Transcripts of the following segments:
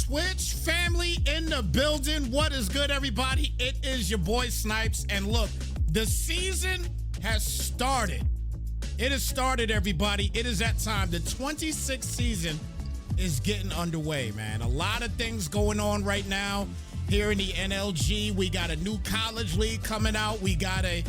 Twitch family in the building. What is good, everybody? It is your boy Snypz. And look, the season has started. It has started, everybody. It is that time. The 26th season is getting underway, man. A lot of things going on right now here in the NLG. We got a new college league coming out. We got a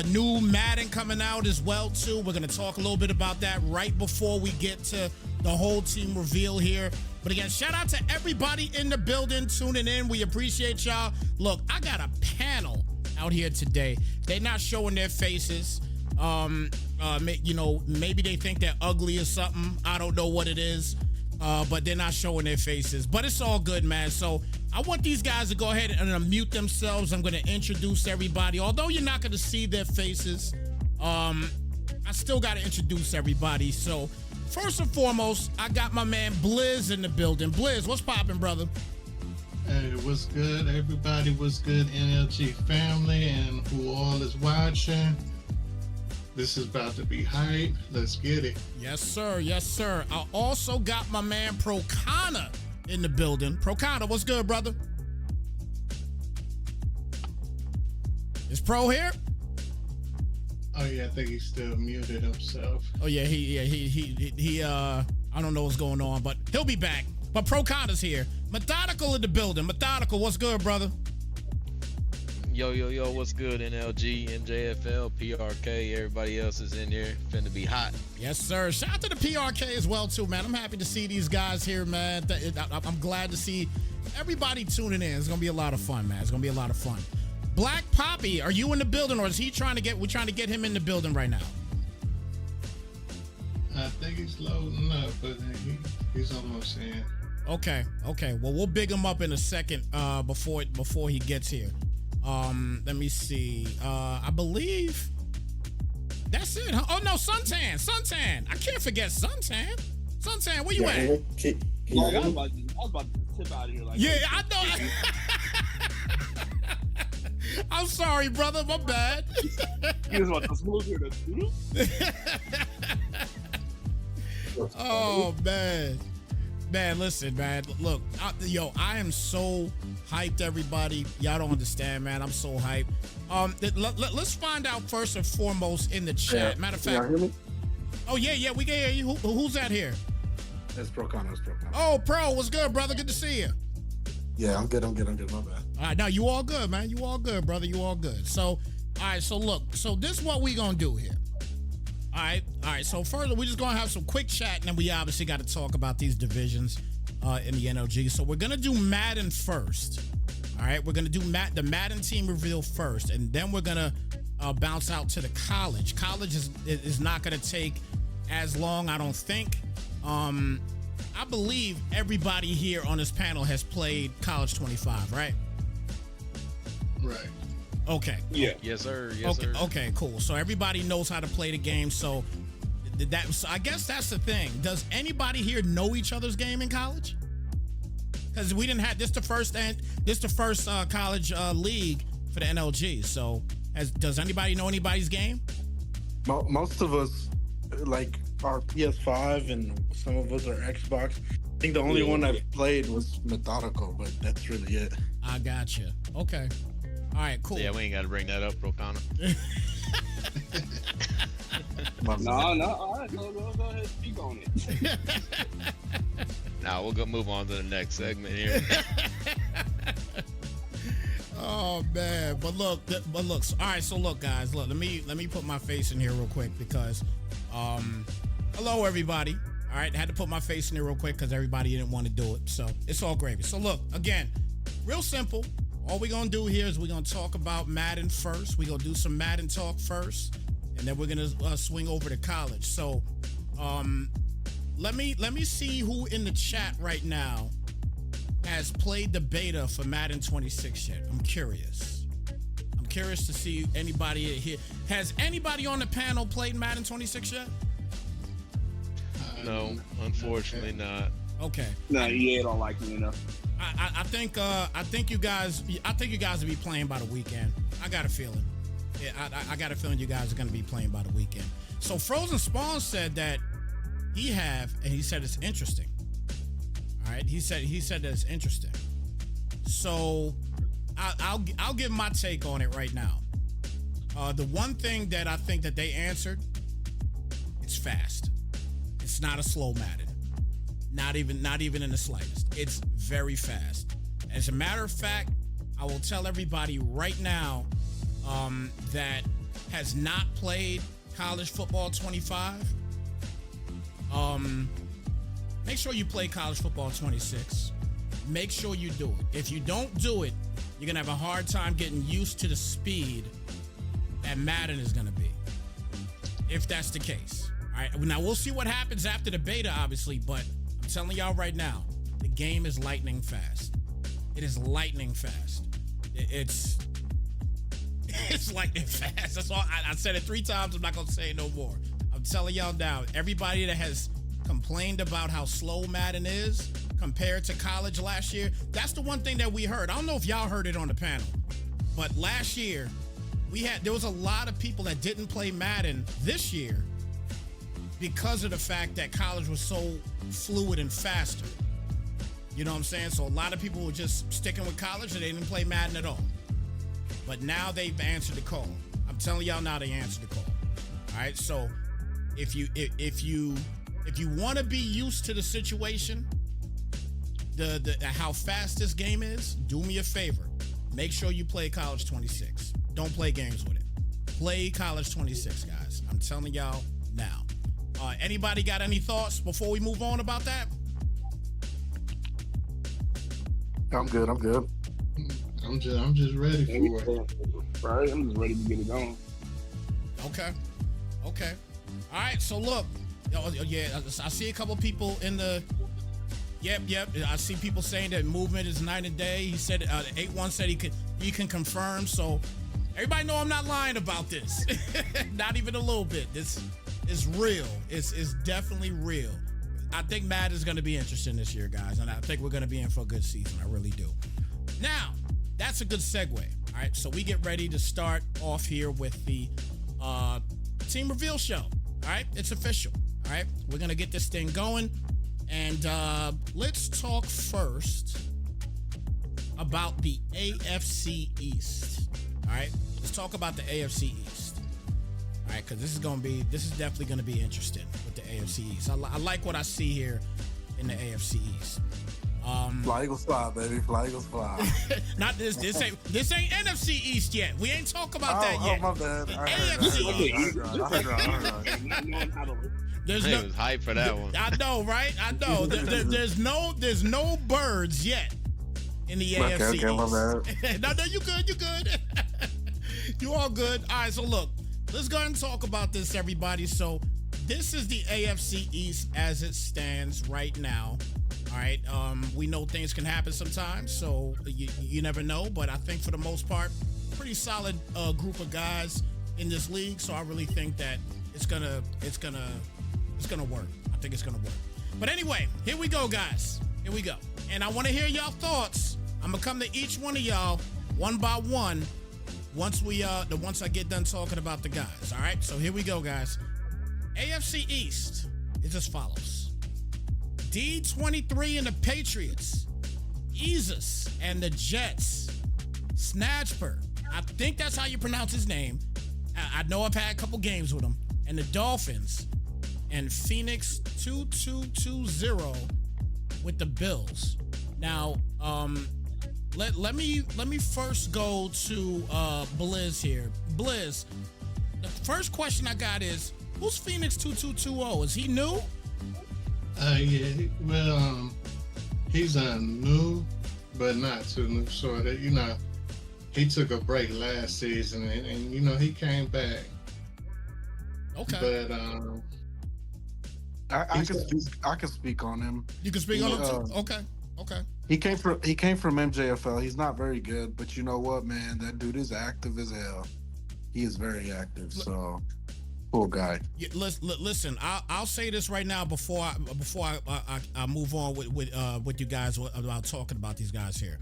new Madden coming out as well, too. We're going to talk a little bit about that right before we get to the whole team reveal here. But again, shout out to everybody in the building tuning in. We appreciate y'all. Look, I got a panel out here today. They're not showing their faces. Maybe they think they're ugly or something. I don't know what it is, but they're not showing their faces. But it's all good, man. So I want these guys to go ahead and unmute themselves. I'm going to introduce everybody. Although you're not going to see their faces, I still got to introduce everybody. So first and foremost, I got my man Blizz in the building. Blizz, what's poppin', brother? Hey, what's good, everybody? What's good, NLG family, and who all is watching? This is about to be hype. Let's get it. Yes, sir. Yes, sir. I also got my man Procana in the building. Procana, what's good, brother? Is Pro here? Oh yeah, I think he still muted himself. Oh yeah, he I don't know what's going on, but he'll be back. But Procana's here. Methodical in the building. Methodical, what's good, brother? Yo, what's good, NLG, NJFL, PRK, everybody else is in here. Finna be hot. Yes, sir. Shout out to the PRK as well, too, man. I'm happy to see these guys here, man. I'm glad to see everybody tuning in. It's going to be a lot of fun, man. It's going to be a lot of fun. Black Poppy, are you in the building, or is he we're trying to get him in the building right now? I think he's loading up, but he's almost in. Okay. Well, we'll big him up in a second before he gets here. Let me see. I believe that's it. Huh? Oh no, Suntan. I can't forget Suntan. Suntan, where you at? I was about to tip out of here. I know. I'm sorry, brother. My bad. You just want to smooth here to Oh man. Man, listen, man. Look, I am so hyped, everybody. Y'all don't understand, man. I'm so hyped. Let's find out first and foremost in the chat. Matter of fact, hear me? Oh yeah, we can hear you. Who's that here? It's Procana. Oh, Pro, what's good, brother? Good to see you. Yeah, I'm good. My bad. All right, now you all good, man. You all good, brother. You all good. So, all right. So look. So this is what we gonna do here. All right. So further, we're just gonna have some quick chat, and then we obviously got to talk about these divisions in the NLG. So we're gonna do Madden first. All right, we're gonna do the Madden team reveal first, and then we're gonna bounce out to the college. College is not gonna take as long, I don't think. I believe everybody here on this panel has played College 25, right? Right. Okay. Yeah. Yes, sir. Okay, cool. So everybody knows how to play the game. So I guess that's the thing. Does anybody here know each other's game in college? Because we didn't have this the first college league for the NLG. So does anybody know anybody's game? Most of us our PS5, and some of us are Xbox. I think the only one I've played was Methodical, but that's really it. I gotcha. Okay. All right, cool. Yeah, we ain't got to bring that up, Procana. No. All right, go ahead and speak on it. Now we'll move on to the next segment here. Oh man, but look. All right, so look, guys. Look, let me put my face in here real quick because, hello everybody. All right, I had to put my face in there real quick because everybody didn't want to do it. So it's all gravy. So look, again, real simple. All we're going to do here is we're going to talk about Madden first. We're going to do some Madden talk first, and then we're going to swing over to college. So let me see who in the chat right now has played the beta for Madden 26 yet. I'm curious to see anybody here. Has anybody on the panel played Madden 26 yet? No, unfortunately not. Okay. No, EA don't like me enough. I think you guys will be playing by the weekend. I got a feeling. Yeah, I got a feeling you guys are going to be playing by the weekend. So Frozen Spawn said that he said it's interesting. All All right, he said that's interesting. So I'll give my take on it right now. The one thing that I think that they answered, it's fast. It's not a slow Madden. Not even in the slightest. It's very fast. As a matter of fact, I will tell everybody right now that has not played College Football 25. Make sure you play College Football 26. Make sure you do it. If you don't do it, you're gonna have a hard time getting used to the speed that Madden is gonna be. If that's the case. All right. Now we'll see what happens after the beta, obviously, but I'm telling y'all right now, the game is lightning fast. It is lightning fast. It's lightning fast. That's all. I said it 3 times. I'm not gonna say it no more. I'm telling y'all now. Everybody that has complained about how slow Madden is compared to college last year, that's the one thing that we heard. I don't know if y'all heard it on the panel, but last year there was a lot of people that didn't play Madden this year because of the fact that college was so fluid and faster. You know what I'm saying? So a lot of people were just sticking with college and they didn't play Madden at all. But now they've answered the call. I'm telling y'all now they answered the call. All right. So if you want to be used to the situation, the how fast this game is, do me a favor. Make sure you play College 26. Don't play games with it. Play College 26, guys. I'm telling y'all now. Anybody got any thoughts before we move on about that? I'm good. I'm just ready for it. Right, I'm just ready to get it on. Okay. All right. So look, yeah, I see a couple people in the. Yep. I see people saying that movement is night and day. He said 8-1 said he can confirm. So everybody know I'm not lying about this. Not even a little bit. This is real. It's definitely real. I think Madden is going to be interesting this year, guys, and I think we're going to be in for a good season. I really do. Now, that's a good segue. All right, so we get ready to start off here with the team reveal show. All right, it's official. All right, we're going to get this thing going, and let's talk first about the AFC East. All right, let's talk about the AFC East. All right, because this is definitely going to be interesting with the AFC East. I like what I see here in the AFC East. Fly Eagles fly, baby. Fly Eagles fly. Not this. This ain't NFC East yet. We ain't talk about that yet. Oh, my bad. AFC. There's I was hyped for that one. I know, right? I know. There's no birds yet in the AFC East. Okay, my bad. No, you good. You good. You all good. All right. So look, let's go ahead and talk about this, everybody. So this is the AFC East as it stands right now. All right. We know things can happen sometimes, so you never know. But I think for the most part, pretty solid group of guys in this league. So I really think that it's gonna work. I think it's gonna work. But anyway, here we go, guys. Here we go. And I want to hear y'all thoughts. I'm gonna come to each one of y'all one by one once I get done talking about the guys. All right. So here we go, guys. AFC East is as follows. D23 and the Patriots, Jesus and the Jets, Snypz, I think that's how you pronounce his name. I know I've had a couple games with him, and the Dolphins, and Phoenix 2220 with the Bills. Now, let me first go to Blizz here. Blizz, the first question I got is, who's Phoenix 2220? Is he new? Yeah, well, he's new, but not too new. So that, he took a break last season, and he came back. Okay. But I can speak on him. You can speak on him too. Okay. He came from MJFL. He's not very good, but you know what, man? That dude is active as hell. He is very active. So. Cool guy. Yeah, listen, I'll say this right now before I move on with you guys about talking about these guys here.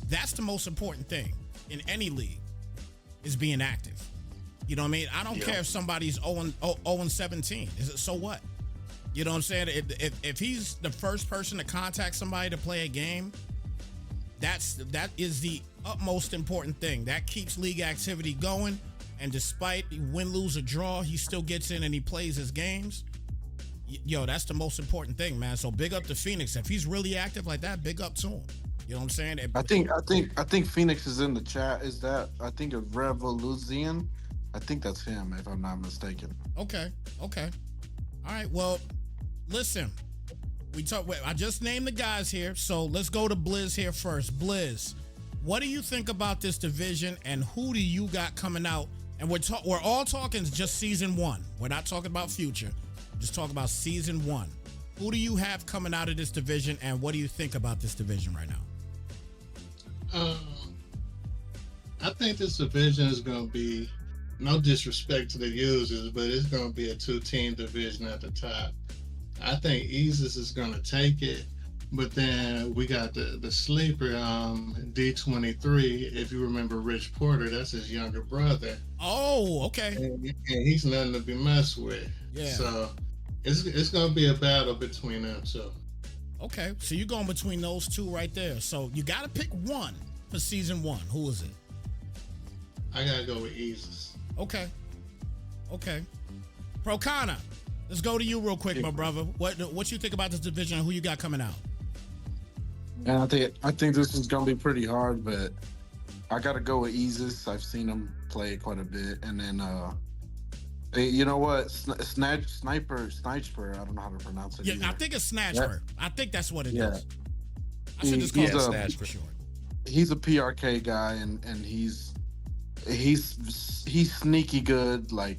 That's the most important thing in any league is being active. You know what I mean? I don't care if somebody's 0-17. So what? You know what I'm saying? If he's the first person to contact somebody to play a game, that is the utmost important thing. That keeps league activity going. And despite win, lose, or draw, he still gets in and he plays his games. Yo, that's the most important thing, man. So big up to Phoenix. If he's really active like that, big up to him. You know what I'm saying? I think Phoenix is in the chat. Is that I think a Revolution? I think that's him, if I'm not mistaken. Okay. All right. Well, listen. I just named the guys here, so let's go to Blizz here first. Blizz, what do you think about this division, and who do you got coming out? And we're all talking just season 1. We're not talking about future. We're just talking about season 1. Who do you have coming out of this division, and what do you think about this division right now? I think this division is going to be, no disrespect to the users, but it's going to be a 2-team division at the top. I think Easus is going to take it, but then we got the sleeper, D23. If you remember Rich Porter, that's his younger brother. Oh, okay. And he's nothing to be messed with. Yeah. So it's going to be a battle between them two. Okay, so you're going between those two right there. So you got to pick one for season 1. Who is it? I got to go with Easus. Okay. Procana, let's go to you real quick, my brother. What you think about this division and who you got coming out? And I think this is gonna be pretty hard, but I gotta go with Easus. I've seen him play quite a bit, and then you know what, Snypz. I don't know how to pronounce it. Yeah, either. I think it's Snatchper. I think that's what it is. I should just He's call it a- Snatch for short. He's a PRK guy, and he's sneaky good. Like,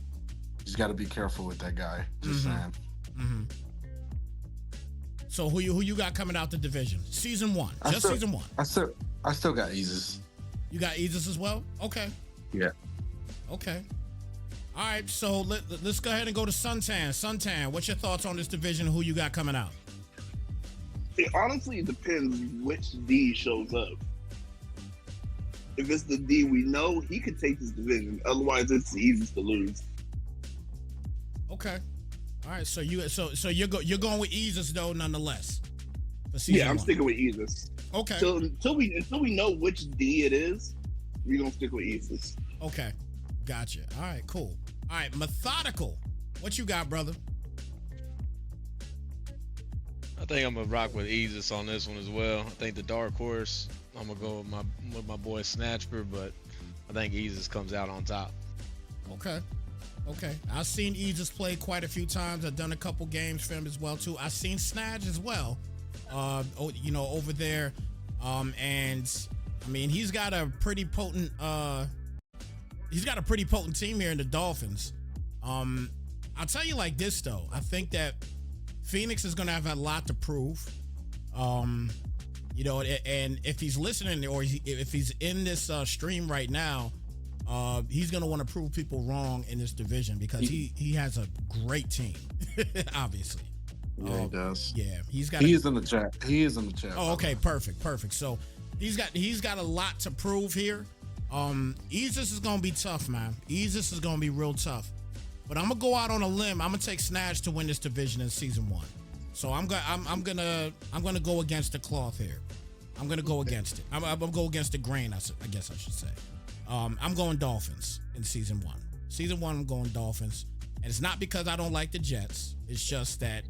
you just got to be careful with that guy. Just saying. Mm-hmm. So who you got coming out the division? Season 1, season 1. I still got Easus. You got Aegis as well? Okay. Yeah. Okay. All right, so let's go ahead and go to Suntan. Suntan, what's your thoughts on this division? Who you got coming out? Honestly, it depends which D shows up. If it's the D we know, he could take this division. Otherwise, it's the easiest to lose. Okay. All right, so you're going with Aegis though, nonetheless. For season Yeah, I'm 1. sticking with Aegis. Okay. Until we know which D it is, we're gonna stick with Aegis. Okay. Gotcha. All right, cool. All right, Methodical. What you got, brother? I think I'm gonna rock with Aegis on this one as well. I think the dark horse, I'm gonna go with my boy Snatchper, but I think Aegis comes out on top. Okay. I've seen Aegis play quite a few times. I've done a couple games for him as well too. I've seen Snatch as well. Over there. And I mean, he's got a pretty potent team here in the Dolphins. I'll tell you like this though. I think that Phoenix is going to have a lot to prove. And if he's listening or if he's in this stream right now, he's going to want to prove people wrong in this division because he has a great team, obviously. Yeah, he does. Yeah, He is in the chat. Oh, okay, perfect. So he's got a lot to prove here. Aegis is gonna be tough, man. Aegis is gonna be real tough. But I'm gonna go out on a limb. I'm gonna take Snatch to win this division in season 1. So I'm gonna go against the cloth here. I'm gonna go against it. I'm gonna go against the grain. I guess I should say. I'm going Dolphins in season 1. Season 1, I'm going Dolphins. And it's not because I don't like the Jets. It's just that,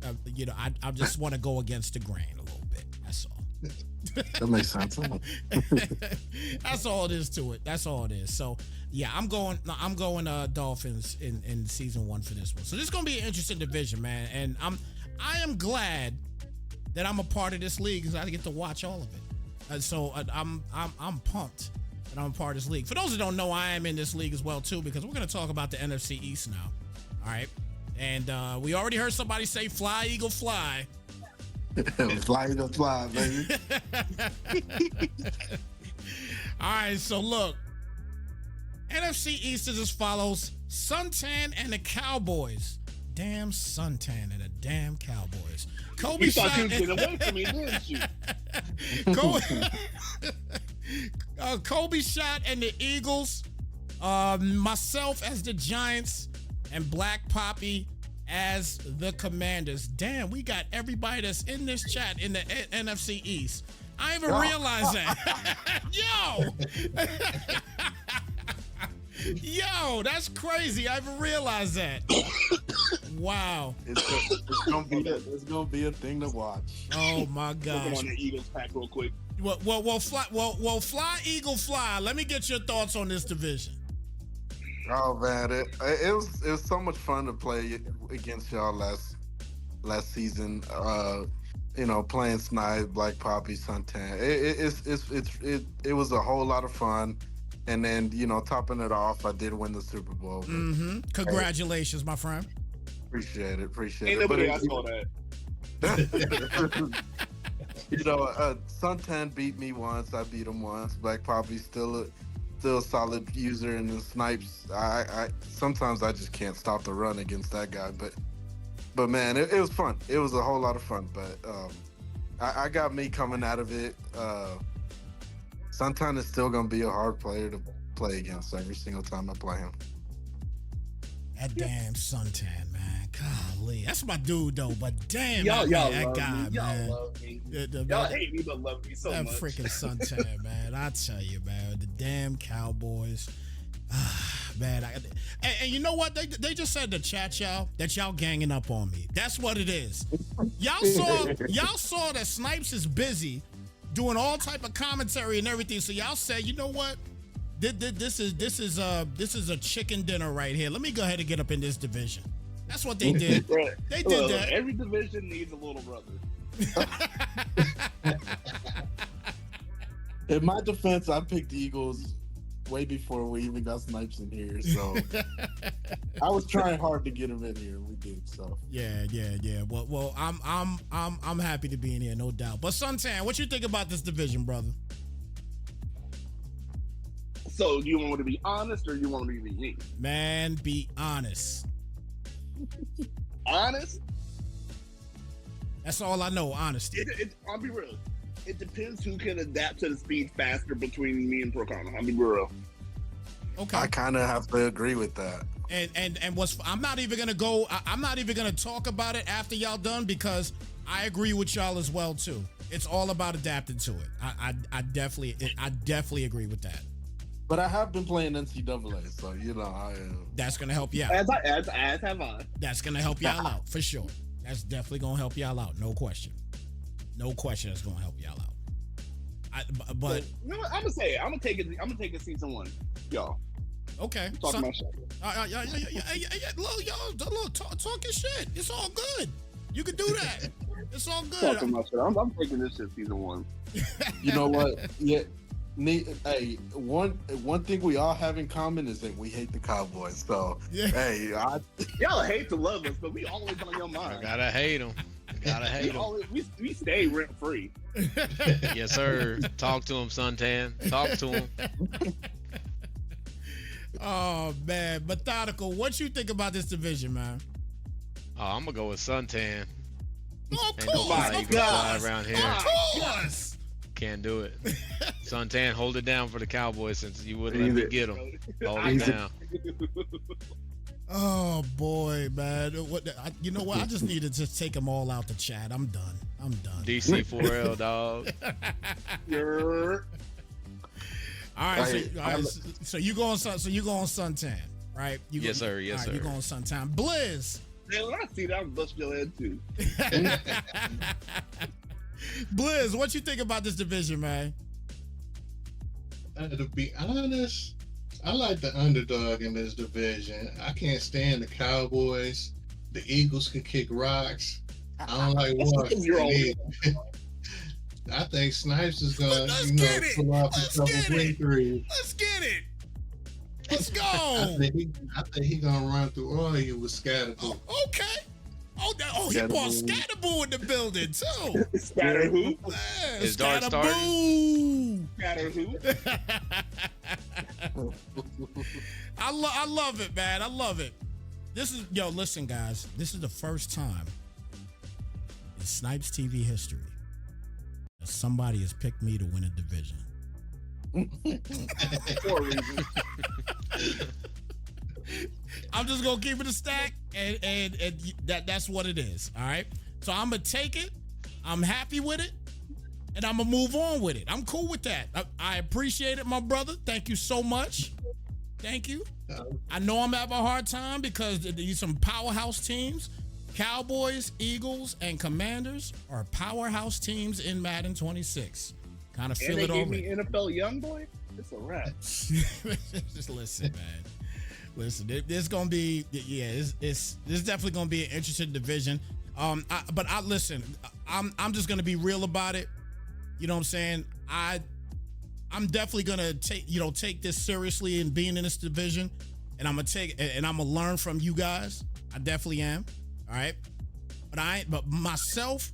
I just want to go against the grain a little bit. That's all. That makes sense. That's all it is to it. That's all it is. So, yeah, I'm going Dolphins in season 1 for this one. So this is going to be an interesting division, man. And I am glad that I'm a part of this league because I get to watch all of it. So I'm pumped that I'm a part of this league. For those who don't know, I am in this league as well, too, because we're going to talk about the NFC East now. All right. And we already heard somebody say, fly, Eagle, fly. Fly, Eagle, fly, baby. All right. So, look. NFC East is as follows. Suntan and the Cowboys. Damn Suntan and the damn Cowboys. Kobe You thought shot. you was getting away from me, didn't you? Kobe shot and the Eagles. Myself as the Giants. And Black Poppy as the Commanders. Damn, we got everybody that's in this chat in the NFC East. I didn't even realize that. Yo, that's crazy. I didn't realize that. Wow. It's gonna be a thing to watch. Oh my Look gosh. on the Eagles pack real quick. Fly Eagle fly. Let me get your thoughts on this division. Oh man, it was so much fun to play against y'all last season. Playing Snypz, Black Poppy, Suntan. It was a whole lot of fun. And then, topping it off, I did win the Super Bowl. Mm-hmm. Congratulations, my friend. Appreciate it. Ain't nobody else saw that. Suntan beat me once. I beat him once. Black Poppy's still a solid user, and then Snypz. I sometimes I just can't stop the run against that guy. But man, it was fun. It was a whole lot of fun. But I got me coming out of it. Suntan is still gonna be a hard player to play against every single time I play him. That damn Suntan, man. Golly. That's my dude, though. But damn, Y'all that love guy, me. Y'all man. love me. The- Y'all hate me, but love me so that much. freaking Suntan, man. I tell you, man. The damn Cowboys. Man, and you know what? They just said in the chat, y'all, that y'all ganging up on me. That's what it is. Y'all saw that Snypz is busy doing all type of commentary and everything. So y'all say, you know what? This is a chicken dinner right here. Let me go ahead and get up in this division. That's what they did. Right. They did Look, that. Every division needs a little brother. In my defense, I picked the Eagles way before we even got Snypz in here. So I was trying hard to get him in here. We did so. Yeah. Well, I'm happy to be in here, no doubt. But Suntan, what you think about this division, brother? So, do you want me to be honest or you want me to be me? Man, be honest. Honest? That's all I know, honesty. I'll be real. It depends who can adapt to the speed faster between me and Procana. I'll be real. Okay. I kind of have to agree with that. And I'm not even gonna talk about it after y'all done, because I agree with y'all as well too. It's all about adapting to it. I definitely agree with that. But I have been playing NCAA, so That's gonna help you out. As have I. That's gonna help y'all out for sure. That's definitely gonna help y'all out. No question. That's gonna help y'all out. But you know what? I'm gonna say it. I'm gonna take it season 1, y'all. okay. Talking about shit. Look, talk your shit. It's all good. You can do that. It's all good. Talking about shit. I'm taking this shit season 1. You know what? Yeah. Hey, one thing we all have in common is that we hate the Cowboys. So, Yeah. hey, Y'all hate to love us, but we always on your mind. I gotta hate them. We stay rent free. Yes, sir. Talk to him, Suntan. Talk to him. Oh man, Methodical, what you think about this division, man? Oh, I'm gonna go with Suntan. Of Ain't course, nobody of can fly course, around here. of course. Can't do it. Suntan, hold it down for the Cowboys since you wouldn't let me get them. Hold it down. Oh boy, man. You know what? I just needed to take them all out the chat. I'm done. DC4L, dog. All right, so you go on Suntan, right? Yes, sir. Yes, sir. You go on Suntan. Blizz. Man, when I see that, I'm bust your head too. Blizz, what you think about this division, man? To be honest, I like the underdog in this division. I can't stand the Cowboys. The Eagles can kick rocks. I don't like what. I think Snypz is gonna, pull off a couple victories. Let's get it. Let's go. I think he gonna run through all of you with Scatterboo. Okay. He brought Scatterboo in the building too. Scatter who? Yeah, Is Dark Scatterboo. Scatter who? I love it, man. I love it. Listen, guys. This is the first time in Snypz TV history that somebody has picked me to win a division. For a reason. I'm just gonna keep it a stack, and that's what it is. All right. So I'm gonna take it. I'm happy with it, and I'm gonna move on with it. I'm cool with that. I appreciate it, my brother. Thank you so much. Thank you. I know I'm having a hard time because these some powerhouse teams. Cowboys, Eagles, and Commanders are powerhouse teams in Madden 26. Kind of feel it over. And they gave me NFL Youngboy. It's a wrap. Just listen, man. Listen, there's gonna be, it's definitely gonna be an interesting division. But listen, I'm just gonna be real about it. You know what I'm saying? I'm definitely gonna take this seriously in being in this division, and I'm gonna learn from you guys. I definitely am. All right, but myself,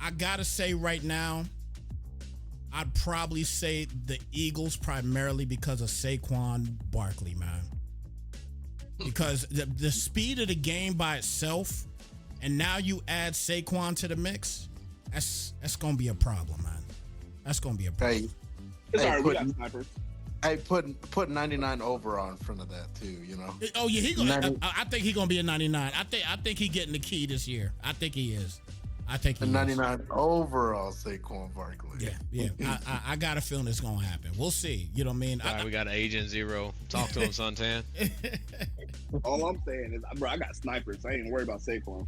I gotta say right now, I'd probably say the Eagles primarily because of Saquon Barkley, man. Because the speed of the game by itself, and now you add Saquon to the mix, that's gonna be a problem, man. That's gonna be a problem. It's all right, we got snipers. Hey, put 99 over on front of that too, you know. Oh yeah, I think he's gonna be a 99. I think he getting the key this year. I think he is. I think he is. 99 overall Saquon Barkley. Yeah. I got a feeling it's gonna happen. We'll see. You know what I mean? All right, we got Agent Zero. Talk to him, Suntan. All I'm saying is, bro, I got snipers. I ain't worried about Saquon.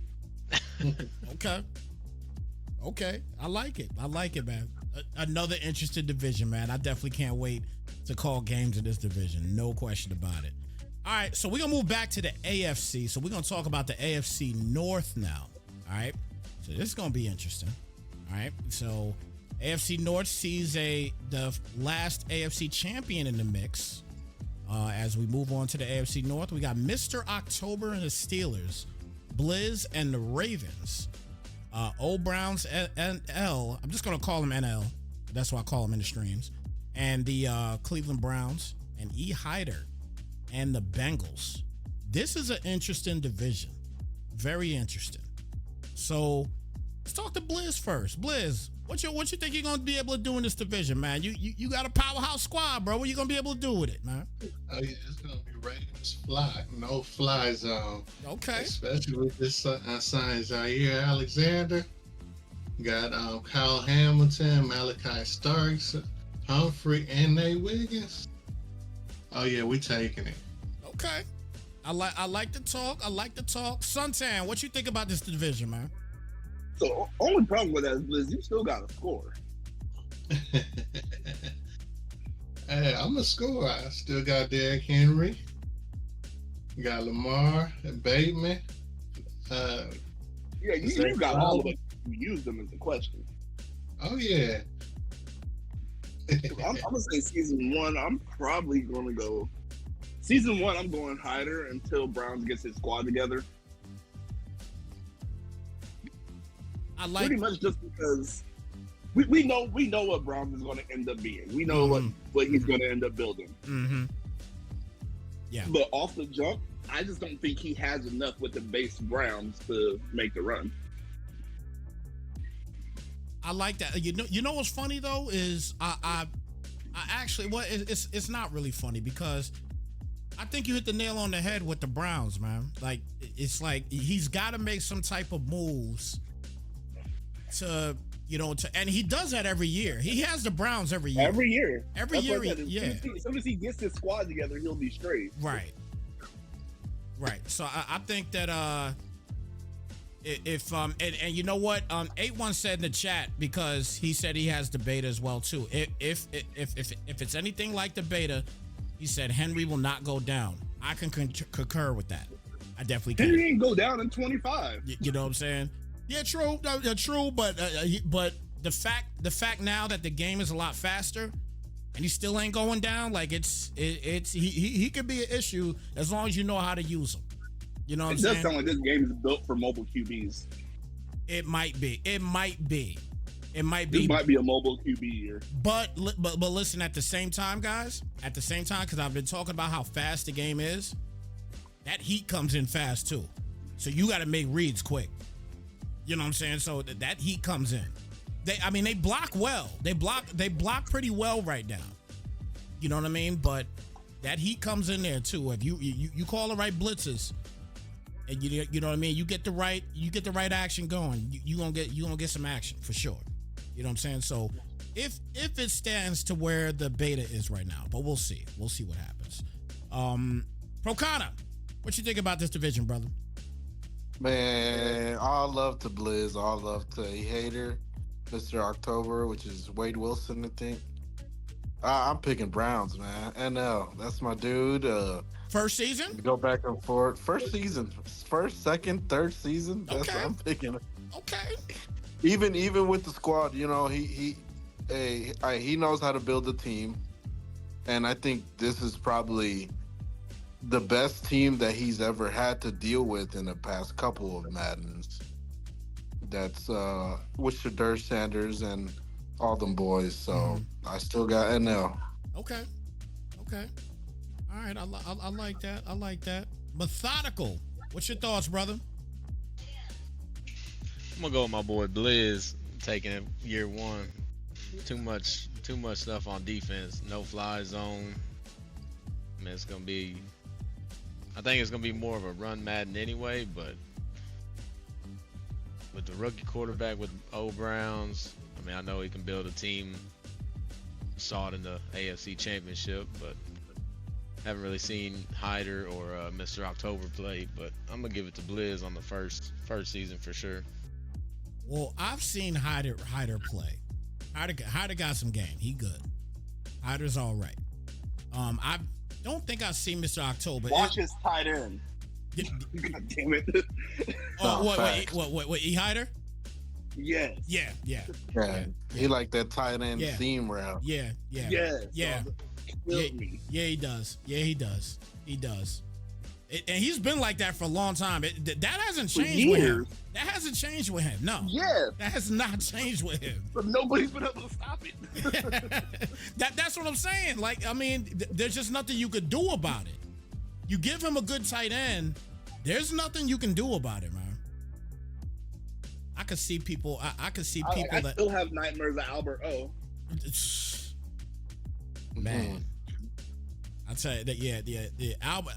Okay. I like it, man. Another interesting division, man. I definitely can't wait to call games in this division. No question about it. All right, so we're going to move back to the AFC. So we're going to talk about the AFC North now. All right, so this is going to be interesting. All right, so AFC North sees the last AFC champion in the mix. As we move on to the AFC North, we got Mr. October and the Steelers, Blizz and the Ravens, Old Browns NL. I'm just going to call them NL. That's why I call them in the streams. And the Cleveland Browns and E. Hyder and the Bengals. This is an interesting division. Very interesting. So let's talk to Blizz first. Blizz, what you think you're gonna be able to do in this division, man? You got a powerhouse squad, bro. What you gonna be able to do with it, man? Oh yeah, it's gonna be Ravens fly, no fly zone. Okay. Especially with this sign Zaire Alexander. Got Kyle Hamilton, Malachi Starks, Humphrey, and Nate Wiggins. Oh yeah, we taking it. Okay. I like the talk. Suntan, what you think about this division, man? So only problem with that is, Blizz, you still got to score. Hey, I'm a scorer. I still got Derrick Henry. Got Lamar, Bateman. Yeah, you got all of it. You use them as the question. Oh yeah. I'm gonna say season one. I'm probably gonna go. Season one, I'm going Hyder until Browns gets his squad together. I like pretty much just because we know what Browns is going to end up being. We know what he's going to end up building. Mm-hmm. Yeah. But off the jump, I just don't think he has enough with the base Browns to make the run. I like that. You know what's funny though is I actually it's not really funny because I think you hit the nail on the head with the Browns, man. Like it's like he's got to make some type of moves to and he does that every year. He has the Browns every year. Every year. Yeah. As soon as he gets his squad together, he'll be straight. Right. So I think that if and you know what 81 said in the chat, because he said he has the beta as well too. If it's anything like the beta, he said Henry will not go down. I can concur with that. I definitely can. Henry didn't go down in 25. You know what I'm saying? Yeah, true. True, but the fact now that the game is a lot faster and he still ain't going down, like he could be an issue as long as you know how to use him. You know what I'm saying? It does sound like this game is built for mobile QBs. It might be. This might be a mobile QB year. But listen, at the same time, guys, because I've been talking about how fast the game is, that heat comes in fast too. So you got to make reads quick. You know what I'm saying? So that heat comes in. They block well. They block pretty well right now. You know what I mean? But that heat comes in there too. If you call the right blitzes, and you know what I mean, you get the right action going, you gonna get some action for sure. You know what I'm saying? So if it stands to where the beta is right now, but we'll see what happens. Procana, what you think about this division, brother? Man, all love to Blizz, all love to E-Hater, Mr. October, which is Wade Wilson, I think. I'm picking Browns, man. NL, that's my dude. First season? Go back and forth. First season, first, second, third season. That's Okay. what I'm picking. Okay. Even with the squad, you know, he knows how to build a team, and I think this is probably the best team that he's ever had to deal with in the past couple of Maddens. That's with Shadur Sanders and all them boys. So I still got NL. Okay. All right. I like that. I like that. Methodical. What's your thoughts, brother? I'm gonna go with my boy Blizz, taking it year one. Too much stuff on defense. No fly zone. I mean, I think it's gonna be more of a run Madden anyway, but with the rookie quarterback with old Browns, I mean, I know he can build a team. Saw it in the AFC Championship, but haven't really seen Hyder or Mr. October play. But I'm gonna give it to Blizz on the first season for sure. Well, I've seen Hyder play. Hyder got some game. He good. Hyder's all right. I don't think I've seen Mr. October. Watch his tight end. God damn it. What, E. Hyder? Yes. Yeah. He like that tight end seam route. Yeah. Killed me. Yeah, he does. And he's been like that for a long time. That hasn't changed with him. That hasn't changed with him. No. Yeah. That has not changed with him. But nobody's been able to stop it. That's what I'm saying. Like, I mean, there's just nothing you could do about it. You give him a good tight end, there's nothing you can do about it, man. I could see people. I could see people I that still have nightmares of Albert O. Man, I tell you that. Yeah. Albert,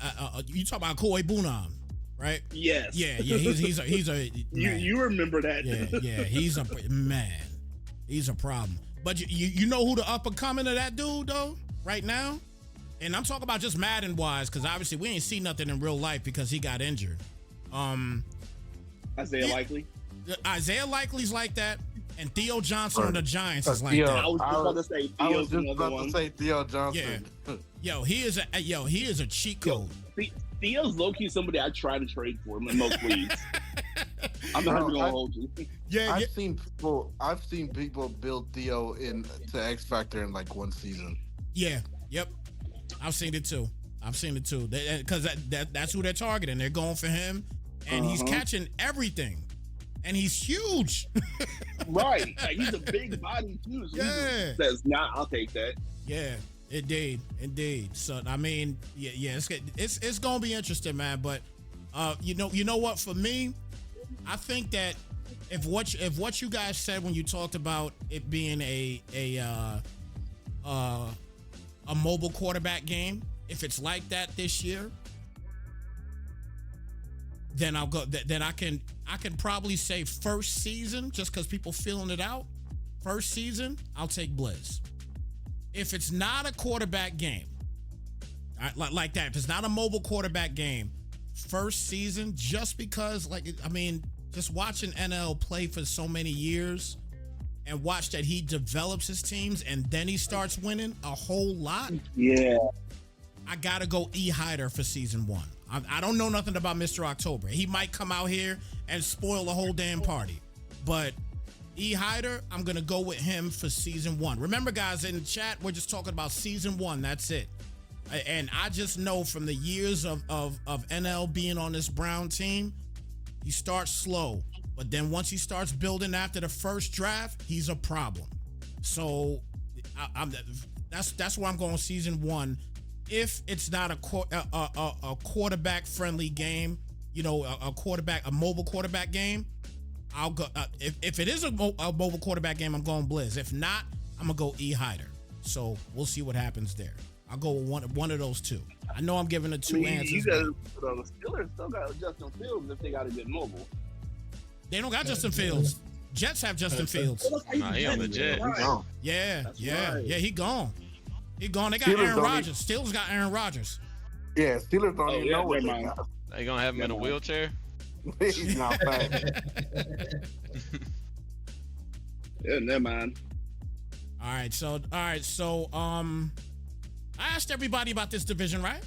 you talk about Koi Bunam, right? Yes. Yeah. He's a man. You remember that? Yeah. He's a man. He's a problem. But you know who the up and coming of that dude though right now, and I'm talking about just Madden wise, because obviously we ain't seen nothing in real life because he got injured. Isaiah Likely. Isaiah Likely's like that, and Theo Johnson on the Giants is like Theo. that. I was just about to say Theo's another one. Theo Johnson. Yeah. He is a cheat code. Theo's low-key somebody I try to trade for in most leagues. I'm not even gonna hold you. I've seen people build Theo to X Factor in like one season. Yeah. Yep. I've seen it too. Because that's who they're targeting. They're going for him, and he's catching everything. And he's huge. Right. Like, he's a big body too. So Yeah. he says, nah, I'll take that. Yeah, indeed. So I mean, yeah, it's gonna be interesting, man. But you know what? For me, I think that if what you guys said when you talked about it being a mobile quarterback game, if it's like that this year, then I'll go. Then I can probably say first season, just because people feeling it out. First season, I'll take Blizz. If it's not a quarterback game, like that, if it's not a mobile quarterback game, first season, just because, just watching NL play for so many years and watch that he develops his teams and then he starts winning a whole lot. Yeah. I gotta go E. Hyder for season one. I don't know nothing about Mr. October. He might come out here and spoil the whole damn party. But E. Hyder, I'm going to go with him for season one. Remember, guys, in the chat, we're just talking about season one. That's it. And I just know from the years of NL being on this Brown team, he starts slow. But then once he starts building after the first draft, he's a problem. So that's why I'm going season one. If it's not a quarterback friendly game, a mobile quarterback game, I'll go. If it is a mobile quarterback game, I'm going Blizz. If not, I'm gonna go E. Hyder. So we'll see what happens there. I'll go with one of those two. I know I'm giving the two answers. You got the Steelers still got Justin Fields if they got a good mobile. They don't got Justin Fields. Jets have Justin Fields. Nah, he on the Jets. Yeah. He gone. He gone. They got Steelers Aaron don't Rodgers. Steelers got Aaron Rodgers. Yeah, Steelers don't even know what they got. They gonna have him in a wheelchair? He's not bad. Yeah, never mind. All right. So I asked everybody about this division, right?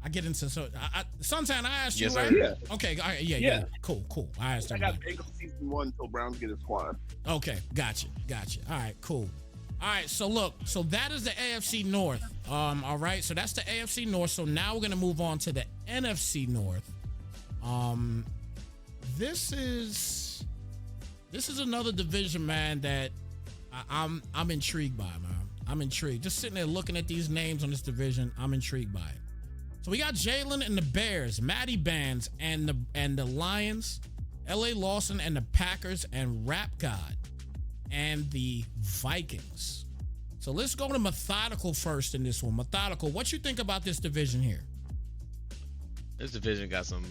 I get into Suntan, I asked you, Yes, right? sir. Yeah. Okay. All right, yeah. Cool. I asked I got everybody. Bengals season 1 until Browns get a squad. Okay, gotcha. All right, cool. All right, so look, so that is the AFC North. All right, so that's the AFC North. So now we're gonna move on to the NFC North. This is another division, man, that I'm intrigued by, man. I'm intrigued. Just sitting there looking at these names on this division, I'm intrigued by it. So we got Jalen and the Bears, Matty Bands and the Lions, LA Lawson and the Packers, and Rap God and the Vikings. So let's go to Methodical first in this one. Methodical, what you think about this division here? This division got some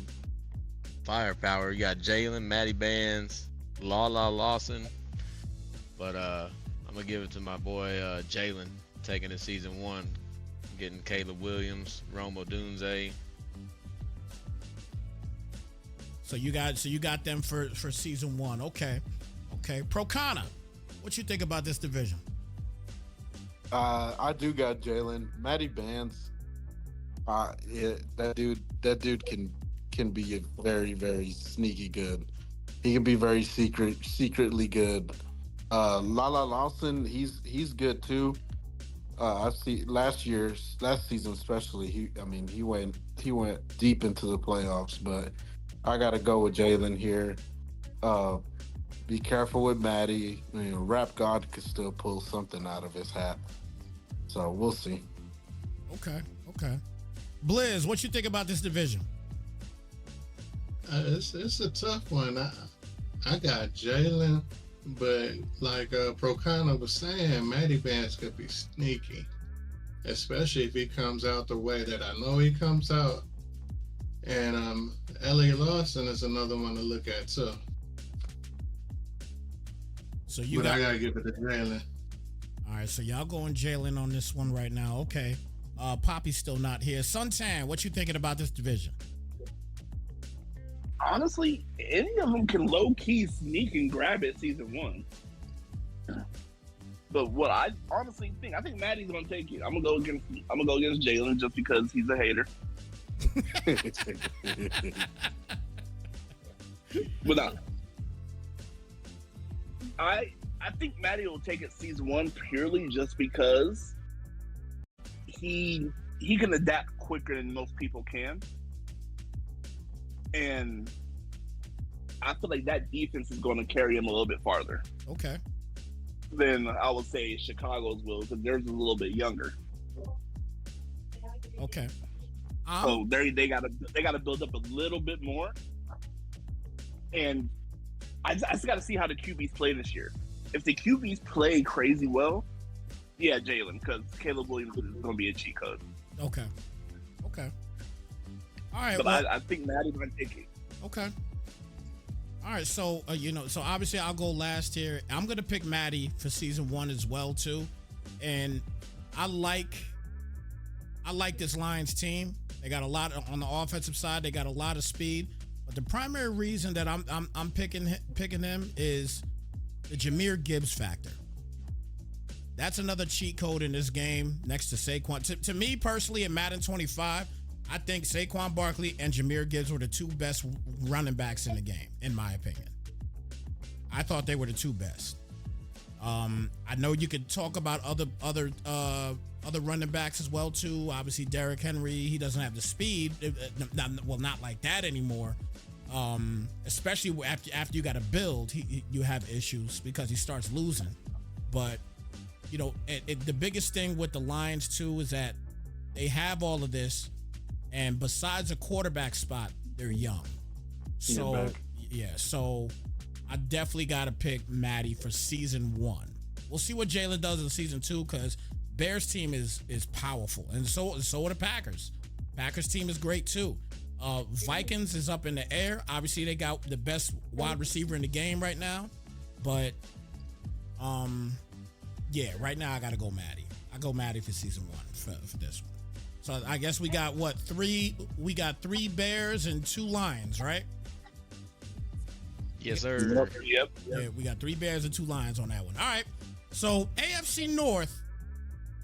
firepower. You got Jalen, Matty Bands, Lawson. But I'm gonna give it to my boy Jalen, taking it season 1, getting Caleb Williams, Rome Odunze. So you got them for season 1. Okay. Procana, what you think about this division? I do got Jalen. Matty Bands. Yeah, that dude can be very, very sneaky good. He can be very secretly good. Lawson, he's good too. I see last season especially. He went deep into the playoffs, but I gotta go with Jalen here. Be careful with Matty. Rap God could still pull something out of his hat. So we'll see. Okay. Blizz, what you think about this division? It's a tough one. I got Jalen, but like Procana was saying, Matty Bands could be sneaky, especially if he comes out the way that I know he comes out. And LA Lawson is another one to look at too. So I gotta give it to Jalen. All right, so y'all going Jalen on this one right now. Okay. Poppy's still not here. Suntan, what you thinking about this division? Honestly, any of them can low-key sneak and grab it season 1. But what I honestly think, I think Matty's gonna take it. I'm gonna go against Jalen just because he's a hater. But I think Matty will take it season 1 purely just because he can adapt quicker than most people can. And I feel like that defense is going to carry him a little bit farther. Okay. Than I would say Chicago's will, because theirs is a little bit younger. Okay. So they gotta build up a little bit more. And I just got to see how the QBs play this year. If the QBs play crazy well, yeah, Jalen, because Caleb Williams is going to be a cheat code. Okay. All right. But I think Matty's going to take it. Okay. All right. So, so obviously I'll go last here. I'm going to pick Matty for season 1 as well, too. And I like this Lions team. They got a lot on the offensive side. They got a lot of speed. But the primary reason that I'm picking him is the Jahmyr Gibbs factor. That's another cheat code in this game next to Saquon. To me personally, in Madden 25, I think Saquon Barkley and Jahmyr Gibbs were the 2 best running backs in the game, in my opinion. I thought they were the 2 best. I know you could talk about other running backs as well too. Obviously, Derrick Henry, he doesn't have the speed. Not like that anymore. Especially after you got to build, you have issues because he starts losing. But the biggest thing with the Lions too is that they have all of this, and besides a quarterback spot, they're young. So so I definitely got to pick Matty for season 1. We'll see what Jalen does in season 2, because Bears team is powerful, and so are the Packers. Packers team is great too. Vikings is up in the air. Obviously, they got the best wide receiver in the game right now. But, yeah, right now I got to go Maddie. I go Maddie for season 1 for this one. So I guess we got three? We got 3 Bears and 2 Lions, right? Yes, sir. Yep. Yeah, we got 3 Bears and 2 Lions on that one. All right. So AFC North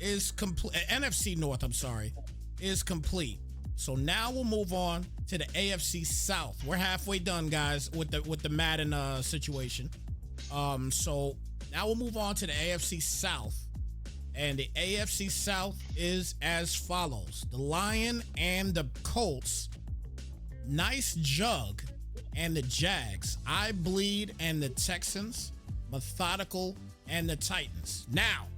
is complete. NFC North, I'm sorry, is complete. So now we'll move on to the AFC South. We're halfway done, guys, with the Madden situation. So now we'll move on to the AFC South. And the AFC South is as follows. The Lion and the Colts, Nice Jug and the Jags, I Bleed and the Texans, Methodical and the Titans. Now,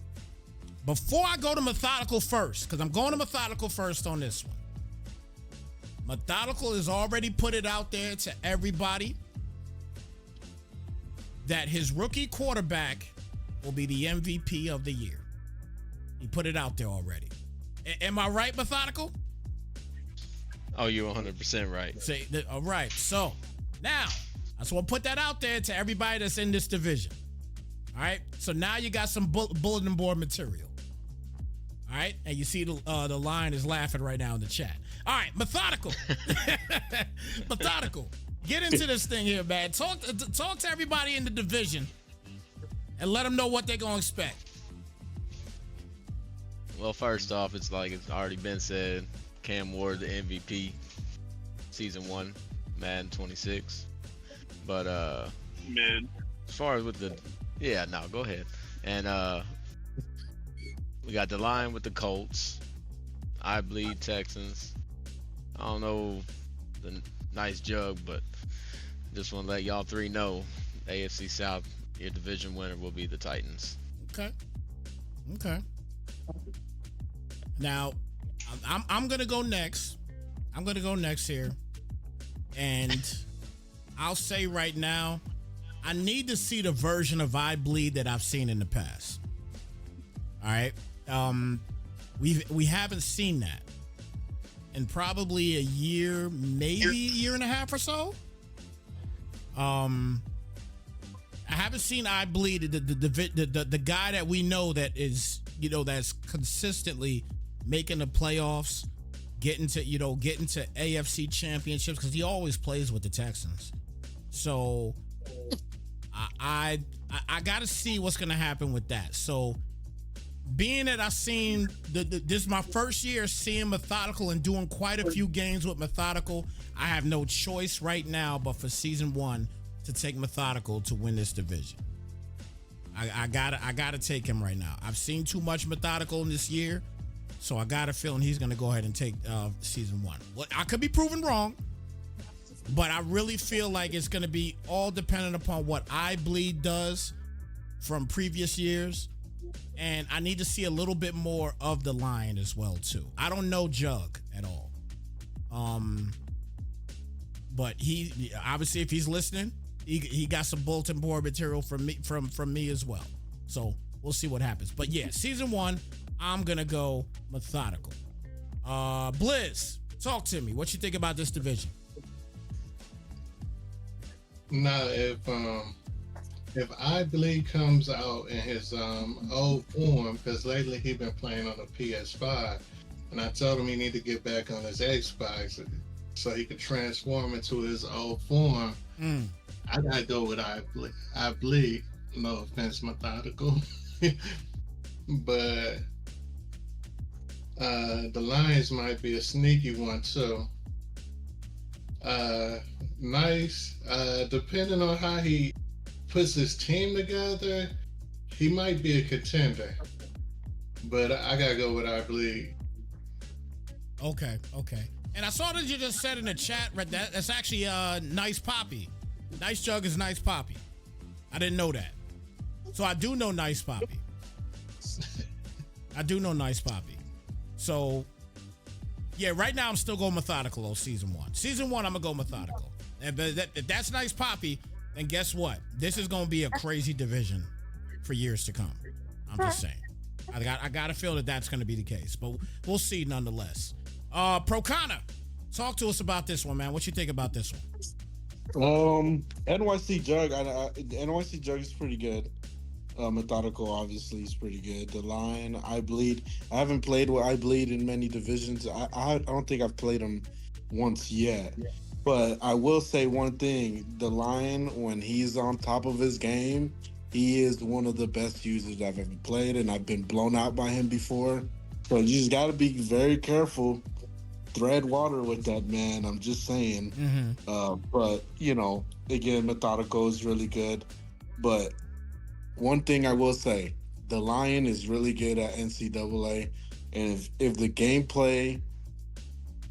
before I go to Methodical first, because I'm going to Methodical first on this one. Methodical has already put it out there to everybody that his rookie quarterback will be the MVP of the year. He put it out there already. Am I right, Methodical? Oh, you're 100% right. All right. So now I just want to put that out there to everybody that's in this division. All right. So now you got some bulletin board material. All right. And you see the line is laughing right now in the chat. All right. Methodical. Methodical. Get into this thing here, man. Talk to everybody in the division and let them know what they're going to expect. Well, first off, it's like it's already been said, Cam Ward, the MVP, season 1, Madden 26. But Man. as far as with the, go ahead. And we got the line with the Colts, I Bleed Texans. I don't know the Nice Jug, but just want to let y'all 3 know, AFC South, your division winner will be the Titans. Okay. Now, I'm gonna go next. I'm gonna go next here, and I'll say right now, I need to see the version of I Bleed that I've seen in the past. All right, we haven't seen that in probably a year, maybe a year and a half or so. I haven't seen I Bleed, the guy that we know that is, that's consistently making the playoffs, getting to AFC championships, because he always plays with the Texans. So I got to see what's going to happen with that. So being that I've seen this is my first year seeing Methodical and doing quite a few games with Methodical, I have no choice right now but for season 1 to take Methodical to win this division. I gotta take him right now. I've seen too much Methodical in this year, so I got a feeling he's gonna go ahead and take season 1. Well, I could be proven wrong, but I really feel like it's gonna be all dependent upon what I Bleed does from previous years, and I need to see a little bit more of the Lion as well too. I don't know Jug at all, but he obviously, if he's listening, he got some bulletin board material from me as well. So we'll see what happens. But yeah, season 1, I'm gonna go Methodical. Blizz, talk to me. What you think about this division? Now, if I Bleed comes out in his old form, because lately he been playing on the PS5, and I told him he need to get back on his Xbox so he could transform into his old form. I gotta go with I Bleed. No offense, Methodical. But the Lions might be a sneaky one too. Nice. Depending on how he puts his team together, he might be a contender. But I gotta go with I Bleed. Okay. And I saw that you just said in the chat, that's actually Nice Poppy. Nice Jug is Nice Poppy. I didn't know that. So I do know Nice Poppy. So, yeah, right now I'm still going Methodical on season 1. Season 1, I'm going to go Methodical. If that's Nice Poppy, then guess what? This is going to be a crazy division for years to come. I'm just saying. I got to feel that that's going to be the case, but we'll see nonetheless. Procana, talk to us about this one, man. What you think about this one? NYC Jug. NYC Jug is pretty good. Methodical, obviously, is pretty good. The Line, I Bleed. I haven't played with I Bleed in many divisions. I don't think I've played him once yet. Yeah. But I will say one thing: the Lion, when he's on top of his game, he is one of the best users I've ever played, and I've been blown out by him before. So you just got to be very careful. Thread water with that, man. I'm just saying. But again, Methodical is really good. But one thing I will say, the Lion is really good at NCAA, and if the gameplay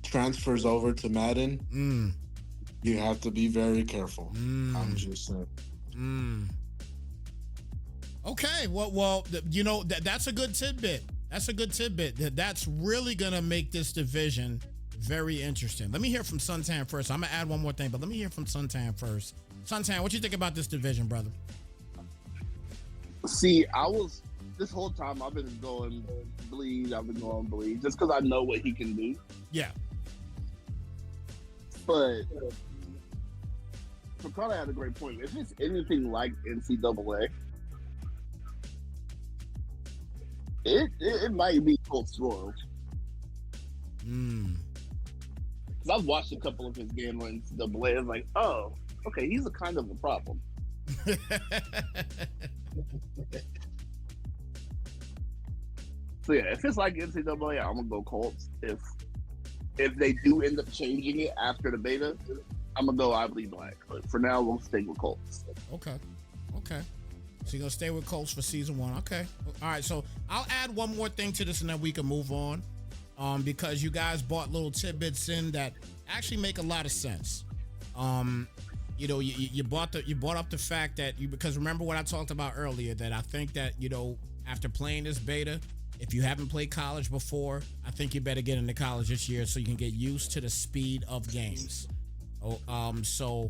transfers over to Madden, you have to be very careful. I'm just saying. Okay, well, that's a good tidbit. That's a good tidbit. That's really gonna make this division very interesting. Let me hear from Suntan first. I'm gonna add one more thing, but let me hear from Suntan first. Suntan, what you think about this division, brother? See, this whole time I've been going Bleed. I've been going Bleed just because I know what he can do. Yeah. But Procana had a great point. If it's anything like NCAA, it might be Colts Royals. Because I've watched a couple of his games on NCAA. It's like, oh, okay, he's a kind of a problem. So yeah, if it's like NCAA, I'm gonna go Colts. If they do end up changing it after the beta, I'm gonna go I Bleed Black. But for now, we'll stay with Colts. Okay. So you're gonna stay with Colts for season 1. Okay. All right. So I'll add one more thing to this, and then we can move on. Because you guys brought little tidbits in that actually make a lot of sense. You brought up the fact that because remember what I talked about earlier, that I think that after playing this beta, if you haven't played college before, I think you better get into college this year so you can get used to the speed of games. So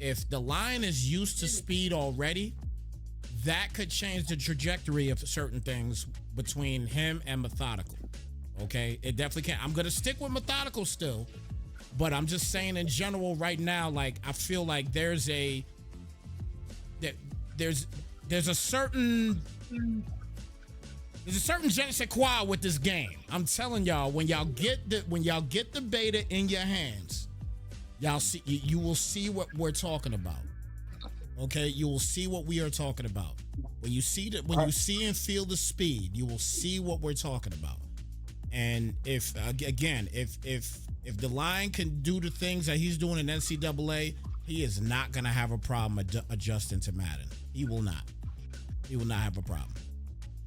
if the Line is used to speed already, that could change the trajectory of certain things between him and Methodical. Okay, it definitely can. I'm gonna stick with Methodical still, but I'm just saying in general right now, like I feel like there's a certain je ne sais quoi with this game. I'm telling y'all, when y'all get the beta in your hands, you will see what we're talking about. Okay, you will see what we are talking about. When you see and feel the speed, you will see what we're talking about. And if the Line can do the things that he's doing in NCAA, he is not gonna have a problem adjusting to Madden. He will not have a problem.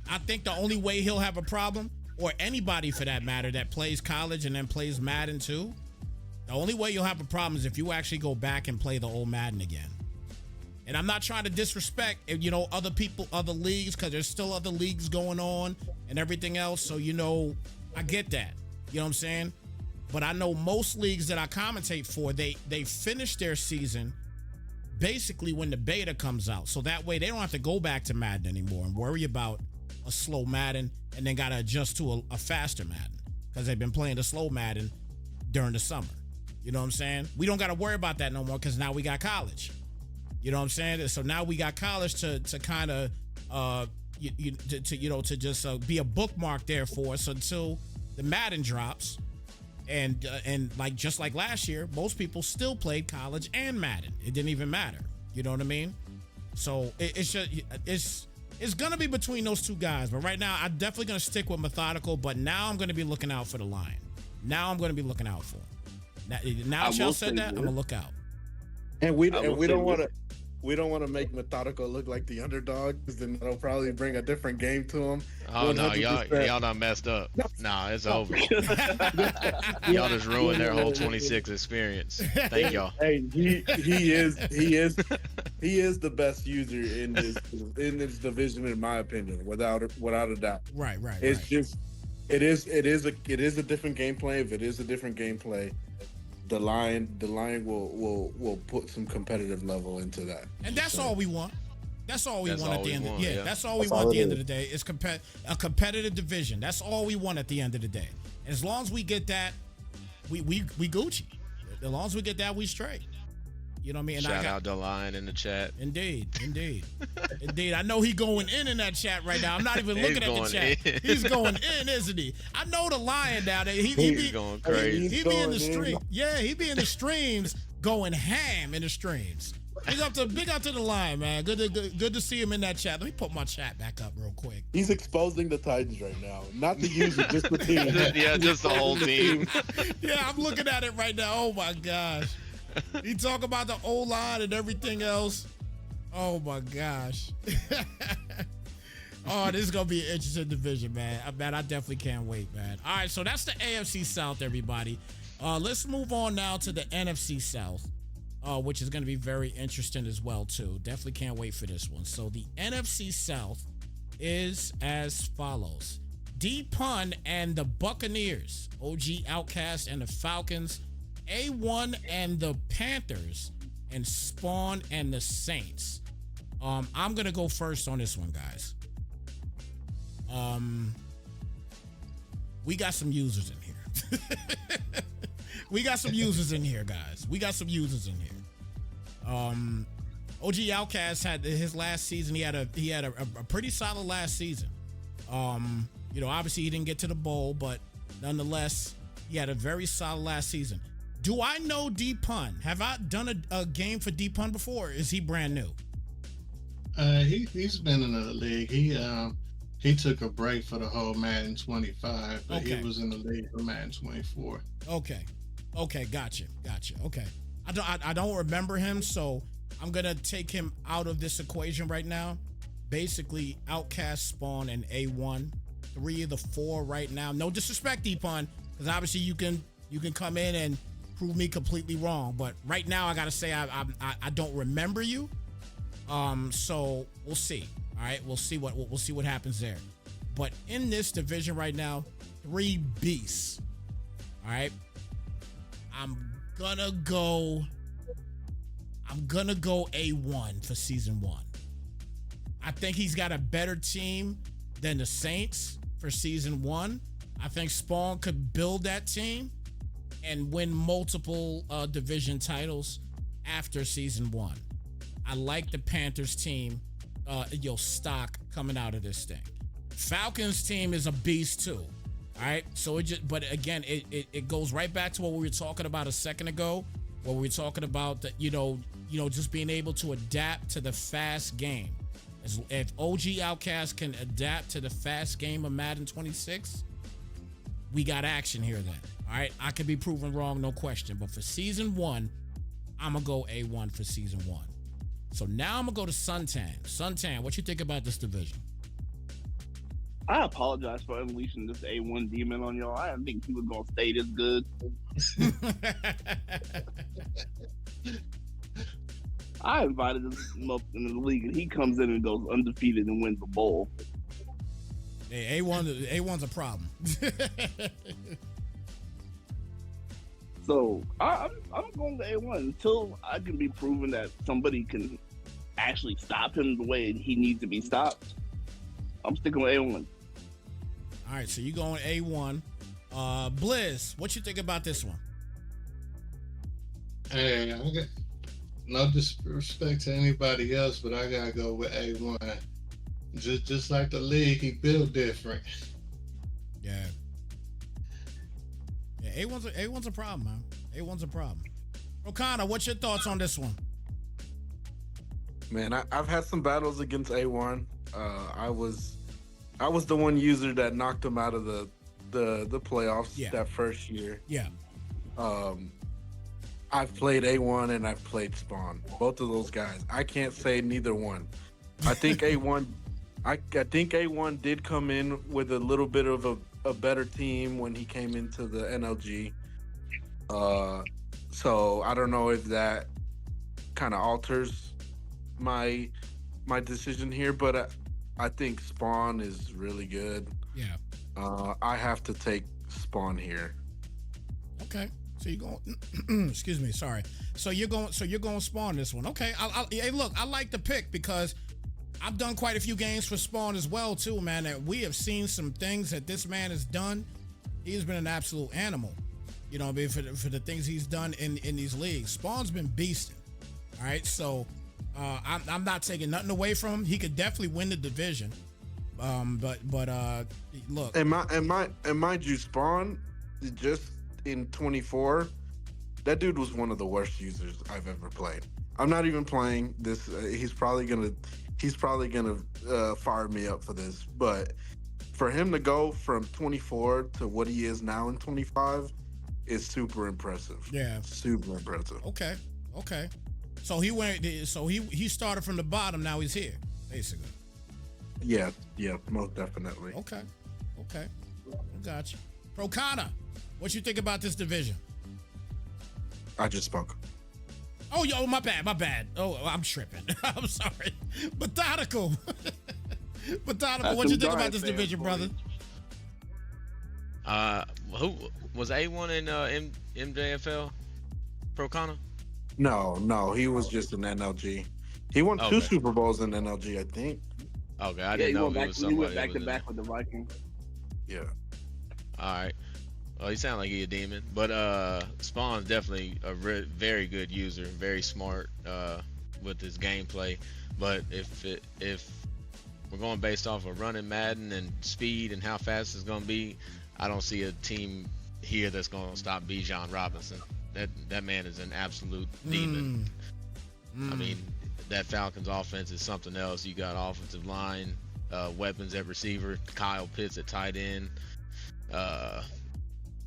I think the only way he'll have a problem, or anybody for that matter that plays college and then plays Madden too, the only way you'll have a problem is if you actually go back and play the old Madden again. And I'm not trying to disrespect, other people, other leagues, because there's still other leagues going on and everything else. So, I get that. You know what I'm saying? But I know most leagues that I commentate for, they finish their season basically when the beta comes out. So that way they don't have to go back to Madden anymore and worry about a slow Madden and then got to adjust to a faster Madden because they've been playing the slow Madden during the summer. You know what I'm saying? We don't got to worry about that no more because now we got college. You know what I'm saying? So now we got college to kind of to just be a bookmark there for us until the Madden drops, and like just like last year, most people still played college and Madden. It didn't even matter. You know what I mean? So it's gonna be between those two guys. But right now, I'm definitely gonna stick with Methodical. But now I'm gonna be looking out for the Line. Now I'm gonna be looking out for him. Now Shell said that, I'm gonna look out. And we don't want to make Methodical look like the underdog, because then that'll probably bring a different game to him. Oh 100%. No, y'all done messed up. Nah, it's over. Y'all just ruined their whole 26 experience. Thank y'all. Hey, he is the best user in this division, in my opinion, without a doubt. Right. It's just it is a different gameplay. If it is a different gameplay, the line will put some competitive level into that. And that's all we want. That's all we That's want all at the we end. want, Yeah, yeah. that's all we That's want all at the it end of is. the day. It's a competitive division. That's all we want at the end of the day. As long as we get that, we Gucci. As long as we get that, we straight. You know what I mean? And Shout out the line in the chat. Indeed. I know he going in that chat right now. I'm not even He's looking at the going chat. in. He's going in, isn't he? I know the lion down there. He He's be going crazy. he be in the stream. Yeah, he be in the streams going ham in the streams. Big up to the lion, man. Good to see him in that chat. Let me put my chat back up real quick. He's exposing the Titans right now. Not the user, just the team. Yeah, just the whole team. Yeah, I'm looking at it right now. Oh my gosh. He talk about the O-line and everything else. Oh my gosh. Oh, this is gonna be an interesting division, man. I definitely can't wait, man. All right, so that's the AFC South, everybody. Let's move on now to the NFC South, which is gonna be very interesting as well, too. Definitely can't wait for this one. So the NFC South is as follows: D-Pun and the Buccaneers, OG Outcast and the Falcons, A1 and the Panthers, and Spawn and the Saints. I'm gonna go first on this one, guys. We got some users in here. We got some users in here, guys. We got some users in here. OG Outcast had his last season. He had a pretty solid last season. Obviously he didn't get to the bowl, but nonetheless, he had a very solid last season. Do I know D-Pun? Have I done a game for D-Pun before? Or is he brand new? He's been in the league. He took a break for the whole Madden 25, but Okay. he was in the league for Madden 24. Okay, gotcha. Okay, I don't remember him, so I'm gonna take him out of this equation right now. Basically, Outcast, Spawn, and A1, 3 of the 4 right now. No disrespect, D-Pun, because obviously you can come in and prove me completely wrong, but right now I gotta say I don't remember you. So we'll see. All right, we'll see what happens there. But in this division right now, 3 beasts. All right, I'm gonna go A1 for season 1. I think he's got a better team than the Saints for season 1. I think Spawn could build that team and win multiple division titles after season 1. I like the Panthers team, stock coming out of this thing. Falcons team is a beast too. All right, so but again, it goes right back to what we were talking about a second ago, where we were talking about that, just being able to adapt to the fast game. If OG Outcast can adapt to the fast game of Madden 26, we got action here then. All right, I could be proven wrong, no question. But for season 1, I'm gonna go A1 for season 1. So now I'm gonna go to Suntan. Suntan, what you think about this division? I apologize for unleashing this A1 demon on y'all. I didn't think he was gonna stay this good. I invited him up in the league, and he comes in and goes undefeated and wins the bowl. Hey, A1's a problem. So I'm going to A1 until I can be proven that somebody can actually stop him the way he needs to be stopped. I'm sticking with A1. All right, so you going A1. Blizz, what you think about this one? Hey, I got no disrespect to anybody else, but I gotta go with A1. Just like the league, he built different. Yeah. Yeah, A1's a problem, man. A1's a problem. Procana, what's your thoughts on this one? Man, I've had some battles against A1. I was the one user that knocked him out of the playoffs that first year. Yeah. I've played A1 and I've played Spawn. Both of those guys. I can't say neither one. I think A1 I think A1 did come in with a little bit of a better team when he came into the NLG. So I don't know if that kind of alters my decision here, but I think Spawn is really good. Yeah. I have to take Spawn here. Okay. So you're going excuse me, sorry. So you're going Spawn this one. Okay. Hey, look, I like the pick because I've done quite a few games for Spawn as well, too, man. That we have seen some things that this man has done. He's been an absolute animal, you know, for the things he's done in these leagues. Spawn's been beasting. All right, so I'm not taking nothing away from him. He could definitely win the division. But look, and mind you, Spawn just in 24, that dude was one of the worst users I've ever played. I'm not even playing this. He's probably gonna fire me up for this, but for him to go from 24 to what he is now in 25 is super impressive. Yeah, super impressive. Okay. So he went. So he started from the bottom. Now he's here, basically. Yeah, most definitely. Okay. I got you. Procana, what you think about this division? I just spoke. Oh, yo, my bad. Oh, I'm tripping. I'm sorry. Methodical, what you think about this division, brother? Who was A1 in MJFL? Procana? No, he was just an NLG. He won 2 Super Bowls in NLG, I think. Okay, I didn't know he was somebody. He went back to back with the Vikings. Yeah. All right. Well, he sounded like he a demon, but Spawn's definitely a very good user, very smart with his gameplay. But if we're going based off of running Madden and speed and how fast it's going to be, I don't see a team here that's going to stop Bijan Robinson. That man is an absolute demon. I mean, that Falcons offense is something else. You got offensive line, weapons at receiver, Kyle Pitts at tight end.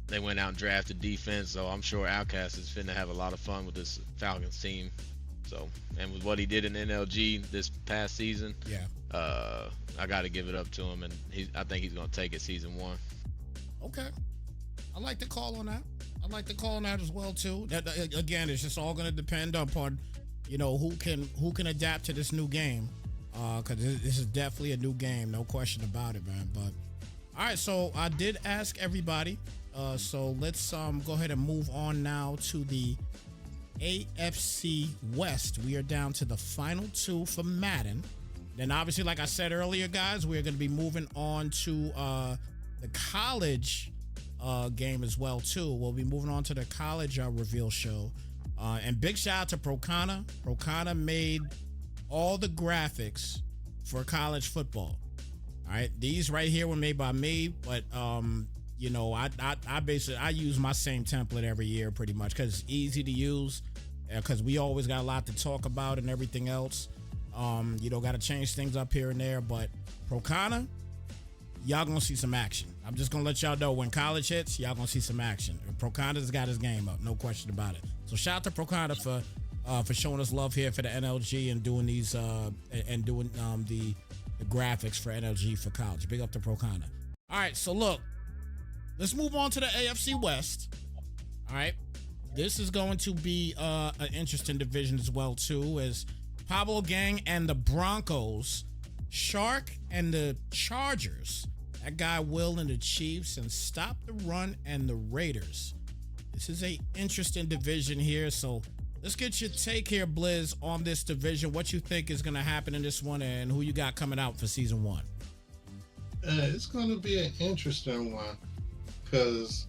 They went out and drafted defense, so I'm sure Outcast is finna have a lot of fun with this Falcons team. So, and with what he did in NLG this past season, I got to give it up to him, and I think he's gonna take it season 1. Okay, I like the call on that. I like the call on that as well too. That again, it's just all gonna depend upon, you know, who can adapt to this new game, because this is definitely a new game, no question about it, man. But all right, so I did ask everybody. So let's go ahead and move on now to the AFC West. We are down to the final 2 for Madden. Then obviously, like I said earlier, guys, we're going to be moving on to the college game as well too. We'll be moving on to the college reveal show. And big shout out to Procana. Procana made all the graphics for college football. All right, these right here were made by me, but you know, I basically use my same template every year pretty much because it's easy to use, because we always got a lot to talk about and everything else. You know, got to change things up here and there, but Procana, y'all gonna see some action. I'm just gonna let y'all know when college hits, y'all gonna see some action. Procana's got his game up, no question about it. So shout out to Procana for showing us love here for the NLG and doing these the graphics for NLG for college. Big up to Procana. All right, so look, let's move on to the AFC West. All right, this is going to be an interesting division as well too, as Pablo Gang and the Broncos, Shark and the Chargers, that guy Will and the Chiefs, and Stop the Run and the Raiders. This is a interesting division here, so let's get your take here, Blizz, on this division. What you think is going to happen in this one, and who you got coming out for season 1? It's going to be an interesting one because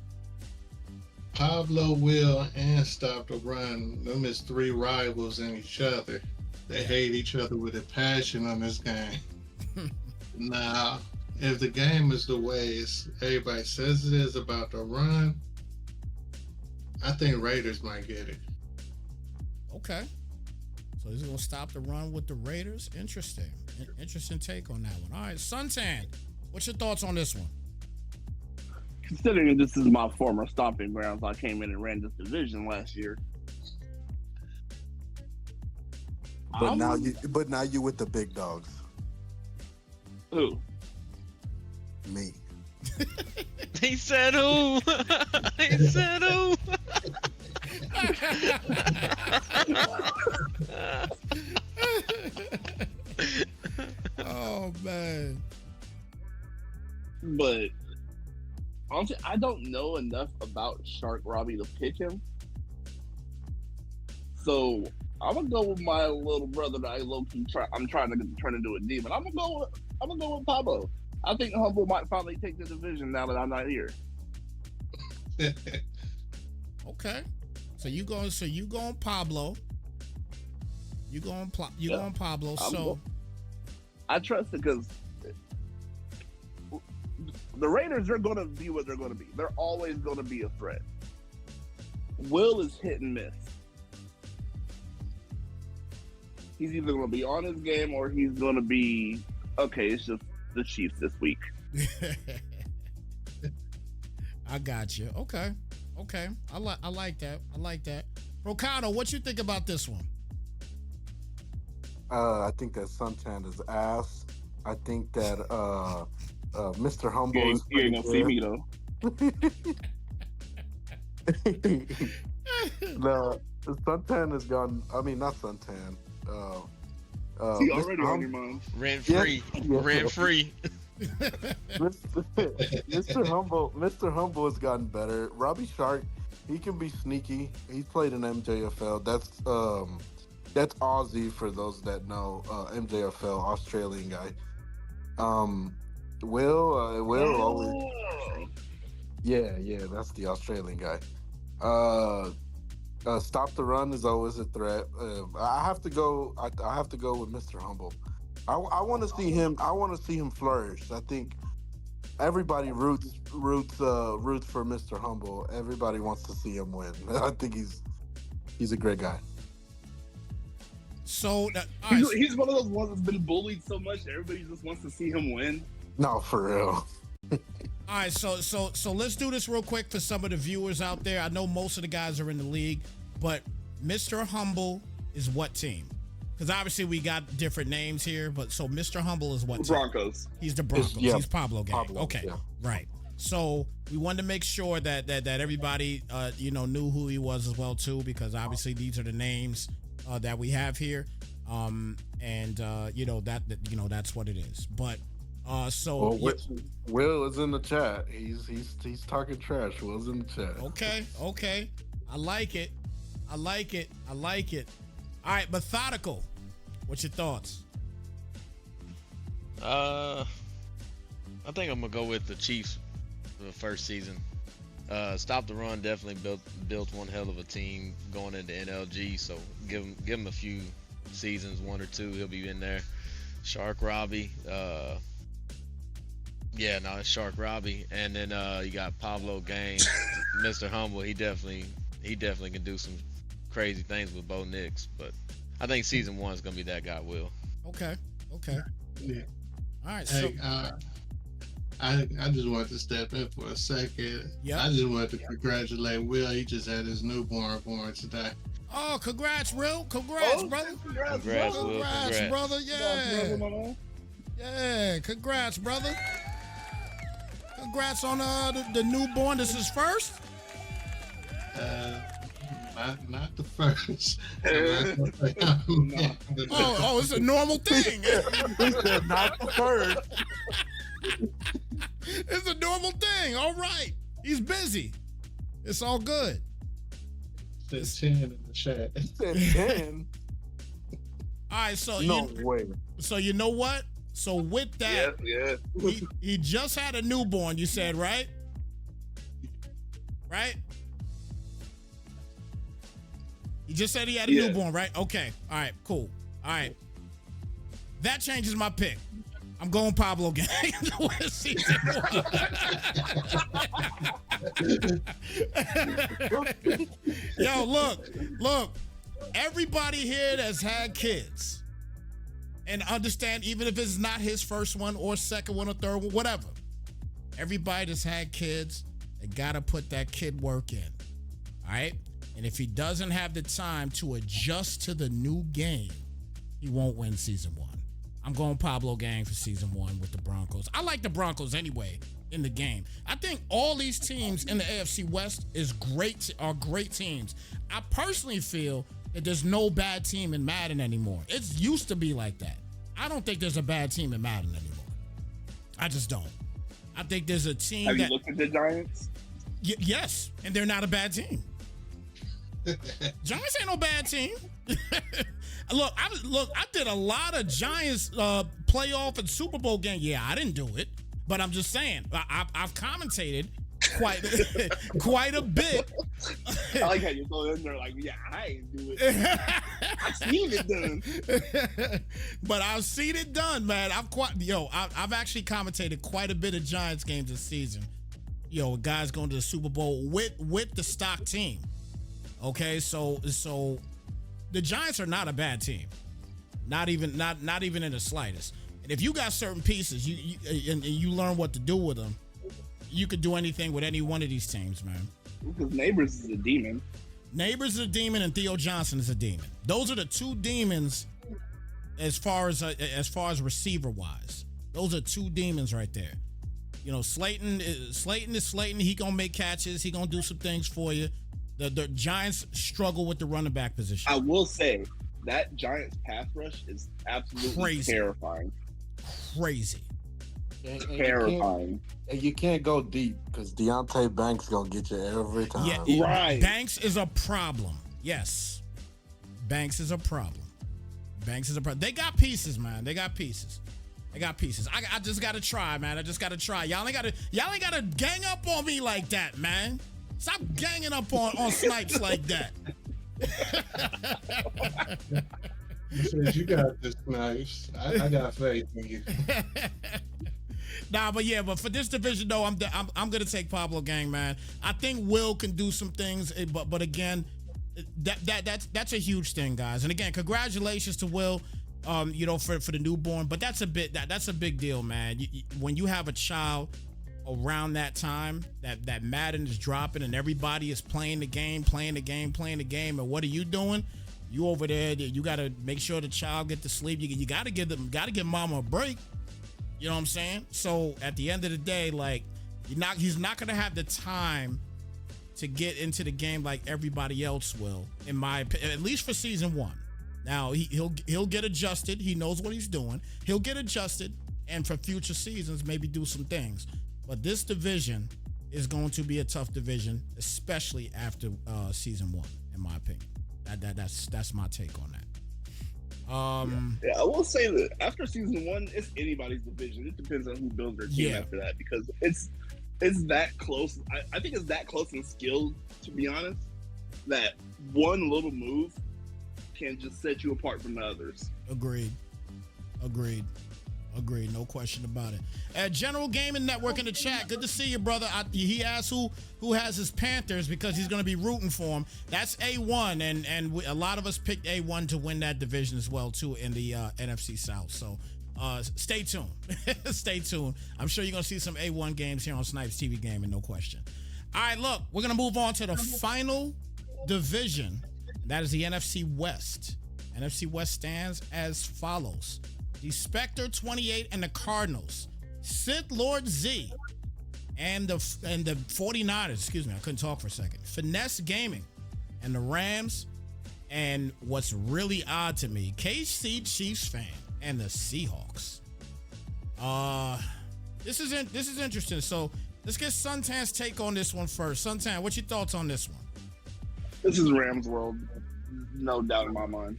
Pablo, Will, and Stop the Run, them is 3 rivals in each other. They hate each other with a passion on this game. Now, if the game is the way everybody says it is about the run, I think Raiders might get it. Okay. So he's going to stop the run with the Raiders. Interesting. Interesting take on that one. All right, Suntan, what's your thoughts on this one? Considering this is my former stomping grounds, I came in and ran this division last year. But now you with the big dogs. Who? Me. He said who? He said who? Oh man. But honestly, I don't know enough about Shark Robbie to pick him. So I'm gonna go with my little brother that I'm trying to turn into a demon. I'm gonna go with Pablo. I think Humble might finally take the division now that I'm not here. Okay. So you going Pablo. You going Pablo. I trust it because the Raiders are going to be what they're going to be. They're always going to be a threat. Will is hit and miss. He's either going to be on his game or he's going to be, okay, it's just the Chiefs this week. I got you. Okay. I like that. Procana, what you think about this one? I think that Suntan is ass. I think that Mr. Humble You is ain't gonna see me though. No, Suntan is gone. I mean, not Suntan. He already on your mind. Rent free. Yeah. Rent free. Mr. Humble has gotten better. Robbie Shark, he can be sneaky. He's played in MJFL. That's Aussie for those that know. MJFL, Australian guy. Will always. Yeah, that's the Australian guy. Stop the run is always a threat. I have to go. I have to go with Mr. Humble. I want to see him. I want to see him flourish. I think everybody roots for Mr. Humble. Everybody wants to see him win. I think he's a great guy. So he's one of those ones that's been bullied so much. Everybody just wants to see him win. No, for real. All right, so let's do this real quick for some of the viewers out there. I know most of the guys are in the league, but Mr. Humble is what team? Because obviously we got different names here, but so Mr. Humble is what team? Broncos. He's the Broncos. Yeah, He's Pablo gang. Pablo, Okay, yeah. right. So we wanted to make sure that everybody knew who he was as well too, because obviously these are the names that we have here, that's what it is. But Will is in the chat. He's talking trash. Will's in the chat. Okay. I like it. All right, Methodical. What's your thoughts? I think I'm gonna go with the Chiefs for the first season. Stop the Run definitely built one hell of a team going into NLG. So give him a few seasons, 1 or 2, he'll be in there. Shark Robbie. It's Shark Robbie, and then you got Pablo Gang, Mr. Humble. He definitely can do some crazy things with Bo Nix, but I think season 1 is gonna be that guy. Will. Okay. Yeah. All right. Hey, I just wanted to step in for a second. Yeah. I just wanted to congratulate Will. He just had his newborn born today. Oh, congrats, Will. Congrats, brother. Congrats, Will. Congrats, brother. Yeah. Yeah. Congrats, brother. Congrats on the newborn. This is first. Not the first. Oh, it's a normal thing. He said not the first. It's a normal thing. All right. He's busy. It's all good. Said 10 in the chat. He said 10. All right, so No way. So you know what? So with that, Yeah. he just had a newborn, you said, right? Right? He just said he had a newborn, right? Okay. All right, cool. All right. That changes my pick. I'm going Pablo Gang. Season 1. Yo, look. Everybody here that's had kids and understand, even if it's not his first one or second one or third one, whatever. Everybody that's had kids, they gotta put that kid work in. All right? And if he doesn't have the time to adjust to the new game, he won't win season 1. I'm going Pablo Gang for season 1 with the Broncos. I like the Broncos anyway in the game. I think all these teams in the AFC West are great teams. I personally feel that there's no bad team in Madden anymore. It used to be like that. I don't think there's a bad team in Madden anymore. I just don't. I think there's a team Have you looked at the Giants? Yes, and they're not a bad team. Giants ain't no bad team. Look, I did a lot of Giants playoff and Super Bowl game. Yeah, I didn't do it, but I'm just saying I've commentated quite a bit. I like how you go in there like, yeah, I ain't do it. I've seen it done. But I've seen it done, man. I've actually commentated quite a bit of Giants games this season. Guys going to the Super Bowl with the stock team. Okay, so the Giants are not a bad team, not even in the slightest. And if you got certain pieces, you learn what to do with them, you could do anything with any one of these teams, man. Because Neighbors is a demon. Neighbors is a demon, and Theo Johnson is a demon. Those are the two demons as far as receiver wise. Those are two demons right there. Slayton is Slayton. He gonna make catches. He gonna do some things for you. The Giants struggle with the running back position. I will say that Giants pass rush is absolutely terrifying. Crazy. Terrifying. And you can't go deep because Deontay Banks gonna get you every time. Yeah, right. Banks is a problem. Yes, Banks is a problem. They got pieces, man. They got pieces. I just gotta try, man. I just gotta try. Y'all ain't gotta gang up on me like that, man. Stop ganging up on Snypz like that. Says you got this, Snypz. I got faith in you. But for this division though, I'm gonna take Pablo Gang, man. I think Will can do some things, but again, that's a huge thing, guys. And again, congratulations to Will, for the newborn. But that's a big deal, man. When you have a child around that time that Madden is dropping and everybody is playing the game, and what are you doing? You over there, you got to make sure the child get to sleep. You got to give mama a break. You know what I'm saying? So at the end of the day, like, he's not going to have the time to get into the game like everybody else will, in my opinion, at least for season 1. Now he'll get adjusted. He knows what he's doing. He'll get adjusted, and for future seasons, maybe do some things. But this division is going to be a tough division, especially after season 1, in my opinion. That's my take on that. I will say that after season 1, it's anybody's division. It depends on who builds their team after that, because it's that close. I think it's that close in skill, to be honest, that one little move can just set you apart from the others. Agreed. No question about it. General Gaming Network in the chat. Good to see you, brother. He asked who has his Panthers because he's going to be rooting for him. That's A1, and a lot of us picked A1 to win that division as well, too, in the NFC South. So stay tuned. Stay tuned. I'm sure you're going to see some A1 games here on Snypz TV Gaming, no question. All right, look, we're going to move on to the final division. That is the NFC West. NFC West stands as follows. The Spectre 28 and the Cardinals, Sith Lord Z, and the 49ers. Excuse me, I couldn't talk for a second. Finesse Gaming and the Rams, and what's really odd to me, KC Chiefs fan and the Seahawks. This is interesting. So let's get Suntan's take on this one first. Suntan, what's your thoughts on this one? This is Rams world, no doubt in my mind.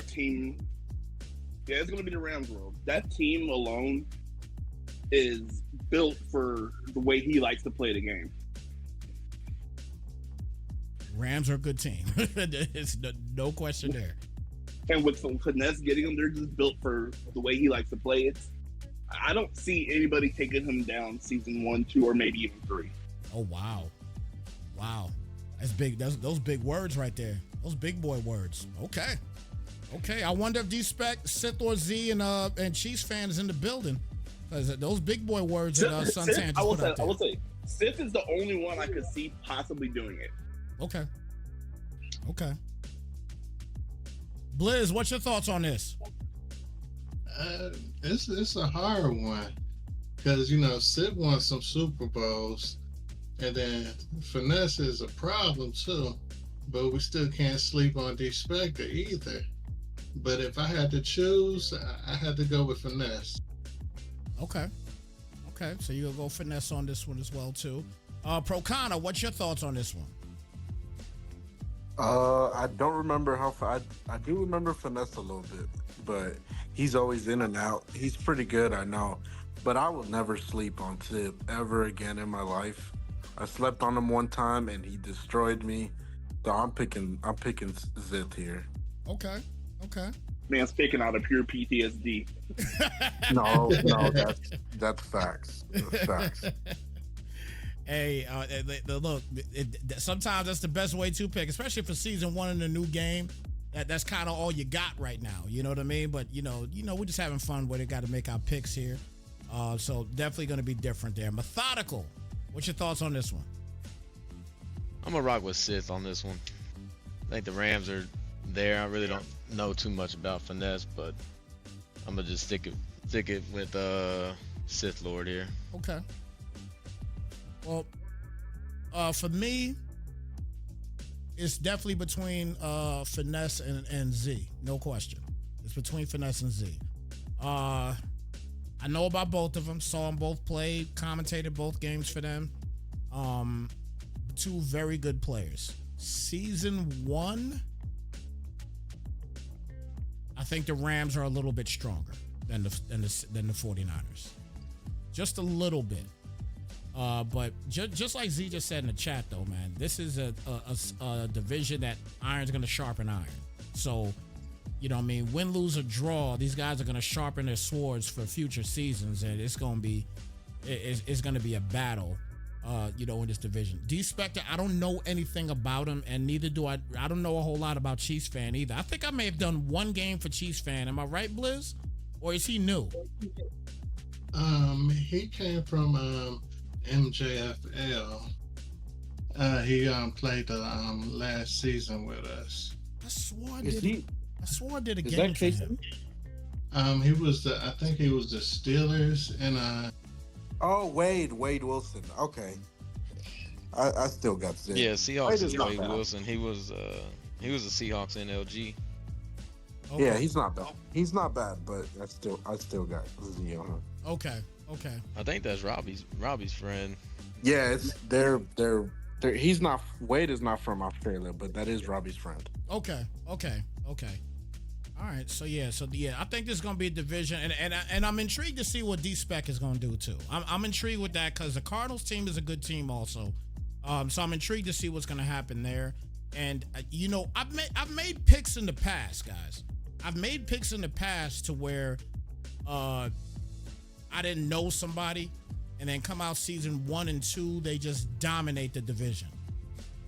Team. Yeah, it's going to be the Rams world. That team alone is built for the way he likes to play the game. Rams are a good team. It's no question there. And with some finesse getting them, they're just built for the way he likes to play. I don't see anybody taking him down season 1, 2, or maybe even 3. Oh, wow. That's big. Those big words right there. Those big boy words. Okay, I wonder if Sith or Z and Chiefs fans in the building, because those big boy words that Suntan just put out there. I will say, Sith is the only one I could see possibly doing it. Okay. Blizz, what's your thoughts on this? It's a hard one, because Sith won some Super Bowls, and then finesse is a problem too, but we still can't sleep on D Spectre either. But if I had to choose, I had to go with finesse. Okay. So you'll go finesse on this one as well too. Procana, what's your thoughts on this one? I don't remember how far. I do remember Finesse a little bit, but he's always in and out. He's pretty good, I know, but I will never sleep on Tip ever again in my life. I slept on him one time and he destroyed me. So I'm picking Zith here. Okay. Man's picking out of pure PTSD. No, that's facts. That's facts. Hey, look, sometimes that's the best way to pick, especially for season 1 in a new game. That's kind of all you got right now. You know what I mean? But you know, we're just having fun with it. Got to make our picks here. So definitely going to be different there. Methodical. What's your thoughts on this one? I'm gonna rock with Sith on this one. I think the Rams are there. I really don't know too much about Finesse, but I'm gonna just stick it with Sith Lord here. Okay. Well, for me, it's definitely between Finesse and Z. No question. It's between Finesse and Z. I know about both of them. Saw them both play. Commentated both games for them. Two very good players. Season 1, I think the Rams are a little bit stronger than the 49ers. Just a little bit. But just like Z just said in the chat, though, man, this is a division that iron's going to sharpen iron. So, you know what I mean? Win, lose, or draw, these guys are going to sharpen their swords for future seasons, and it's going to be a battle, in this division. D Spectre, I don't know anything about him, and neither do I. I don't know a whole lot about Chiefs Fan either. I think I may have done one game for Chiefs Fan. Am I right, Blizz? Or is he new? He came from MJFL. He played the last season with us. I swore I did a Is game that for Casey? him. He was I think he was the Steelers and Oh, Wade Wilson. Okay. I still got Zith. Yeah, Seahawks Wade is is not Wade bad. Wilson. He was the Seahawks NLG. Okay. Yeah, he's not bad. He's not bad, but I still got Z on him. Okay. I think that's Robbie's friend. Yeah, it's they're he's not Wade is not from Australia, but that is Robbie's friend. Okay. All right. So I think this is gonna be a division, and I'm intrigued to see what D Spec is gonna do too. I'm intrigued with that because the Cardinals team is a good team also. So I'm intrigued to see what's gonna happen there. And I've made picks in the past, guys. I've made picks in the past to where I didn't know somebody, and then come out season 1 and 2, they just dominate the division.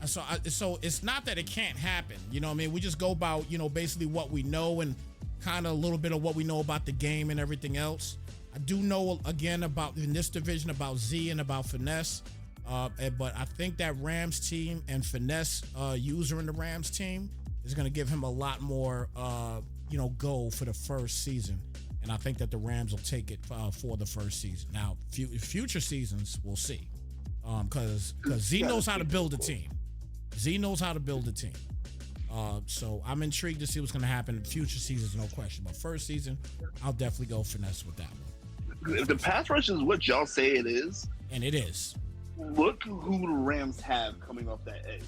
And so it's not that it can't happen. You know what I mean? We just go about, basically what we know and kind of a little bit of what we know about the game and everything else. I do know, again, about in this division about Z and about Finesse. But I think that Rams team and Finesse user in the Rams team is going to give him a lot more, go for the first season. And I think that the Rams will take it for the first season. Now, future seasons, we'll see. Because Z knows how to build a team. So I'm intrigued to see what's going to happen in future seasons, no question. But first season, I'll definitely go Finesse with that one. If the pass rush is what y'all say it is, And it is. look who the Rams have coming off that edge,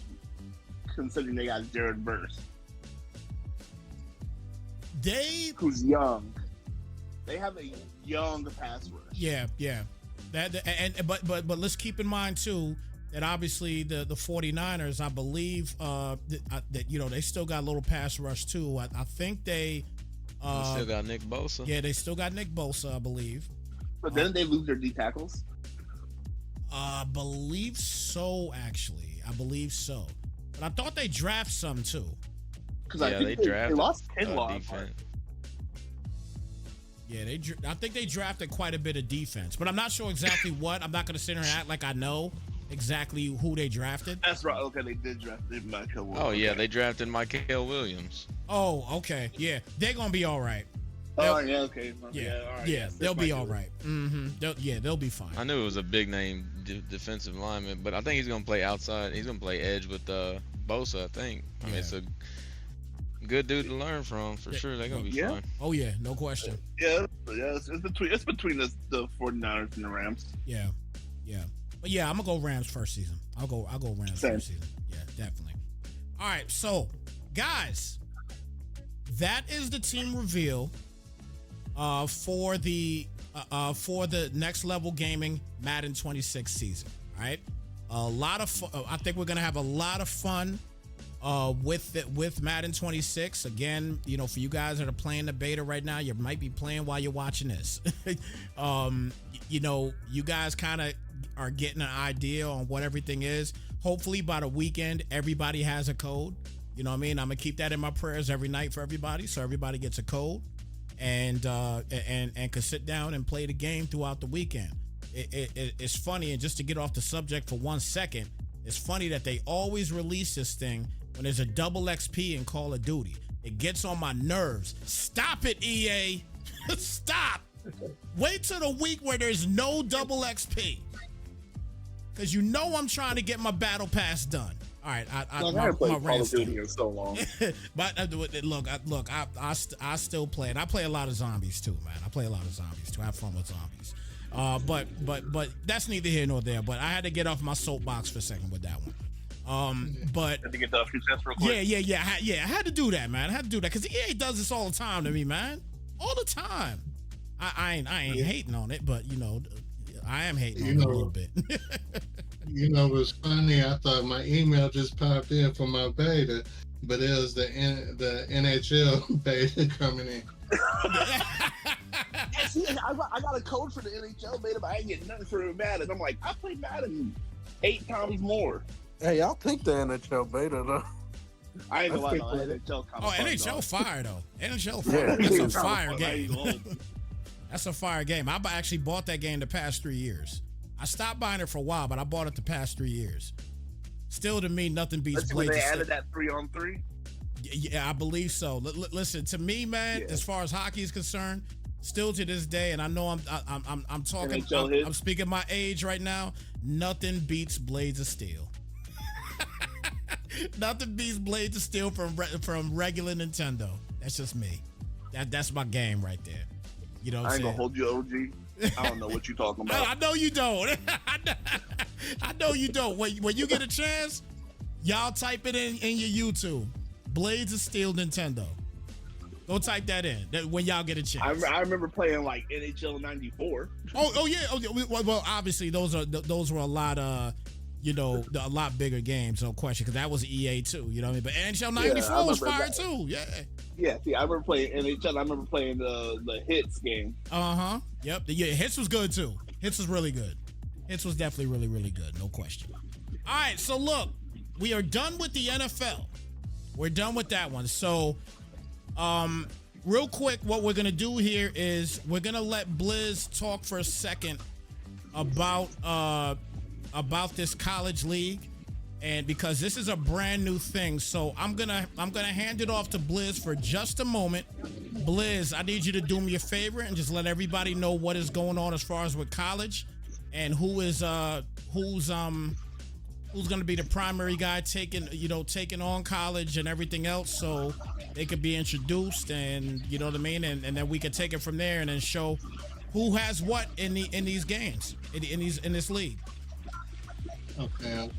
considering they got Jared Verse, who's young. They have a young pass rush. Yeah. But let's keep in mind too that obviously the 49ers, I believe that they still got a little pass rush too. I think they Still got Nick Bosa. Yeah, they still got Nick Bosa, I believe. But then they lose their D tackles. I believe so, actually. I believe so. But I thought they draft some too. Because Yeah, I think they they drafted lost Kinlaw. defense. Yeah, I think they drafted quite a bit of defense, but I'm not sure exactly what. I'm not going to sit here and act like I know exactly who they drafted. That's right. Okay, they did draft Michael Williams. Oh yeah, they drafted Michael Williams. Oh, okay. Yeah, they're going to be all right. Oh yeah, okay. Yeah, all right. yeah, That's they'll be Michael all right. Mm-hmm. They'll be fine. I knew it was a big name defensive lineman, but I think he's gonna play outside. He's gonna play edge with Bosa. I think. I mean, it's a good dude to learn from for sure. They're gonna be fine. Oh yeah, no question. Yeah, it's between the 49ers and the Rams. Yeah. But yeah, I'm gonna go Rams first season. I'll go Rams Same. first season. Yeah, definitely. All right, so guys, that is the team reveal for the next level gaming Madden 26 season. All right, a lot of fun. I think we're gonna have a lot of fun with Madden 26. Again, you know, for you guys that are playing the beta right now, you might be playing while you're watching this. You know, you guys kind of are getting an idea on what everything is. Hopefully by the weekend, everybody has a code. You know what I mean? I'm gonna keep that in my prayers every night for everybody, so everybody gets a code and can sit down and play the game throughout the weekend. It's funny, and just to get off the subject for 1 second, it's funny that they always release this thing when there's a double XP in Call of Duty. It gets on my nerves. Stop it, EA. Stop. Wait till the week where there's no double XP. Because you know I'm trying to get my battle pass done. All right, I haven't played Call of Duty in so long. But I still play it. I play a lot of zombies too, man. I play a lot of zombies too. I have fun with zombies. But that's neither here nor there. But I had to get off my soapbox for a second with that one. But had to get off your chest real quick. Yeah. I had to do that, man. I had to do that because EA does this all the time to me, man. All the time. I ain't hating on it, but you know, I am hating on it a little bit. You know what's funny? I thought my email just popped in for my beta, but it was the NHL beta coming in. See, I got a code for the NHL beta, but I ain't getting nothing for Madden. I'm like, I played Madden 8 times more. Hey, I'll take the NHL beta though. I ain't gonna lie, no, NHL kind of NHL fire though. NHL fire. That's a fire game. That's a fire game. I actually bought that game the past 3 years. I stopped buying it for a while, but I bought it the past 3 years. Still, to me, nothing beats Blizz. They added that 3-on-3. Yeah, I believe so. Listen, to me, man, as far as hockey is concerned, still to this day, and I know I'm talking, I'm speaking my age right now. Nothing beats Blades of Steel. Nothing beats Blades of Steel from regular Nintendo. That's just me. That's my game right there. You know what I'm saying? I ain't gonna hold you, OG. I don't know what you're talking about. I know you don't. I know you don't. When you get a chance, y'all type it in your YouTube. Blades of Steel Nintendo. Go type that in when y'all get a chance. I remember playing like NHL '94. Oh yeah. Well, obviously those were a lot a lot bigger games, no question, because that was EA too. You know what I mean? But NHL '94 was fire too. Yeah. Yeah. See, I remember playing NHL. I remember playing the Hits game. Yep. Yeah, Hits was good too. Hits was really good. Hits was definitely really, really good. No question. All right. So look, we are done with the NFL. We're done with that one. So, real quick, what we're gonna do here is we're gonna let Blizz talk for a second about this college league, and because this is a brand new thing, so I'm gonna hand it off to Blizz for just a moment. Blizz, I need you to do me a favor and just let everybody know what is going on as far as with college, and who's going to be the primary guy taking on college and everything else, so they could be introduced, and you know what I mean, and then we could take it from there and then show who has what in these games in this league. Okay.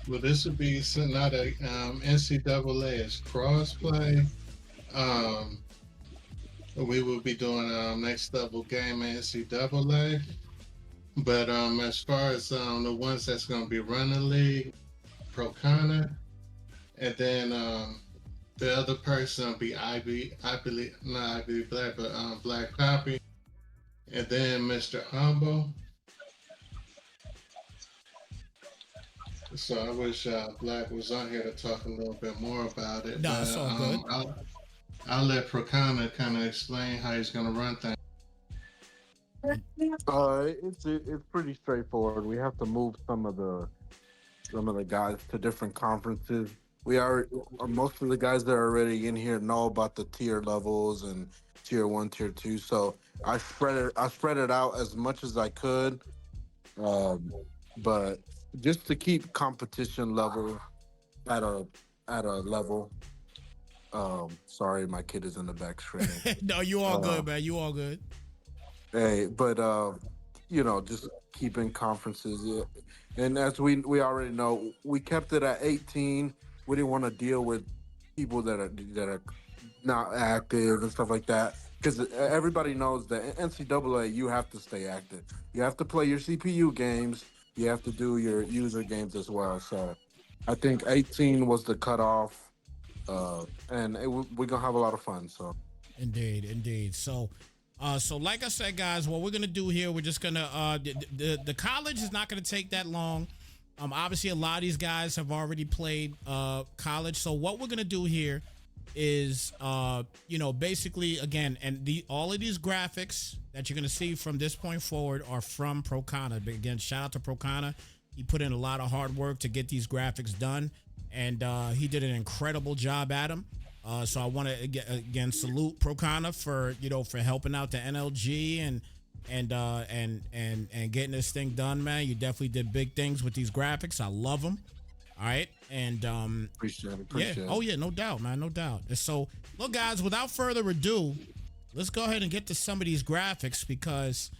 Well, this would be not a NCAA. It's crossplay. We will be doing next level game NCAA. But as far as the ones that's going to be running the league, Procana, and then the other person will be Black Poppy, and then Mr. Humble. So I wish Black was on here to talk a little bit more about it. No, it's all good. I'll let Procana kind of explain how he's going to run things. It's pretty straightforward. We have to move some of the guys to different conferences. Most of the guys that are already in here know about the tier levels and tier 1, tier 2. So I spread it out as much as I could, but just to keep competition level at a level. Sorry, my kid is in the back screaming. No, you all good, man. You all good. Hey, but just keeping conferences. And as we already know, we kept it at 18 we didn't want to deal with people that are not active and stuff like that. Because everybody knows that in NCAA, you have to stay active. You have to play your CPU games. You have to do your user games as well. So I think 18 was the cutoff, and we're gonna have a lot of fun. So Indeed. So like I said, guys, what we're gonna do here, we're just gonna the college is not gonna take that long. Obviously, a lot of these guys have already played college. So what we're gonna do here is basically, again, and all of these graphics that you're gonna see from this point forward are from Procana. But again, shout out to Procana. He put in a lot of hard work to get these graphics done, and he did an incredible job at them. So I want to again salute Procana for helping out the NLG and getting this thing done, man. You definitely did big things with these graphics. I love them. All right, and appreciate yeah, it. oh yeah, no doubt, man, no doubt. And so, look, guys, without further ado, let's go ahead and get to some of these graphics because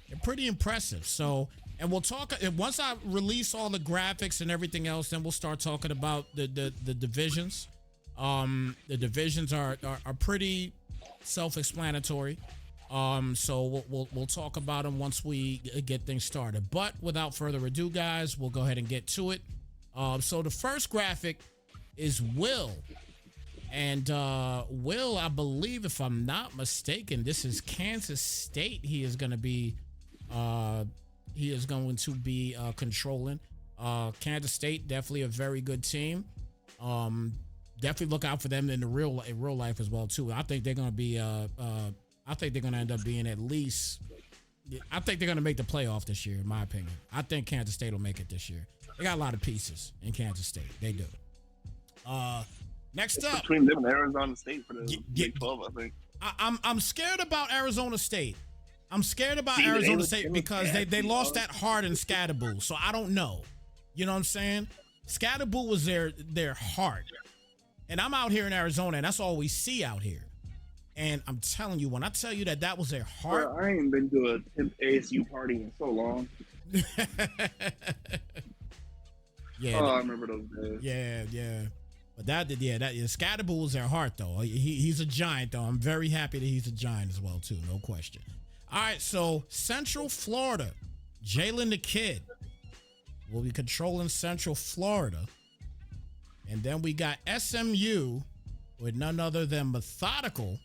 they're pretty impressive. So, and we'll talk once I release all the graphics and everything else. Then we'll start talking about the divisions. The divisions are pretty self-explanatory. So we'll talk about them once we get things started. But without further ado, guys, we'll go ahead and get to it. So the first graphic is Will. And Will, I believe, if I'm not mistaken, this is Kansas State. He is going to be controlling. Kansas State, definitely a very good team. Definitely look out for them in real life as well too. I think they're going to be I think they're going to end up being at least. I think they're going to make the playoff this year, in my opinion. I think Kansas State will make it this year. They got a lot of pieces in Kansas State. They do. Next up, between them and Arizona State for the Big 12, I think. I'm scared about Arizona State. I'm scared about Arizona State because they lost that heart in Scatterboo. So I don't know. You know what I'm saying? Scatterboo was their heart. And I'm out here in Arizona, and that's all we see out here. And I'm telling you, when I tell you that was their heart. Bro, I ain't been to a 10th ASU party in so long. Yeah. Oh, I remember those days. Yeah. But Scatterboo was their heart, though. He's a giant, though. I'm very happy that he's a giant as well, too. No question. All right, so Central Florida, Jalen the Kid will be controlling Central Florida. And then we got SMU with none other than Methodical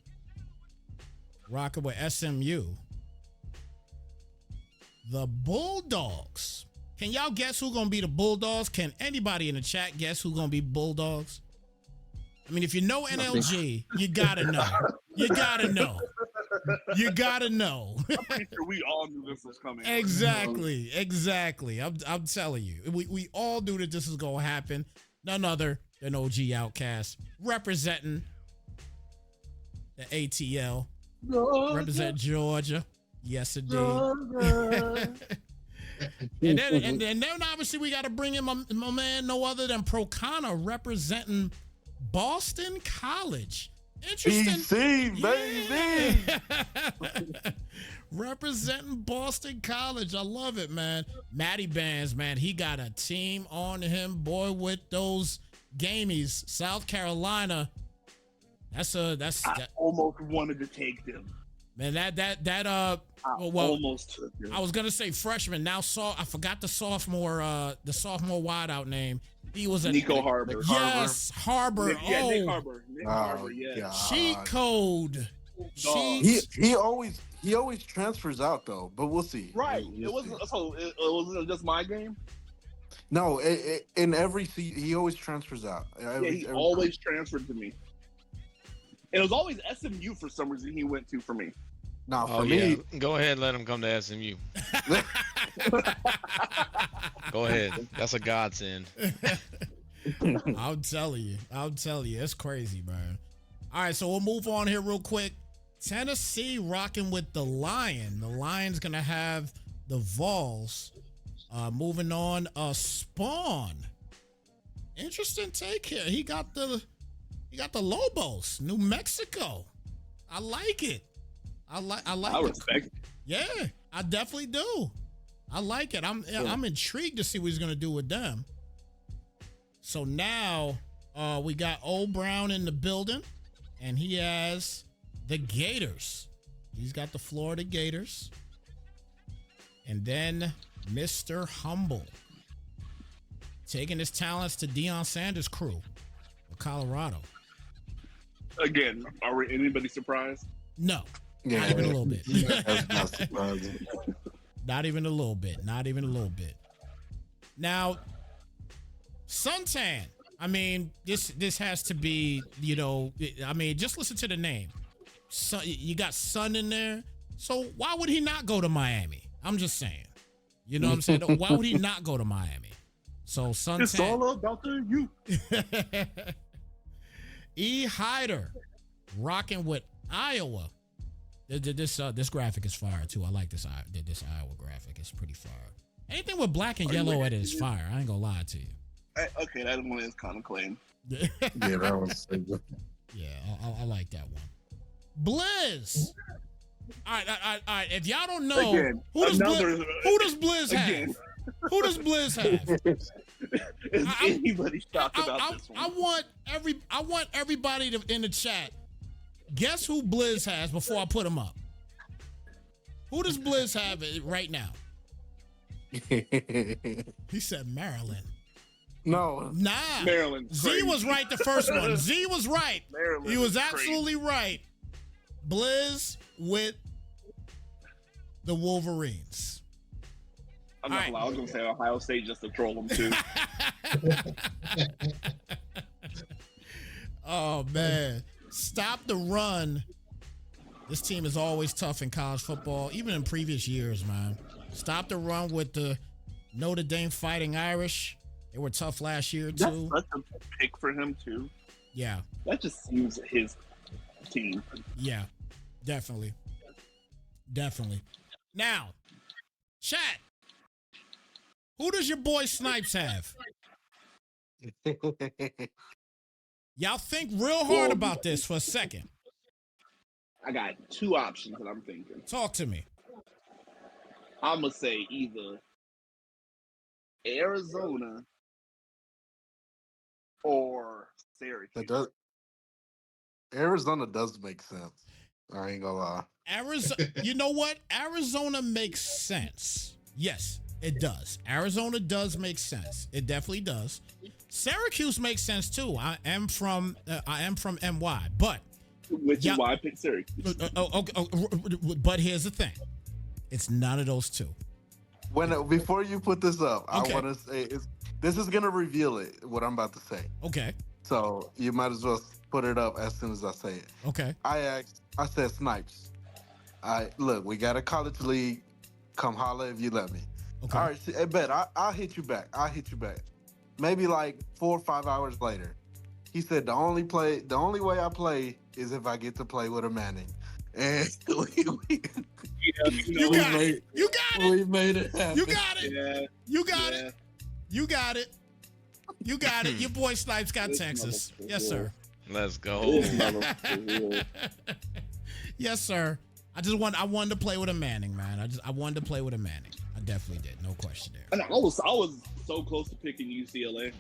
rocking with SMU. The Bulldogs. Can y'all guess who's going to be the Bulldogs? Can anybody in the chat guess who's going to be Bulldogs? I mean, if you know NLG, you got to know. You got to know. You got to know. I'm pretty sure we all knew this was coming. Exactly. I'm telling you. We all knew that this was going to happen. None other than OG Outcast representing the ATL. Represent Georgia. Yes, indeed. And then obviously we got to bring in my man, no other than Procana, representing Boston College. Interesting. BC, baby. Representing Boston College. I love it, man. Matty Bands, man, he got a team on him, boy, with those gamies. South Carolina. I almost wanted to take them. Man, almost took them. I was gonna say freshman. Now I forgot the sophomore wideout name. He was a Nico Harbor. Yes, Harbor. Nick Harbor. Harbor. Yeah. Cheat code. He always transfers out though, but we'll see. Right. It wasn't just my game. No, in every season he always transfers out. He always transferred to me. It was always SMU for some reason he went to for me. Now for me, go ahead and let him come to SMU. Go ahead. That's a godsend. I'm telling you. It's crazy, man. All right, so we'll move on here real quick. Tennessee rocking with the Lion. The Lion's going to have the Vols. Moving on, Spawn. Interesting take here. He got the Lobos, New Mexico. I like it. I respect it. Yeah, I definitely do. I like it. I'm intrigued to see what he's gonna do with them. So now, We got Old Brown in the building, and he has the Gators. He's got the Florida Gators. And then Mr. Humble, taking his talents to Deion Sanders' crew of Colorado. Again, are we anybody surprised? No, Yeah, not even a little bit. that's not surprising. Not even a little bit. Not even a little bit. Now, Suntan. I mean, this has to be, you know, I mean, just listen to the name. Sun, you got Sun in there. So why would he not go to Miami? I'm just saying. You know what I'm saying? Why would he not go to Miami? So Suntan. It's all about the you. E. Hyder rocking with Iowa. This graphic is fire too. I like this Iowa graphic. It's pretty fire. Anything with black and yellow at it is fire. I ain't gonna lie to you. Okay, that one is kind of clean. Yeah, that was so good. Yeah, I like that one. Blizz. All right. If y'all don't know, Again, who does Blizz have? Again. Who does Blizz have? Is anybody shocked about this one? I want everybody in the chat. Guess who Blizz has before I put him up. Who does Blizz have right now? He said Maryland. No. Nah. Maryland. Z crazy. was right the first one. Z was right. Maryland He was is absolutely right. Blizz with the Wolverines. I'm not All gonna lie, I was gonna say Ohio State just to troll them too. Oh man. Stop the run. This team is always tough in college football, even in previous years, man. Stop the run with the Notre Dame Fighting Irish. They were tough last year too. That's such a pick for him too. Yeah. That just seems his team. Yeah. Definitely. Now, chat. Who does your boy Snypz have? Y'all think real hard about this for a second. I got two options that I'm thinking. Talk to me. I'm gonna say either Arizona or Syracuse. Arizona does make sense. I ain't gonna lie. Arizona, you know what? Arizona makes sense. Yes, it does. Arizona does make sense. It definitely does. Syracuse makes sense too. I am from NY, but Which is why I picked Syracuse. but here's the thing: it's none of those two. Before you put this up, Okay. I want to say this is gonna reveal it. What I'm about to say. Okay. So you might as well put it up as soon as I say it. Okay. I said Snypz. Look, we got a college league. Come holla if you let me. Okay. All right, I bet I'll hit you back. Maybe like 4 or 5 hours later, he said the only way I play is if I get to play with a Manning. And we You got it. we made it happen. You got it. Yeah. You got Yeah. it. You got it. You got it. Your boy Snypz got This Texas. motherfucker. Yes, sir. Let's go. This motherfucker. Yes, sir. I wanted to play with a Manning, man. I wanted to play with a Manning. I definitely did. No question there. And I was so close to picking UCLA.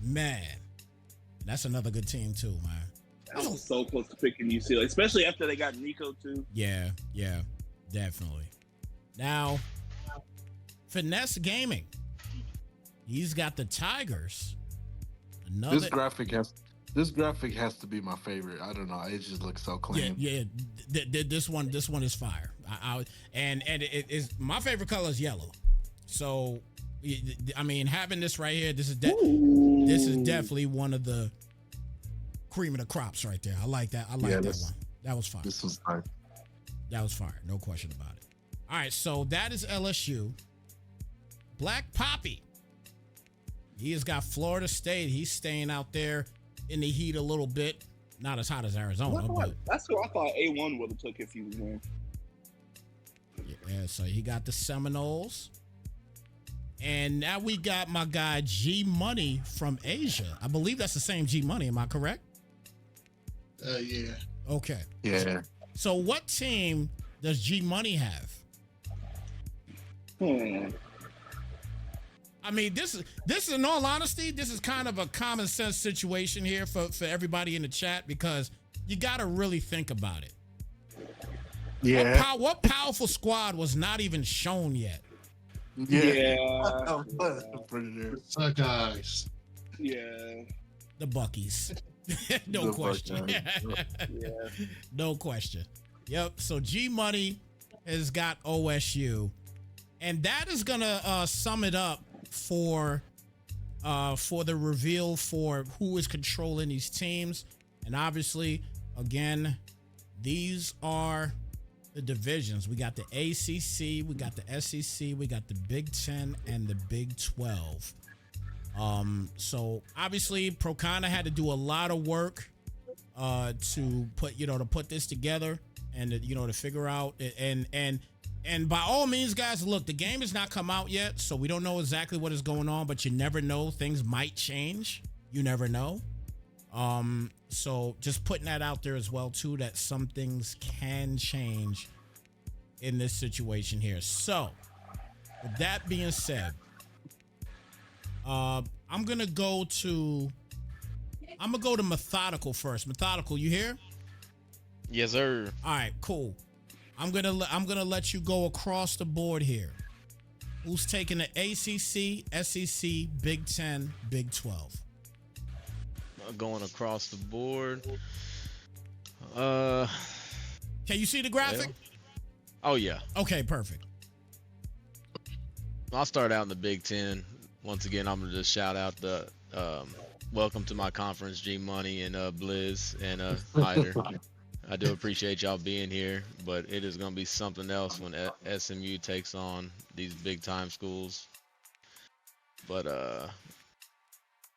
Man, that's another good team too, man. I was so close to picking UCLA, especially after they got Nico too. Yeah, definitely. Now, Finesse Gaming. He's got the Tigers. This graphic has to be my favorite. I don't know. It just looks so clean. Yeah. This one is fire. And it is my favorite color is yellow. So, I mean, having this right here, this is definitely one of the cream of the crops right there. I like that. I like that one. That was fire. This was fire. That was fire. No question about it. All right, so that is LSU. Black Poppy. He has got Florida State. He's staying out there in the heat a little bit. Not as hot as Arizona, but That's who I thought A1 would have took if he was there. yeah, so he got the Seminoles. And now we got my guy G Money from Asia. I believe that's the same G Money. Am I correct? Yeah. Okay. Yeah. So what team does G Money have? I mean, this is in all honesty, this is kind of a common sense situation here for everybody in the chat because you got to really think about it. Yeah. What powerful squad was not even shown yet? Yeah. Pretty sure. Suck eyes. Yeah. The Buckies. No The question. Yeah. No question. Yep. So G Money has got OSU, and that is gonna sum it up for the reveal for who is controlling these teams. And obviously, again, these are the divisions. We got the ACC, we got the SEC, we got the Big 10 and the Big 12. So obviously Procana had to do a lot of work to put this together and to figure out and by all means, guys, look, the game has not come out yet, so we don't know exactly what is going on, but you never know. Things might change. You never know. So just putting that out there as well, too, that some things can change in this situation here. So with that being said, I'm gonna go to Methodical first. Methodical, you here? Yes, sir. All right, cool. I'm gonna let you go across the board here. Who's taking the ACC, SEC, Big 10, Big 12? Going across the board. Can you see the graphic? Oh yeah. Okay, perfect. I'll start out in the Big 10. Once again, I'm gonna just shout out the welcome to my conference, G Money and Blizz and Hyder. I do appreciate y'all being here, but it is gonna be something else when SMU takes on these big time schools. But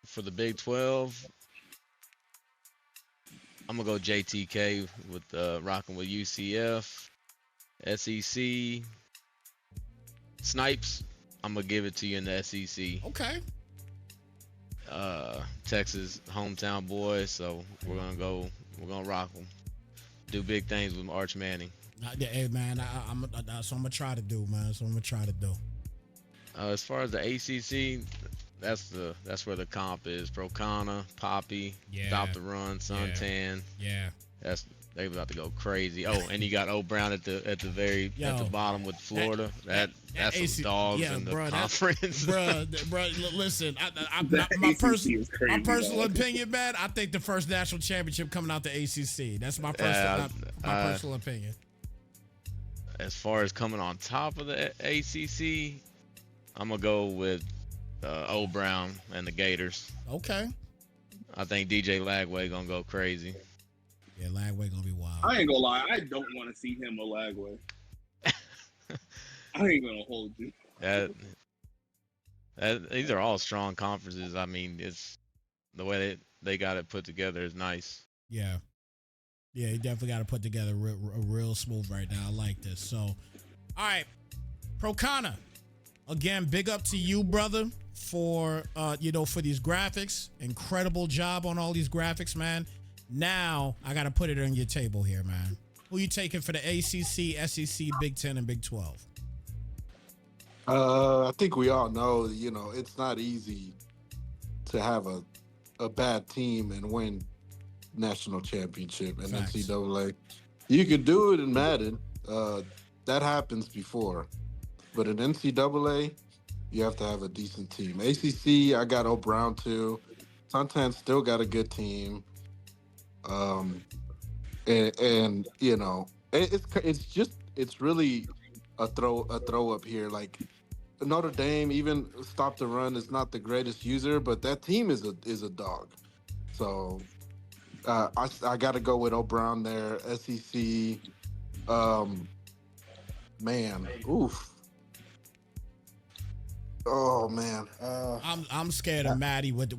for the Big 12, I'm gonna go JTK with rocking with UCF, SEC, Snypz. I'm gonna give it to you in the SEC. Okay. Texas hometown boy, so we're gonna rock them. Do big things with Arch Manning. Hey man, that's what I'm gonna try to do, man. That's what I'm gonna try to do. As far as the ACC, that's where the comp is. Procana, Poppy, Yeah. Stop the Run, Suntan. Yeah. They about to go crazy. Oh, and you got O Brown at the bottom with Florida. That's some dogs in the conference. Listen, The my ACC is crazy, personal dog. opinion, man. I think the first national championship coming out the ACC. That's my personal opinion. As far as coming on top of the ACC, I'm gonna go with O Brown and the Gators. Okay. Oh, I think DJ Lagway gonna go crazy. Yeah, Lagway gonna be wild. I ain't gonna lie, I don't want to see him a Lagway. I ain't gonna hold you. These are all strong conferences. I mean, it's the way they got it put together is nice. Yeah. Yeah, you definitely got to put together a real smooth right now. I like this. So, all right, Procana. Again, big up to you, brother, for for these graphics. Incredible job on all these graphics, man. Now I got to put it on your table here, man. Who you taking for the ACC, SEC, Big 10, and Big 12? I think we all know, it's not easy to have a bad team and win national championship in Facts. NCAA. You could do it in Madden. That happens before. But in NCAA, you have to have a decent team. ACC, I got O Brown too. Suntan still got a good team. It's really a throw up here. Like Notre Dame, even Stop the Run is not the greatest user, but that team is a dog. So I got to go with O Brown there. SEC, man, oof. Oh man, I'm scared of Maddie with